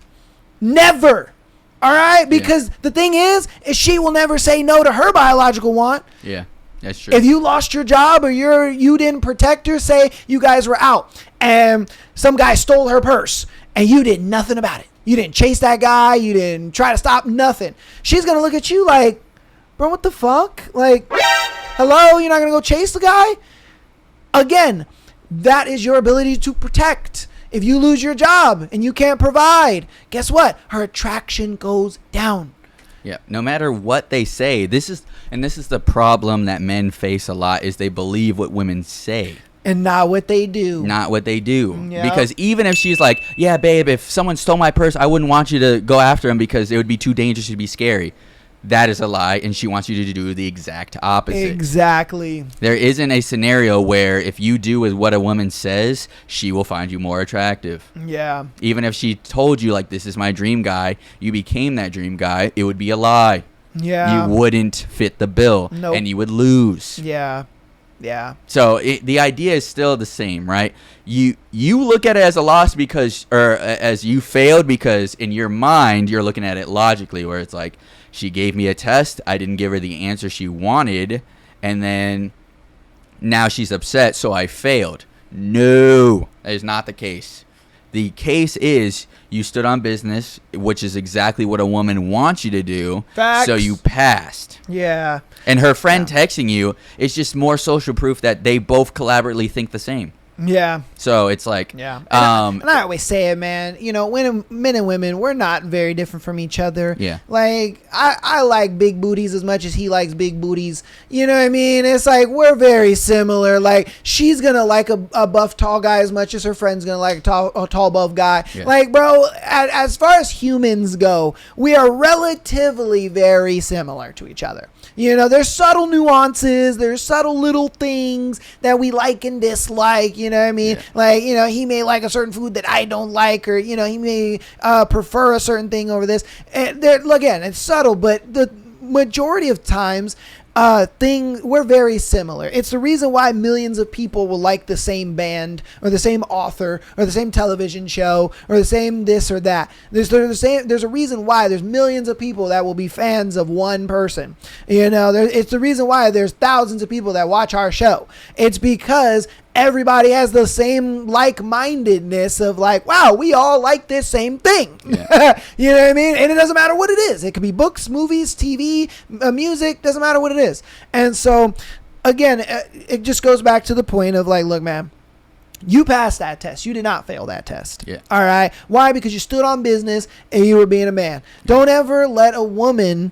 Never. All right? Because the thing is she will never say no to her biological want. Yeah. That's true. If you lost your job or you didn't protect her, say you guys were out and some guy stole her purse and you did nothing about it. You didn't chase that guy. You didn't try to stop nothing. She's going to look at you like, bro, what the fuck? Like, hello, you're not going to go chase the guy? Again, that is your ability to protect. If you lose your job and you can't provide, guess what? Her attraction goes down. Yeah, no matter what they say, this is the problem that men face a lot, is they believe what women say. And not what they do. Not what they do. Yep. Because even if she's like, yeah, babe, if someone stole my purse, I wouldn't want you to go after him because it would be too dangerous to be scary. That is a lie, and she wants you to do the exact opposite. Exactly. There isn't a scenario where if you do with what a woman says, she will find you more attractive. Yeah. Even if she told you, like, this is my dream guy, you became that dream guy, it would be a lie. Yeah. You wouldn't fit the bill. Nope. And you would lose. Yeah. Yeah. So the idea is still the same, right? You look at it as a loss because, or as you failed because in your mind, you're looking at it logically, where it's like, she gave me a test, I didn't give her the answer she wanted, and then now she's upset, so I failed. No, that is not the case. The case is you stood on business, which is exactly what a woman wants you to do. Facts. So you passed. Yeah. And her friend texting you is just more social proof that they both collaboratively think the same. Yeah. So it's like, yeah. And I always say it, man. You know, when men and women, we're not very different from each other. Yeah. Like, I like big booties as much as he likes big booties. You know what I mean? It's like, we're very similar. Like, she's going to like a buff, tall guy as much as her friend's going to like a tall, buff guy. Yeah. Like, bro, as far as humans go, we are relatively very similar to each other. You know, there's subtle nuances, there's subtle little things that we like and dislike, you know what I mean? Yeah. Like, you know, he may like a certain food that I don't like, or, you know, he may prefer a certain thing over this. And again, it's subtle, but the majority of times, we're very similar. It's the reason why millions of people will like the same band or the same author or the same television show or the same this or that. There's a reason why there's millions of people that will be fans of one person. You know, it's the reason why there's thousands of people that watch our show. It's because everybody has the same like-mindedness of like, wow, we all like this same thing. Yeah. You know what I mean? And it doesn't matter what it is. It could be books, movies, TV, music, doesn't matter what it is. And so, again, it just goes back to the point of like, look, man, you passed that test. You did not fail that test. Yeah. All right? Why? Because you stood on business and you were being a man. Don't ever let a woman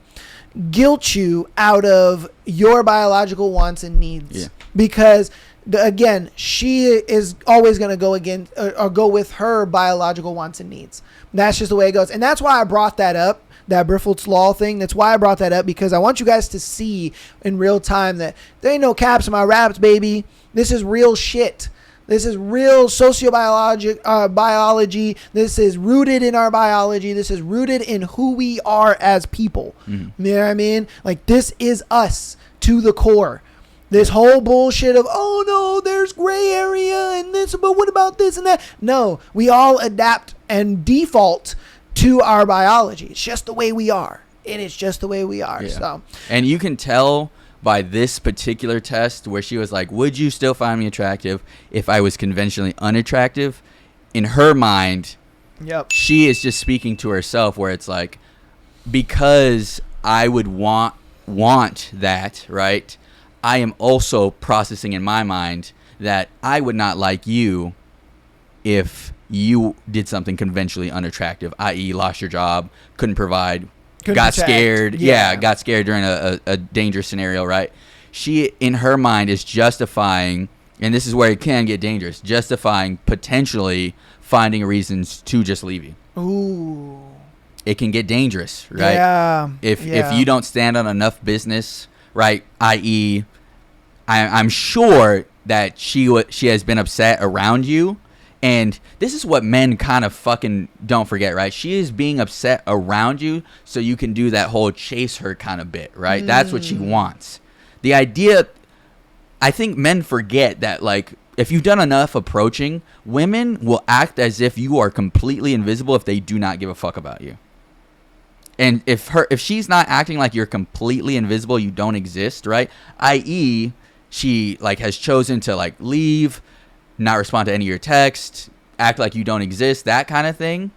guilt you out of your biological wants and needs. Yeah. Because again, she is always going to go against or go with her biological wants and needs. That's just the way it goes. And that's why I brought that up, that Briffelt's Law thing. That's why I brought that up, because I want you guys to see in real time that there ain't no caps in my raps, baby. This is real shit. This is real biology. This is rooted in our biology. This is rooted in who we are as people. Mm-hmm. You know what I mean? Like, this is us to the core. This whole bullshit of, oh no, there's gray area and this, but what about this and that? No, we all adapt and default to our biology. It's just the way we are. It is just the way we are. Yeah. So, and you can tell by this particular test where she was like, would you still find me attractive if I was conventionally unattractive? In her mind, yep, she is just speaking to herself, where it's like, because I would want that, right? I am also processing in my mind that I would not like you if you did something conventionally unattractive, i.e. lost your job, couldn't provide, got scared. Yeah, got scared during a dangerous scenario, right? She, in her mind, is justifying, and this is where it can get dangerous, justifying potentially finding reasons to just leave you. Ooh. It can get dangerous, right? Yeah. If you don't stand on enough business, right, i.e., I'm sure that she has been upset around you, and this is what men kind of fucking don't forget, right? She is being upset around you so you can do that whole chase her kind of bit, right? That's what she wants. The idea, I think men forget that, like, if you've done enough approaching, women will act as if you are completely invisible if they do not give a fuck about you. And if she's not acting like you're completely invisible, you don't exist, right? I.e., she like has chosen to like leave, not respond to any of your texts, act like you don't exist, that kind of thing.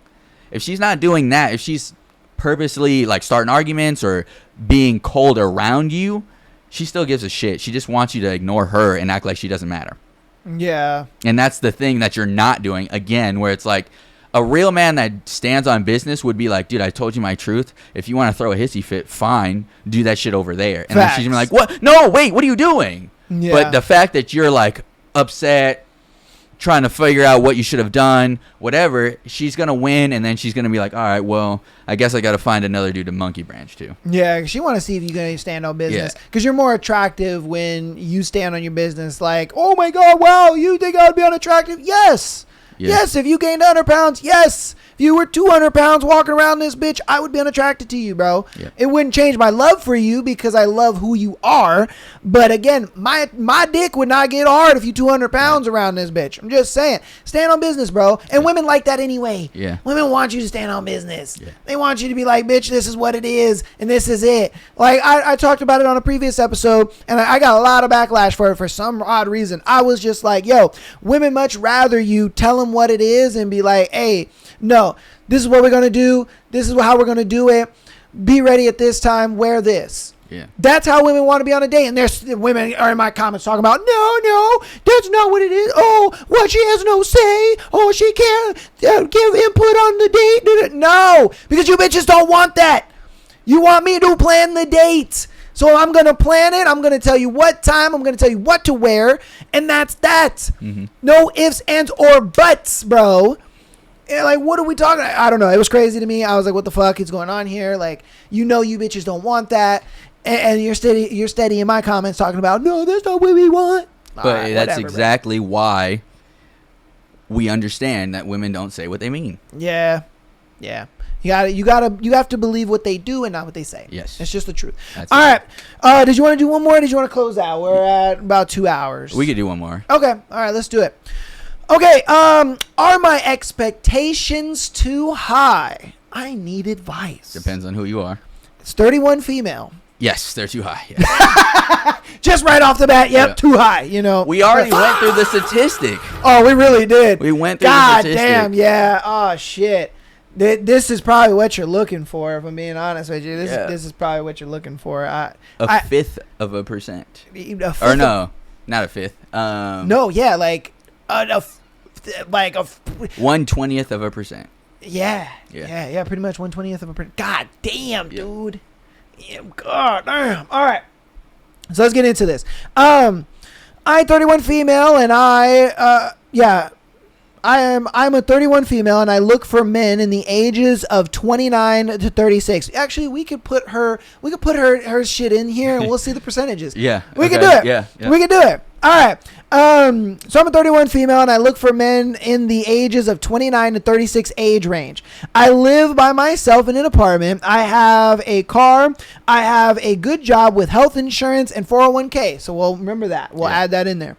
If she's not doing that, if she's purposely like starting arguments or being cold around you, she still gives a shit. She just wants you to ignore her and act like she doesn't matter. Yeah. And that's the thing that you're not doing, again, where it's like, a real man that stands on business would be like, dude, I told you my truth. If you want to throw a hissy fit, fine. Do that shit over there. And then she's gonna be like, what? No, wait, what are you doing? Yeah. But the fact that you're like upset, trying to figure out what you should have done, whatever, she's going to win. And then she's going to be like, all right, well, I guess I got to find another dude to monkey branch to. Yeah, she want to see if you're going to stand on business. Because you're more attractive when you stand on your business. Like, oh my God, wow, you think I would be unattractive? Yes. Yeah. Yes, if you gained 100 pounds, yes. If you were 200 pounds walking around this bitch, I would be unattracted to you, bro. Yeah. It wouldn't change my love for you because I love who you are. But again, my dick would not get hard if you 200 pounds around this bitch. I'm just saying. Stand on business, bro. And women like that anyway. Yeah. Women want you to stand on business. Yeah. They want you to be like, bitch, this is what it is, and this is it. Like, I talked about it on a previous episode, and I got a lot of backlash for it for some odd reason. I was just like, yo, women much rather you tell them what it is and be like, hey, no, this is what we're going to do. This is how we're going to do it. Be ready at this time. Wear this. Yeah. That's how women want to be on a date. And there's women are in my comments talking about, no, that's not what it is. Oh, what, she has no say. Oh, she can't give input on the date. No, because you bitches don't want that. You want me to plan the date. So I'm going to plan it. I'm going to tell you what time. I'm going to tell you what to wear. And that's that. Mm-hmm. No ifs, ands, or buts, bro. And like, what are we talking about? I don't know. It was crazy to me. I was like, what the fuck is going on here? Like, you bitches don't want that. And you're steady in my comments talking about, no, that's not what we want. But right, that's whatever, exactly why we understand that women don't say what they mean. Yeah. Yeah. You have to believe what they do and not what they say. Yes. It's just the truth. That's all right. Did you want to do one more or did you want to close out? We're at about 2 hours. We could do one more. Okay. All right, let's do it. Okay, are my expectations too high? I need advice. Depends on who you are. It's 31 female. Yes, they're too high. Yes. Just right off the bat, yep, too high, We already went through the statistic. Oh, we really did. We went through the statistic. God damn, yeah. Oh, shit. This is probably what you're looking for, if I'm being honest with you. This is probably what you're looking for. A fifth of a percent. Or no, not a fifth. No, yeah, like a 1/20th of a percent. Yeah, pretty much 1/20th of a percent. God damn, dude. Yeah, God damn. All right, so let's get into this. I'm 31 female, and I'm a 31 female, and I look for men in the ages of 29 to 36. Actually, we could put her shit in here, and we'll see the percentages. Yeah, we can do it. Yeah, we can do it. All right. So I'm a 31 female, and I look for men in the ages of 29 to 36 age range. I live by myself in an apartment. I have a car. I have a good job with health insurance and 401k. So we'll remember that. We'll add that in there.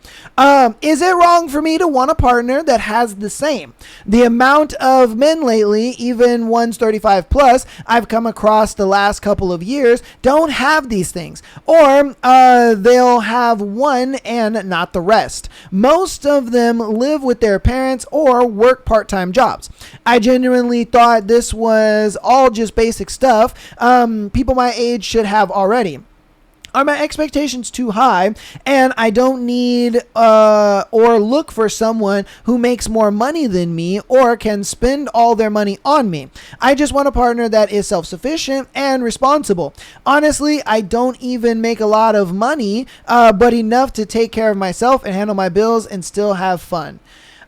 Is it wrong for me to want a partner that has the same? The amount of men lately, even ones 35 plus, I've come across the last couple of years, don't have these things. Or they'll have one and not the rest. Most of them live with their parents or work part-time jobs. I genuinely thought this was all just basic stuff people my age should have already. Are my expectations too high, and I don't need or look for someone who makes more money than me or can spend all their money on me? I just want a partner that is self-sufficient and responsible. Honestly, I don't even make a lot of money, but enough to take care of myself and handle my bills and still have fun.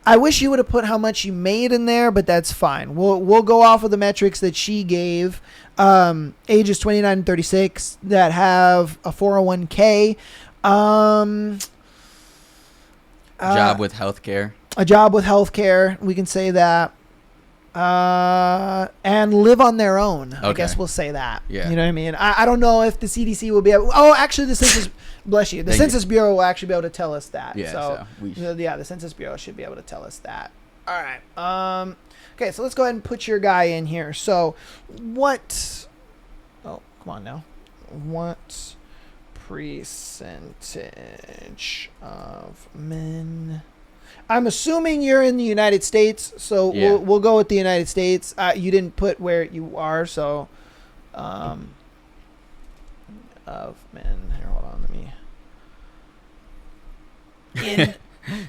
I wish you would have put how much you made in there, but that's fine. We'll go off of the metrics that she gave. Ages 29 and 36 that have a 401k. Job with healthcare. A job with healthcare. We can say that. And live on their own. Okay. I guess we'll say that. Yeah. You know what I mean? I don't know if the CDC will be able. Oh, actually, the Census. Bless you. The Census Bureau will actually be able to tell us that. Yeah. The Census Bureau should be able to tell us that. All right. Okay, so let's go ahead and put your guy in here. So, what? Oh, come on now. What percentage of men? I'm assuming you're in the United States, so we'll go with the United States. You didn't put where you are, so of men. Here, hold on, let me.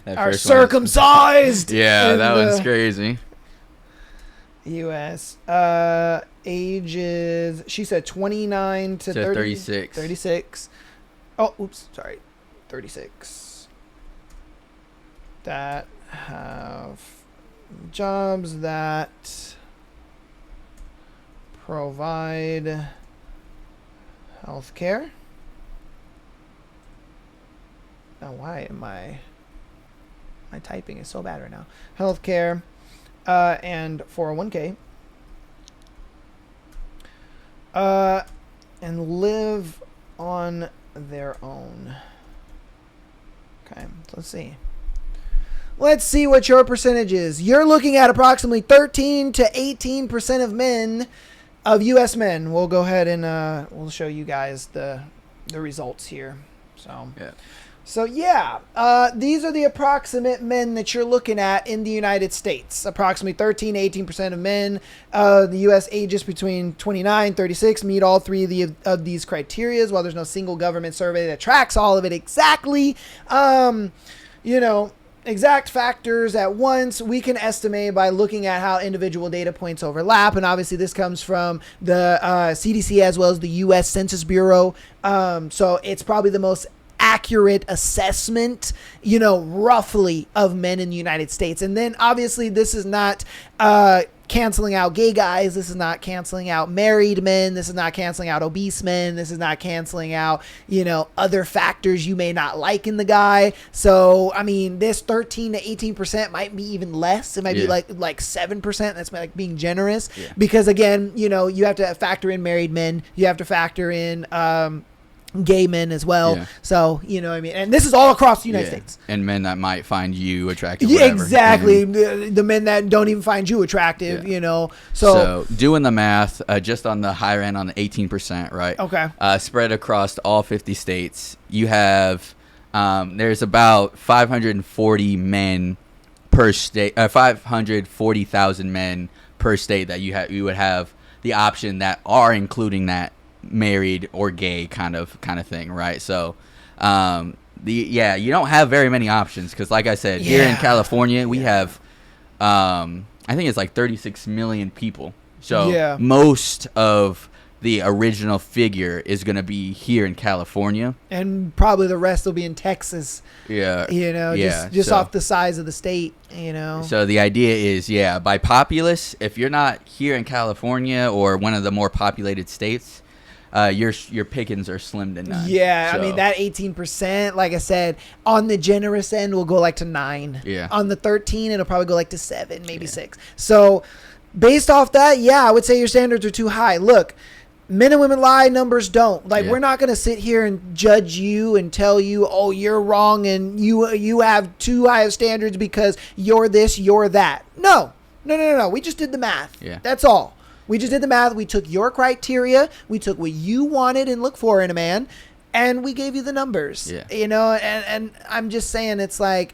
Are circumcised. Yeah, that one's crazy. U.S. Ages. She said 29 to 36. 36. Oh, oops. Sorry. 36. That have jobs that provide health care. Now, why am I My typing is so bad right now. Healthcare and 401k. And live on their own. Okay, so let's see. Let's see what your percentage is. You're looking at approximately 13 to 18% of men, of U.S. men. We'll go ahead and we'll show you guys the results here. So these are the approximate men that you're looking at in the United States. Approximately 13 to 18% of men, the U.S. ages between 29 and 36 meet all three of these criteria. While there's no single government survey that tracks all of it exactly, exact factors at once, we can estimate by looking at how individual data points overlap. And obviously this comes from the CDC as well as the U.S. Census Bureau. So it's probably the most accurate assessment, roughly, of men in the United States. And then obviously this is not canceling out gay guys. This is not canceling out married men. This is not canceling out obese men. This is not canceling out, other factors you may not like in the guy. So, I mean, this 13 to 18% might be even less. It might be like 7%. That's like being generous because again, you have to factor in married men. You have to factor in, gay men as well. So, and this is all across the United States. And men that might find you attractive. Yeah, exactly. The men that don't even find you attractive, So doing the math, just on the higher end on the 18%, right? Okay. Spread across all 50 states, you have, there's about 540 men per state, 540,000 men per state that you would have the option that are including that married or gay kind of thing, right? So you don't have very many options because like I said, here in California we have I think it's like 36 million people, so most of the original figure is going to be here in California, and probably the rest will be in Texas, just off the size of the state, So the idea is by populace, if you're not here in California or one of the more populated states, your pickings are slim to none. Yeah, so. I mean, that 18%, like I said, on the generous end will go like to 9. Yeah. On the 13, it'll probably go like to 7, maybe 6. So based off that, I would say your standards are too high. Look, men and women lie, numbers don't. Like, we're not going to sit here and judge you and tell you, oh, you're wrong and you have too high of standards because you're this, you're that. No. We just did the math. Yeah. That's all. We just did the math. We took your criteria. We took what you wanted and look for in a man, and we gave you the numbers. Yeah. And I'm just saying it's like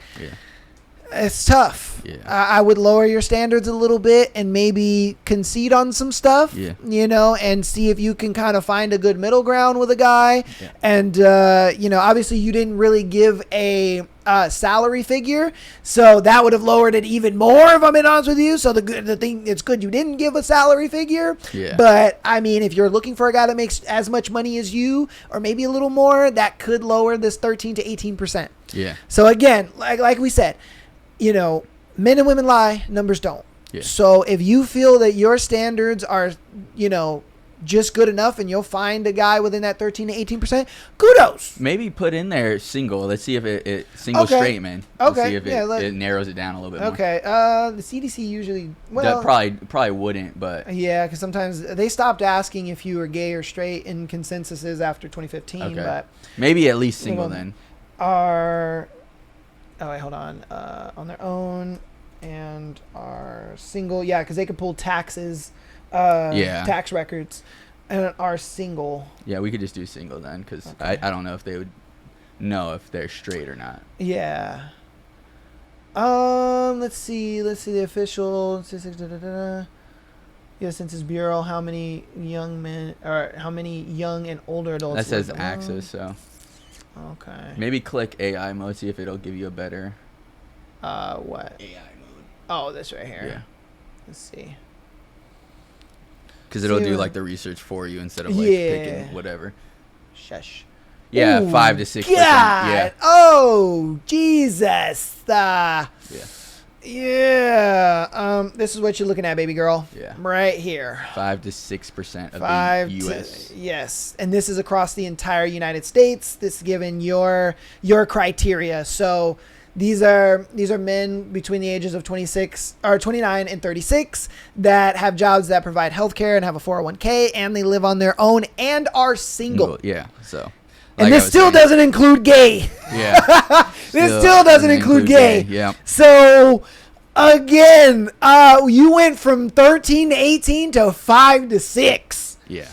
it's tough. Yeah. I would lower your standards a little bit and maybe concede on some stuff. Yeah. And see if you can kind of find a good middle ground with a guy. Yeah. And obviously you didn't really give a salary figure, so that would have lowered it even more if I'm being honest with you. So it's good you didn't give a salary figure. Yeah. But I mean, if you're looking for a guy that makes as much money as you or maybe a little more, that could lower this 13 to 18%. Yeah. So again, like we said, men and women lie, numbers don't. Yeah. So if you feel that your standards are, just good enough and you'll find a guy within that 13 to 18%, kudos. Maybe put in there single. Let's see if it single straight man. Let's see if it narrows it down a little bit more. Okay. The CDC usually, that probably wouldn't, but yeah, because sometimes they stopped asking if you were gay or straight in consensuses after 2015. Okay. But maybe at least single then. Hold on. On their own and are single. Yeah, because they could pull taxes. Tax records and are single. Yeah, we could just do single then because I don't know if they would know if they're straight or not. Yeah. Let's see the official Census Bureau. How many young men or how many young and older adults? That says access, so. Okay. Maybe click AI mode, see if it'll give you a better. What? AI mode. Oh, this right here. Yeah. Let's see. Because it'll do like the research for you instead of like picking whatever. Shush. Yeah, 5 to 6%. Yeah. Oh, Jesus. Yeah. This is what you're looking at, baby girl. Yeah. Right here. 5 to 6% of the U.S. Yes, and this is across the entire United States. This is given your criteria. So these are men between the ages of 29 and 36 that have jobs that provide healthcare and have a 401k, and they live on their own and are single. Yeah. So. And this still doesn't include gay. Yeah. This still doesn't include gay. Yeah. So, again, you went from 13 to 18 to 5 to 6. Yeah.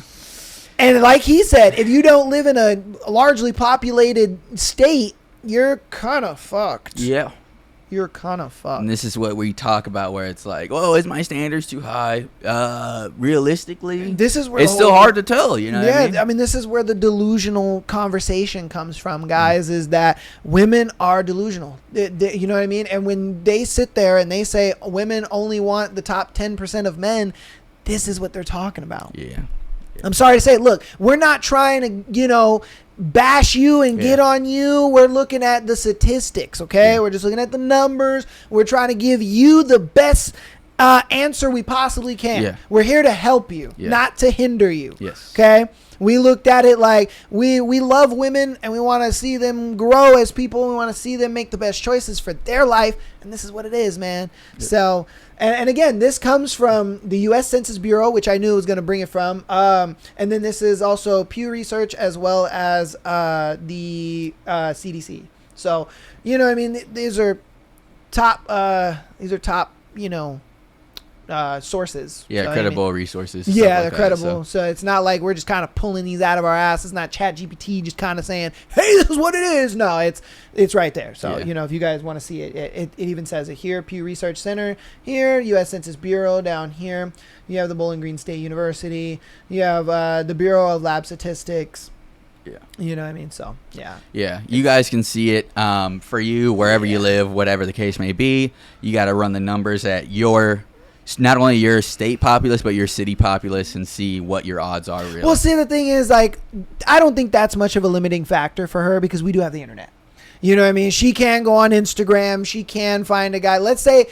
And like he said, if you don't live in a largely populated state, you're kind of fucked. Yeah. You're kind of fucked. And this is what we talk about, where it's like, oh, is my standards too high? Realistically, this is where it's still hard to tell, you know? Yeah, what I mean? this is where the delusional conversation comes from, guys, is that women are delusional. You know what I mean? And when they sit there and they say women only want the top 10% of men, this is what they're talking about. Yeah. I'm sorry to say, look, we're not trying to, bash you and get on you. We're looking at the statistics, okay? We're just looking at the numbers. We're trying to give you the best answer we possibly can. Yeah. We're here to help you, not to hinder you. Yes. Okay? We looked at it like we love women and we want to see them grow as people. We want to see them make the best choices for their life. And this is what it is, man. Yeah. So, and again, this comes from the U.S. Census Bureau, which I knew it was going to bring it from. And then this is also Pew Research as well as the CDC. So, you know what I mean? These are top, sources. Yeah, so, credible resources. Yeah, they're like credible. So it's not like we're just kind of pulling these out of our ass. It's not ChatGPT just kind of saying, hey, this is what it is. No, it's right there. So, if you guys want to see it, it even says it here. Pew Research Center here, U.S. Census Bureau down here. You have the Bowling Green State University. You have the Bureau of Lab Statistics. Yeah. You know what I mean? So, yeah. Yeah. You guys can see it for you, wherever you live, whatever the case may be. You got to run the numbers at not only your state populace, but your city populace, and see what your odds are really. Well, see, the thing is, I don't think that's much of a limiting factor for her because we do have the internet. You know what I mean? She can go on Instagram. She can find a guy. Let's say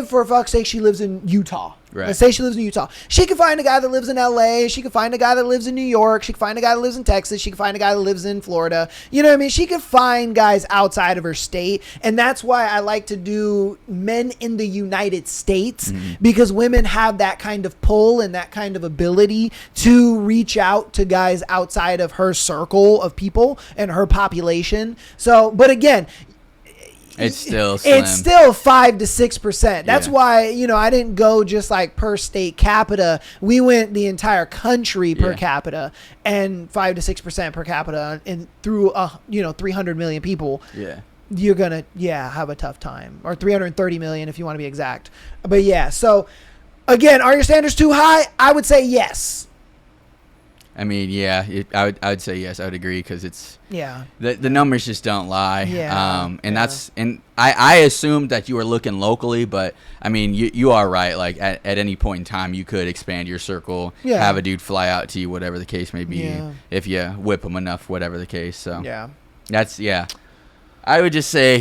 for fuck's sake, she lives in Utah. Right. Let's say she lives in Utah. She can find a guy that lives in LA. She can find a guy that lives in New York. She can find a guy that lives in Texas. She can find a guy that lives in Florida. You know what I mean? She can find guys outside of her state. And that's why I like to do men in the United States, because women have that kind of pull and that kind of ability to reach out to guys outside of her circle of people and her population. So, but again, it's still slim. It's still 5 to 6%. That's why, I didn't go just like per state capita. We went the entire country per capita, and 5 to 6% per capita, and through 300 million people. Yeah. You're gonna have a tough time, or 330 million if you want to be exact. But yeah, so again, are your standards too high? I would say yes. I mean, I would say yes. I would agree, because it's the numbers just don't lie. And I assumed that you were looking locally, but I mean, you are right. Like at any point in time, you could expand your circle, have a dude fly out to you, whatever the case may be, if you whip him enough, whatever the case. So that's I would just say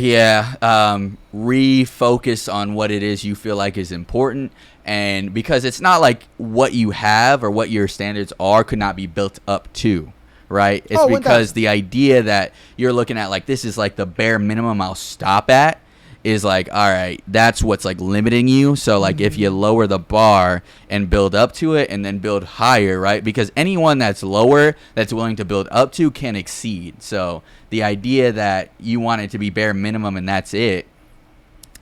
refocus on what it is you feel like is important. And because it's not like what you have or what your standards are could not be built up to, right? It's because the idea that you're looking at, like, this is like the bare minimum I'll stop at, is like, all right, that's what's like limiting you. So like if you lower the bar and build up to it and then build higher, right? Because anyone that's lower, that's willing to build up to, can exceed. So the idea that you want it to be bare minimum and that's it,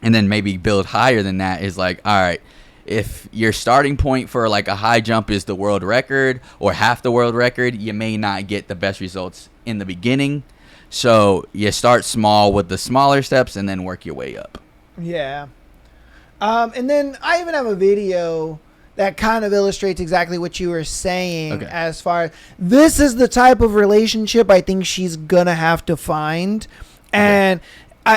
and then maybe build higher than that, is like, all right, if your starting point for like a high jump is the world record or half the world record, you may not get the best results in the beginning. So you start small with the smaller steps and then work your way up. Yeah. And then I even have a video that kind of illustrates exactly what you were saying, as far as this is the type of relationship I think she's going to have to find. And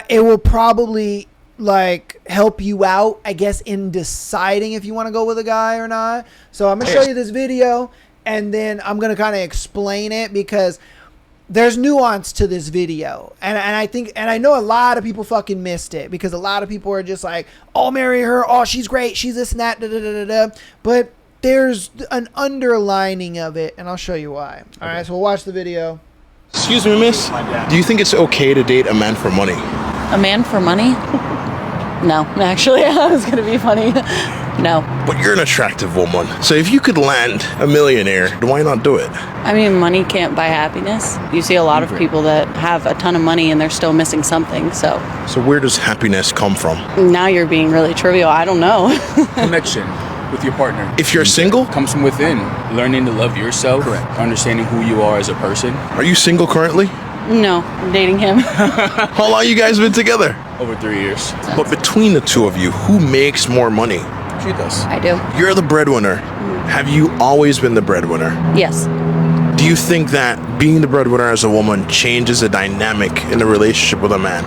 it will probably like help you out, I guess, in deciding if you want to go with a guy or not. So I'm going to show you this video, and then I'm going to kind of explain it, because there's nuance to this video. And I think, and I know a lot of people fucking missed it, because a lot of people are just like, oh, marry her. Oh, she's great. She's this and that. Da, da, da, da, da. But there's an underlining of it, and I'll show you why. All right, so we'll watch the video. Excuse me, miss. Do you think it's okay to date a man for money? A man for money? No, actually, I was going to be funny. No. But you're an attractive woman. So if you could land a millionaire, why not do it? I mean, money can't buy happiness. You see a lot of people that have a ton of money and they're still missing something, so. So where does happiness come from? Now you're being really trivial. I don't know. Connection with your partner. If you're single? Comes from within. Learning to love yourself. Correct. Understanding who you are as a person. Are you single currently? No, I'm dating him. How long you guys been together? Over 3 years. But between the two of you, who makes more money? She does. I do. You're the breadwinner. Have you always been the breadwinner? Yes. Do you think that being the breadwinner as a woman changes the dynamic in the relationship with a man?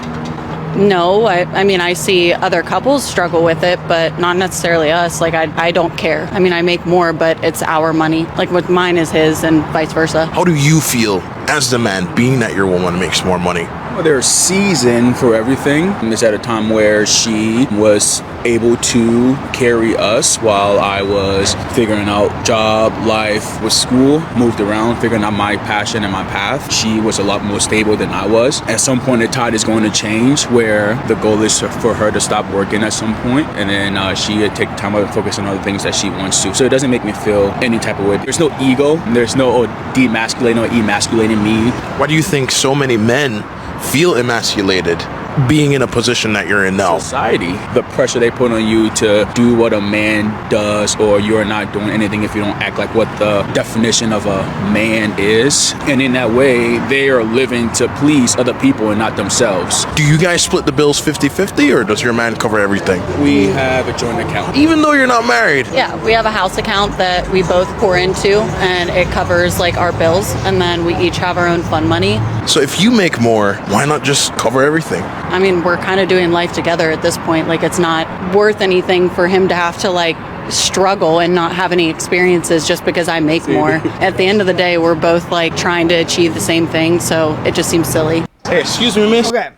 No, I mean, I see other couples struggle with it, but not necessarily us. Like, I don't care. I mean, I make more, but it's our money. Like, what mine is his and vice versa. How do you feel as the man, being that your woman makes more money? Well, there's a season for everything. It's at a time where she was able to carry us while I was figuring out job, life, with school, moved around, figuring out my passion and my path. She was a lot more stable than I was. At some point, the tide is going to change where the goal is for her to stop working at some point, and then she would take time out and focus on other things that she wants to. So it doesn't make me feel any type of way. There's no ego. There's no demasculating or emasculating me. Why do you think so many men feel emasculated being in a position that you're in now? Society, the pressure they put on you to do what a man does, or you're not doing anything if you don't act like what the definition of a man is. And in that way, they are living to please other people and not themselves. Do you guys split the bills 50-50, or does your man cover everything? We have a joint account. Even though you're not married? Yeah, we have a house account that we both pour into, and it covers like our bills, and then we each have our own fun money. So if you make more, why not just cover everything? I mean, we're kind of doing life together at this point. Like, it's not worth anything for him to have to like struggle and not have any experiences just because I make more. At the end of the day, we're both like trying to achieve the same thing, so it just seems silly. Hey, excuse me, miss. Okay,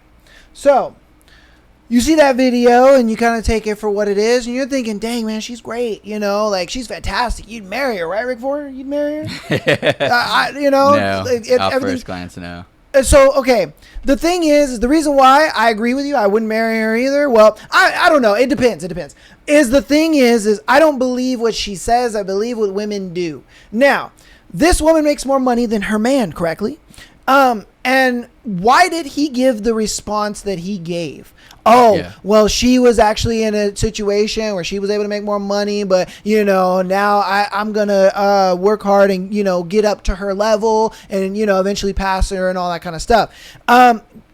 so you see that video and you kind of take it for what it is, and you're thinking, dang, man, she's great, you know, like, she's fantastic. You'd marry her, right, Rick Ford? You'd marry her? You know? No, at first glance, no. So, okay, the thing is the reason why I agree with you, I wouldn't marry her either. Well, I don't know. It depends. The thing is I don't believe what she says. I believe what women do. Now, this woman makes more money than her man, correctly? And why did he give the response that he gave? Well, she was actually in a situation where she was able to make more money, but, you know, now I'm going to work hard and, you know, get up to her level and, you know, eventually pass her and all that kind of stuff.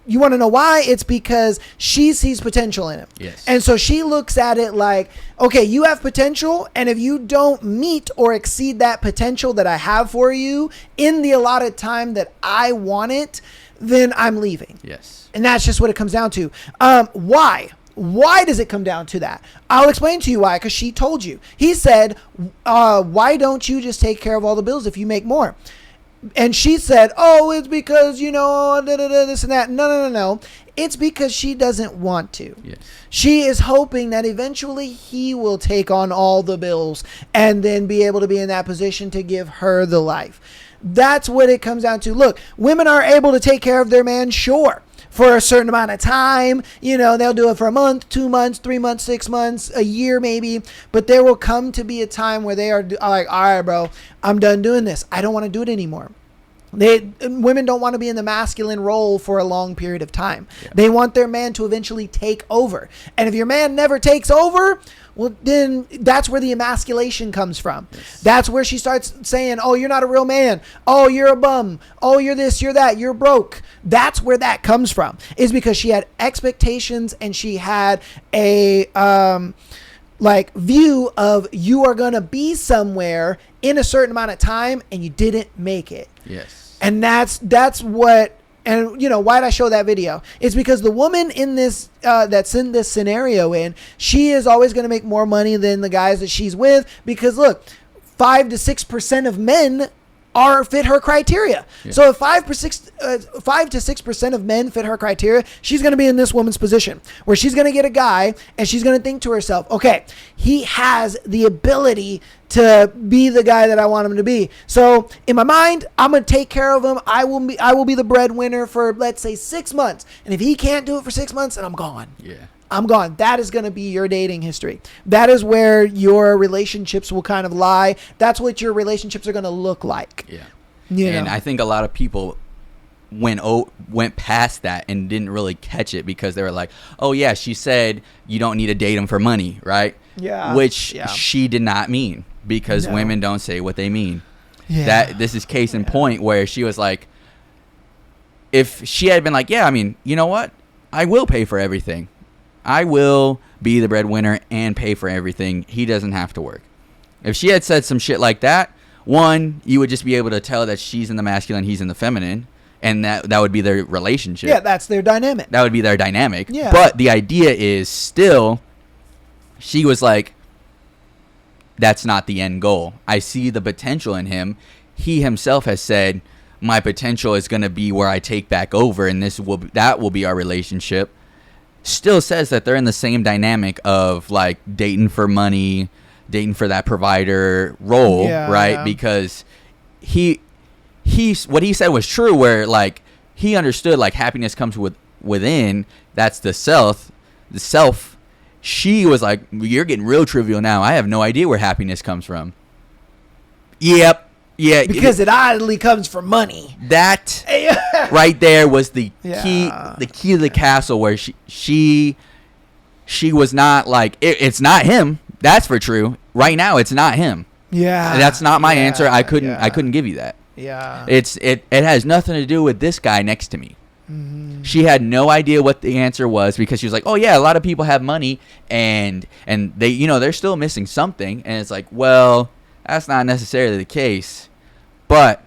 You want to know why? It's because she sees potential in him. Yes. And so she looks at it like, okay, you have potential, and if you don't meet or exceed that potential that I have for you in the allotted time that I want it, then I'm leaving. Yes. And that's just what it comes down to. Why? Why does it come down to that? I'll explain to you why, because she told you. He said, why don't you just take care of all the bills if you make more? And she said, oh, it's because, you know, this and that. No. It's because she doesn't want to. Yes. She is hoping that eventually he will take on all the bills and then be able to be in that position to give her the life. That's what it comes down to. Look, women are able to take care of their man, sure, for a certain amount of time. You know, they'll do it for a month, 2 months, 3 months, 6 months, a year maybe. But there will come to be a time where they are like, all right, bro, I'm done doing this. I don't want to do it anymore. Women don't want to be in the masculine role for a long period of time. Yeah. They want their man to eventually take over. And if your man never takes over, well, then that's where the emasculation comes from. Yes. That's where she starts saying, oh, you're not a real man. Oh, you're a bum. Oh, you're this, you're that, you're broke. That's where that comes from, is because she had expectations and she had a view of you are going to be somewhere in a certain amount of time and you didn't make it. Yes. And that's what, and you know, why did I show that video? It's because the woman in this, that's in this scenario she is always going to make more money than the guys that she's with, because look, 5 to 6% of men fit her criteria. Yeah. So if 5 to 6% of men fit her criteria, she's going to be in this woman's position where she's going to get a guy and she's going to think to herself, okay, he has the ability to be the guy that I want him to be. So in my mind, I'm going to take care of him. I will be the breadwinner for, let's say, 6 months. And if he can't do it for 6 months, then I'm gone. Yeah. I'm gone. That is going to be your dating history. That is where your relationships will kind of lie. That's what your relationships are going to look like. Yeah. And I think a lot of people went past that and didn't really catch it because they were like, oh yeah, she said you don't need to date him for money, right? Yeah. Which she did not mean, because women don't say what they mean. Yeah. This is case in point where she was like, if she had been like, yeah, I mean, you know what? I will pay for everything. I will be the breadwinner and pay for everything. He doesn't have to work. If she had said some shit like that, one, you would just be able to tell that she's in the masculine, he's in the feminine, and that would be their relationship. Yeah, that's their dynamic. That would be their dynamic. Yeah. But the idea is still, she was like, that's not the end goal. I see the potential in him. He himself has said, my potential is going to be where I take back over, and that will be our relationship. Still says that they're in the same dynamic of like dating for money, dating for that provider role, right? Yeah. Because what he said was true, where like he understood like happiness comes within. That's the self. She was like, you're getting real trivial now. I have no idea where happiness comes from. Yep. Yeah, because it oddly comes from money. That right there was the key to the castle, where she was not like, it's not him. That's for true. Right now, it's not him. Yeah, that's not my answer. I couldn't give you that. Yeah, it has nothing to do with this guy next to me. Mm-hmm. She had no idea what the answer was, because she was like, oh yeah, a lot of people have money and they, they're still missing something, and it's like, well, that's not necessarily the case. But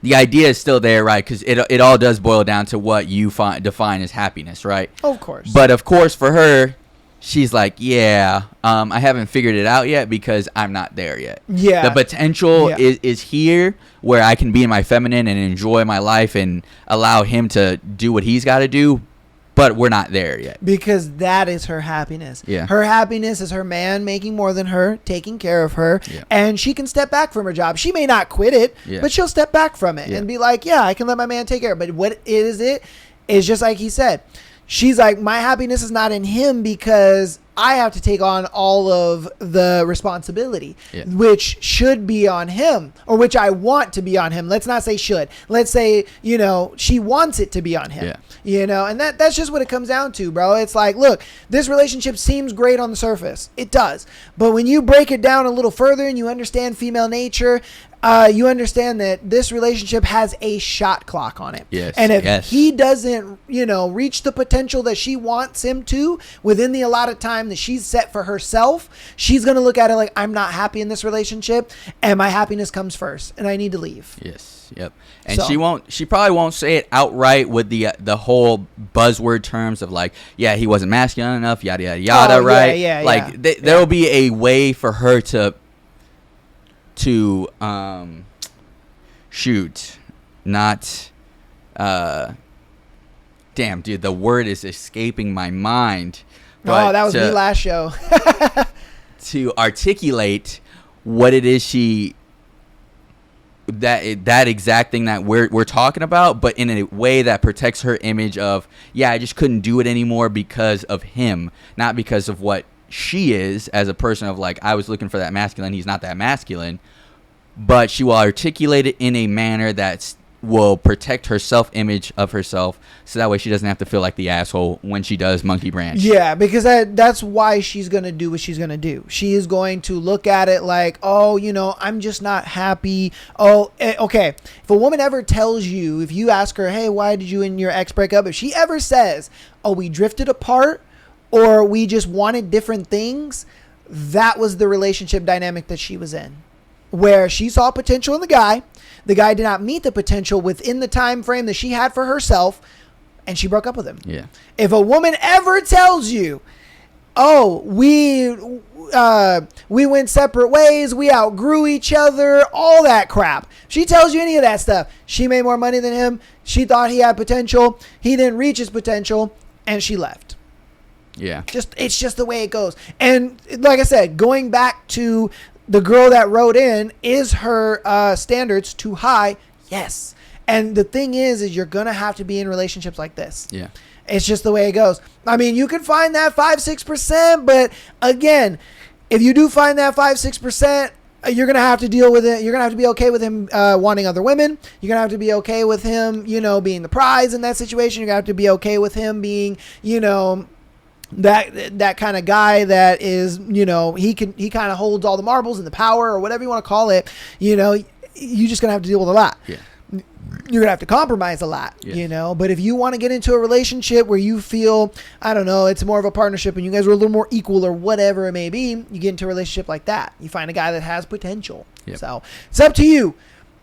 the idea is still there, right? Because it all does boil down to what you define as happiness, right? Of course. But of course, for her, she's like, yeah, I haven't figured it out yet because I'm not there yet. Yeah. The potential is here, where I can be in my feminine and enjoy my life and allow him to do what he's got to do. But we're not there yet. Because that is her happiness. Yeah. Her happiness is her man making more than her, taking care of her, and she can step back from her job. She may not quit it, but she'll step back from it and be like, yeah, I can let my man take care of it. But what is it? Is just like he said. She's like, my happiness is not in him because I have to take on all of the responsibility, which should be on him, or which I want to be on him. Let's not say should. Let's say, she wants it to be on him, and that's just what it comes down to, bro. It's like, look, this relationship seems great on the surface. It does. But when you break it down a little further and you understand female nature, you understand that this relationship has a shot clock on it. Yes. And if he doesn't, reach the potential that she wants him to within the allotted time that she's set for herself, she's going to look at it like, I'm not happy in this relationship and my happiness comes first and I need to leave. Yes. Yep. And she probably won't say it outright with the whole buzzword terms of like, yeah, he wasn't masculine enough, yada, yada, yada, right? Yeah, like there will be a way for her to shoot, not damn, dude, the word is escaping my mind. But that was me last show. To articulate what it is that exact thing that we're talking about, but in a way that protects her image of, yeah, I just couldn't do it anymore because of him, not because of what she is as a person, of like, I was looking for that masculine, he's not that masculine. But she will articulate it in a manner that will protect her self-image of herself, so that way she doesn't have to feel like the asshole when she does Monkey Branch. Yeah, because that's why she's going to do what she's going to do. She is going to look at it like, oh, I'm just not happy. Oh, okay. If a woman ever tells you, if you ask her, hey, why did you and your ex break up? If she ever says, oh, we drifted apart or we just wanted different things, that was the relationship dynamic that she was in, where she saw potential in the guy did not meet the potential within the time frame that she had for herself, and she broke up with him. Yeah. If a woman ever tells you, oh, we went separate ways, we outgrew each other, all that crap. She tells you any of that stuff. She made more money than him. She thought he had potential. He didn't reach his potential, and she left. Yeah. It's just the way it goes. And like I said, going back to the girl that wrote in, is her standards too high? Yes. And the thing is you're going to have to be in relationships like this. Yeah. It's just the way it goes. I mean, you can find that 5-6%, but again, if you do find that 5-6%, you're going to have to deal with it. You're going to have to be okay with him wanting other women. You're going to have to be okay with him, being the prize in that situation. You're going to have to be okay with him being, that kind of guy that is, he kind of holds all the marbles and the power or whatever you want to call it. You're just going to have to deal with a lot. Yeah. You're going to have to compromise a lot, but if you want to get into a relationship where you feel, I don't know, it's more of a partnership and you guys are a little more equal or whatever it may be, you get into a relationship like that. You find a guy that has potential. Yep. So it's up to you.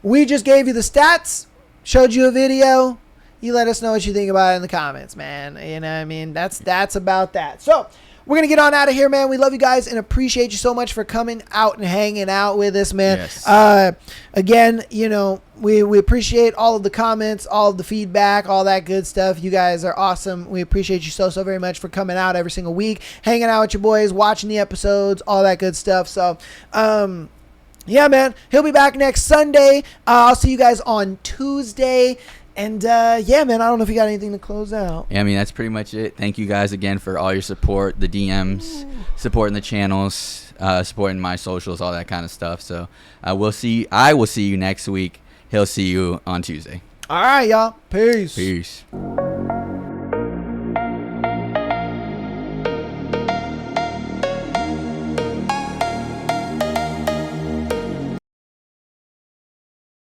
We just gave you the stats, showed you a video. You let us know what you think about it in the comments, man. You know what I mean? That's about that. So we're going to get on out of here, man. We love you guys and appreciate you so much for coming out and hanging out with us, man. Yes. Again, we appreciate all of the comments, all of the feedback, all that good stuff. You guys are awesome. We appreciate you so very much for coming out every single week, hanging out with your boys, watching the episodes, all that good stuff. So, yeah, man, he'll be back next Sunday. I'll see you guys on Tuesday. And, yeah, man, I don't know if you got anything to close out. Yeah, I mean, that's pretty much it. Thank you guys again for all your support, the DMs, supporting the channels, supporting my socials, all that kind of stuff. So I will see you next week. He'll see you on Tuesday. All right, y'all. Peace. Peace.